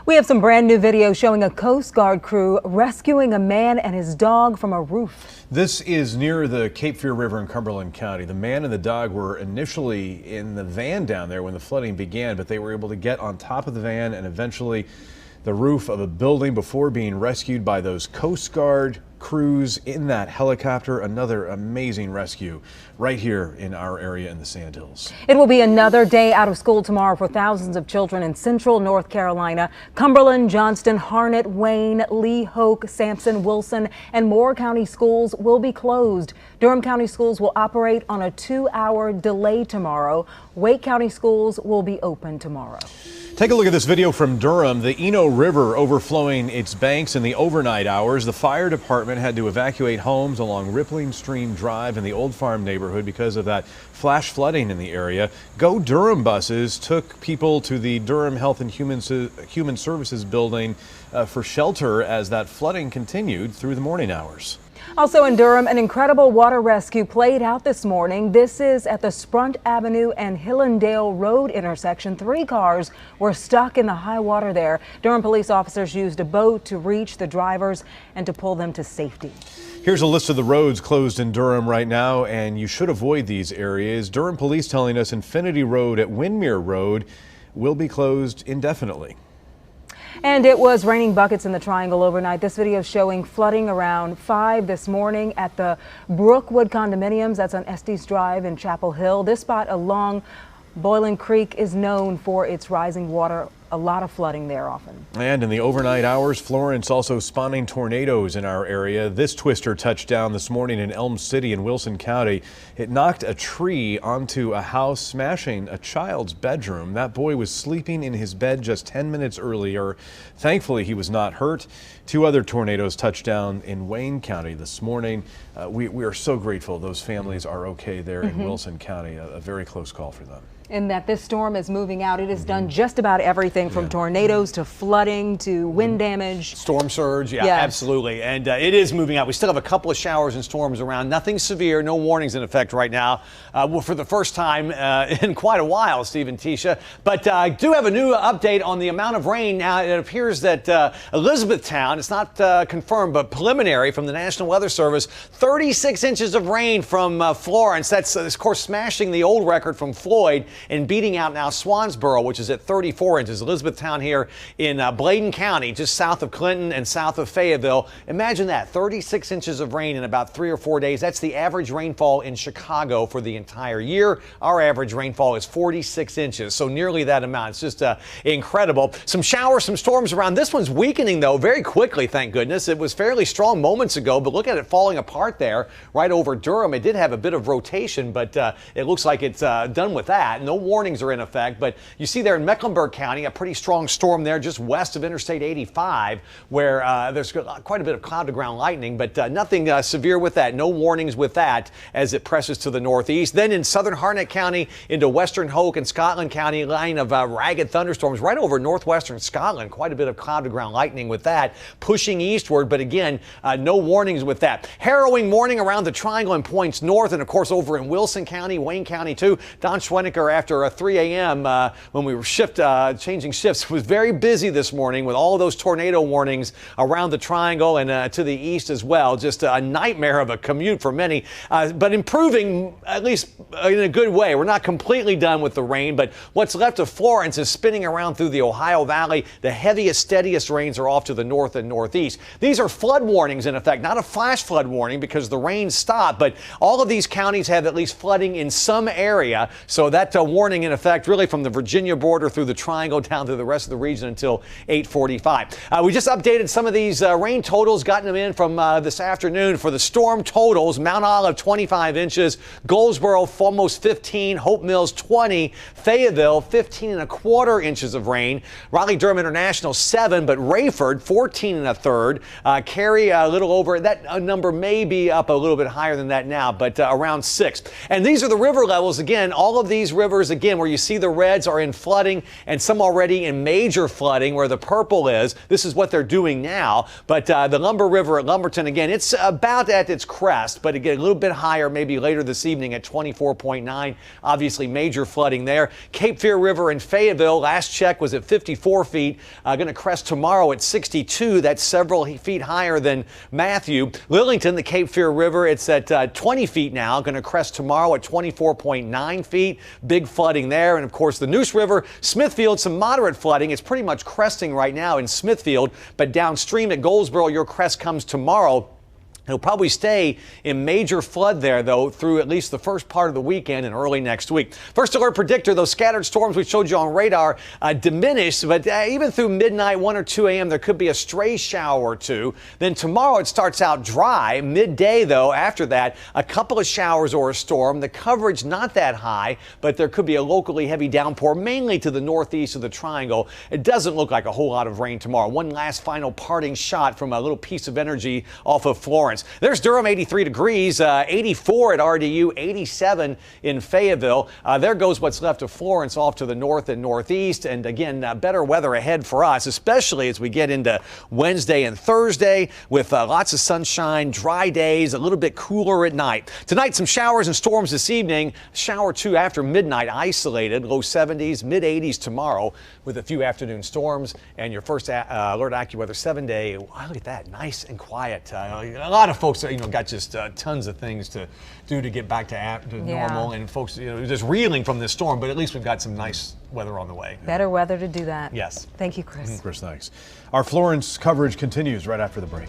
We have some brand new video showing a Coast Guard crew rescuing a man and his dog from a roof. This is near the Cape Fear River in Cumberland County. The man and the dog were initially in the van down there when the flooding began, but they were able to get on top of the van and eventually the roof of a building before being rescued by those Coast Guard crews in that helicopter. Another amazing rescue right here in our area in the Sandhills. It will be another day out of school tomorrow for thousands of children in central North Carolina. Cumberland, Johnston, Harnett, Wayne, Lee, Hoke, Sampson, Wilson, and Moore County schools will be closed. Durham County schools will operate on a 2-hour delay tomorrow. Wake County schools will be open tomorrow. Take a look at this video from Durham. The Eno River overflowing its banks in the overnight hours. The fire department had to evacuate homes along Rippling Stream Drive in the Old Farm neighborhood because of that flash flooding in the area. Go Durham buses took people to the Durham Health and Human Services building for shelter as that flooding continued through the morning hours. Also in Durham, an incredible water rescue played out this morning. This is at the Sprunt Avenue and Hillendale Road intersection. 3 cars were stuck in the high water there. Durham police officers used a boat to reach the drivers and to pull them to safety. Here's a list of the roads closed in Durham right now, and you should avoid these areas. Durham police telling us Infinity Road at Windmere Road will be closed indefinitely. And it was raining buckets in the Triangle overnight. This video showing flooding around 5 this morning at the Brookwood condominiums. That's on Estes Drive in Chapel Hill. This spot along Boylan Creek is known for its rising water. A lot of flooding there often. And in the overnight hours, Florence also spawning tornadoes in our area. This twister touched down this morning in Elm City in Wilson County. It knocked a tree onto a house, smashing a child's bedroom. That boy was sleeping in his bed just 10 minutes earlier. Thankfully, he was not hurt. 2 other tornadoes touched down in Wayne County this morning. We are so grateful those families are okay there in Wilson County. A very close call for them. And that this storm is moving out. It has done just about everything from tornadoes to flooding to wind damage. Storm surge, yeah, absolutely. And it is moving out. We still have a couple of showers and storms around. Nothing severe, no warnings in effect right now. Well, for the first time in quite a while, Steve and Tisha. But I do have a new update on the amount of rain. Now, it appears that Elizabethtown, it's not confirmed, but preliminary from the National Weather Service, 36 inches of rain from Florence. That's, of course, smashing the old record from Floyd and beating out now Swansboro, which is at 34 inches. Elizabethtown here in Bladen County, just south of Clinton and south of Fayetteville. Imagine that, 36 inches of rain in about 3 or 4 days. That's the average rainfall in Chicago for the entire year. Our average rainfall is 46 inches, so nearly that amount. It's just incredible. Some showers, some storms around. This one's weakening, though, very quickly, thank goodness. It was fairly strong moments ago, but look at it falling apart there right over Durham. It did have a bit of rotation, but it looks like it's done with that. No warnings are in effect, but you see there in Mecklenburg County, a pretty strong storm there just west of Interstate 85, where there's quite a bit of cloud-to-ground lightning, but nothing severe with that. No warnings with that as it presses to the northeast. Then in southern Harnett County into western Hoke and Scotland County, line of ragged thunderstorms right over northwestern Scotland. Quite a bit of cloud-to-ground lightning with that, pushing eastward, but again, no warnings with that. Harrowing morning around the Triangle and points north, and of course over in Wilson County, Wayne County too. Don Schwenniker, after 3 a.m. When we were changing shifts, was very busy this morning with all of those tornado warnings around the Triangle and to the east as well. Just a nightmare of a commute for many, but improving at least in a good way. We're not completely done with the rain, but what's left of Florence is spinning around through the Ohio Valley. The heaviest, steadiest rains are off to the north and northeast. These are flood warnings in effect, not a flash flood warning because the rain stopped, but all of these counties have at least flooding in some area, so that warning in effect really from the Virginia border through the Triangle down to the rest of the region until 8:45. We just updated some of these rain totals, gotten them in from this afternoon. For the storm totals, Mount Olive 25 inches, Goldsboro almost 15, Hope Mills 20, Fayetteville 15.25 inches of rain, Raleigh-Durham International 7, but Rayford 14.33, Cary a little over. That number may be up a little bit higher than that now, but around 6. And these are the river levels again. All of these rivers again where you see the reds are in flooding and some already already in major flooding where the purple is. This is what they're doing now. But the Lumber River at Lumberton, again, it's about at its crest, but again, a little bit higher maybe later this evening at 24.9. Obviously, major flooding there. Cape Fear River in Fayetteville, last check was at 54 feet. Going to crest tomorrow at 62. That's several feet higher than Matthew. Lillington, the Cape Fear River, it's at 20 feet now. Going to crest tomorrow at 24.9 feet. Big flooding there. And of course, the Neuse River, Smithfield, some moderate flooding. It's pretty much cresting right now in Smithfield, but downstream at Goldsboro, your crest comes tomorrow. It'll probably stay in major flood there, though, through at least the first part of the weekend and early next week. First alert predictor, those scattered storms we showed you on radar diminished, but even through midnight, 1 or 2 a.m., there could be a stray shower or two. Then tomorrow it starts out dry. Midday, though, after that, a couple of showers or a storm. The coverage not that high, but there could be a locally heavy downpour, mainly to the northeast of the triangle. It doesn't look like a whole lot of rain tomorrow. One last final parting shot from a little piece of energy off of Florence. There's Durham, 83 degrees, 84 at RDU, 87 in Fayetteville. There goes what's left of Florence off to the north and northeast. And again, better weather ahead for us, especially as we get into Wednesday and Thursday with lots of sunshine, dry days, a little bit cooler at night. Tonight, some showers and storms this evening. Shower or two after midnight, isolated, low 70s, mid 80s tomorrow with a few afternoon storms. And your first alert AccuWeather 7-day. Wow, look at that, nice and quiet. A lot of folks, got just tons of things to do to get back to normal, and folks, just reeling from this storm. But at least we've got some nice weather on the way. Better weather to do that. Yes. Thank you, Chris. Chris, thanks. Our Florence coverage continues right after the break.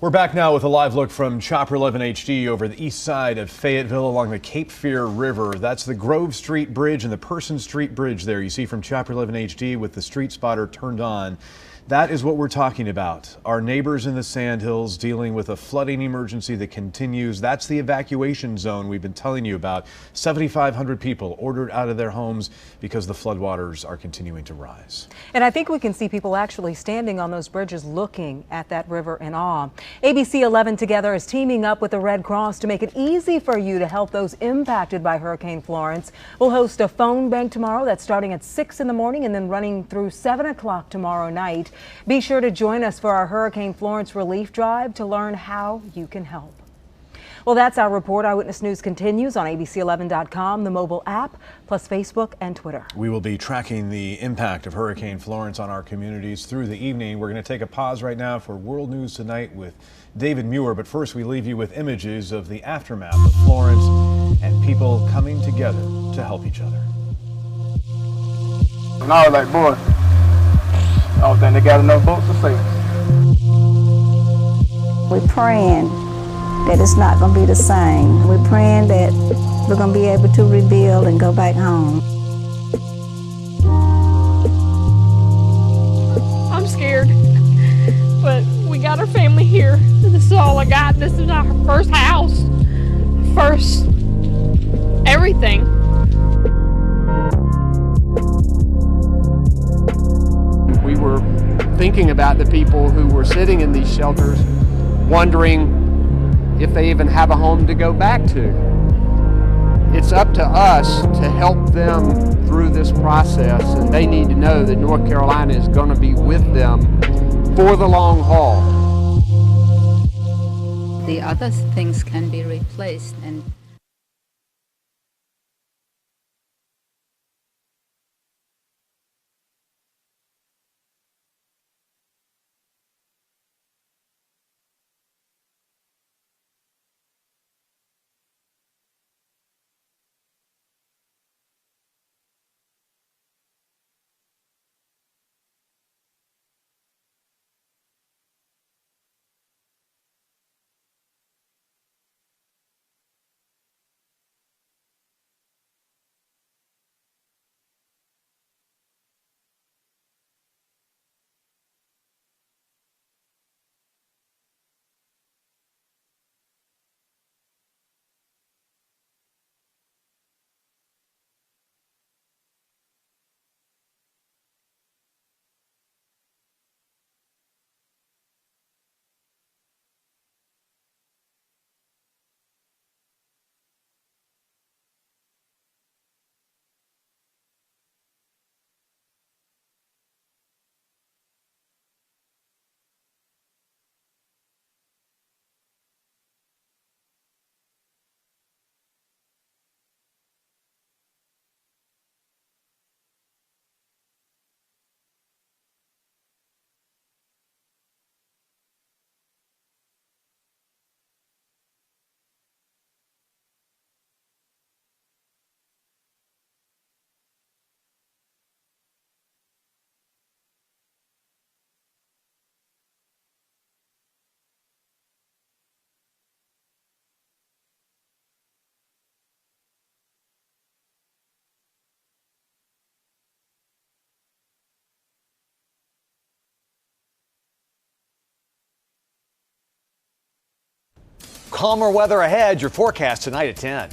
We're back now with a live look from Chopper 11 HD over the east side of Fayetteville along the Cape Fear River. That's the Grove Street Bridge and the Person Street Bridge there you see from Chopper 11 HD with the street spotter turned on. That is what we're talking about. Our neighbors in the Sandhills dealing with a flooding emergency that continues. That's the evacuation zone we've been telling you about. 7,500 people ordered out of their homes because the floodwaters are continuing to rise. And I think we can see people actually standing on those bridges looking at that river in awe. ABC11 Together is teaming up with the Red Cross to make it easy for you to help those impacted by Hurricane Florence. We'll host a phone bank tomorrow that's starting at 6 in the morning and then running through 7 o'clock tomorrow night. Be sure to join us for our Hurricane Florence relief drive to learn how you can help. Well, that's our report. Eyewitness News continues on ABC11.com, the mobile app, plus Facebook and Twitter. We will be tracking the impact of Hurricane Florence on our communities through the evening. We're going to take a pause right now for World News Tonight with David Muir, but first we leave you with images of the aftermath of Florence and people coming together to help each other. And I was like, boy, I don't think they got enough boats to save us. We're praying that it's not going to be the same. We're praying that we're going to be able to rebuild and go back home. I'm scared, but we got our family here. This is all I got. This is our first house, first everything. We were thinking about the people who were sitting in these shelters, wondering if they even have a home to go back to. It's up to us to help them through this process, and they need to know that North Carolina is going to be with them for the long haul. The other things can be replaced, and Calmer weather ahead. Your forecast tonight at 10.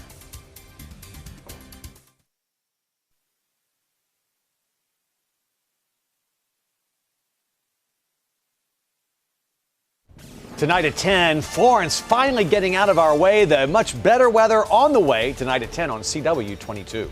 Tonight at 10, Florence finally getting out of our way. The much better weather on the way tonight at 10 on CW22.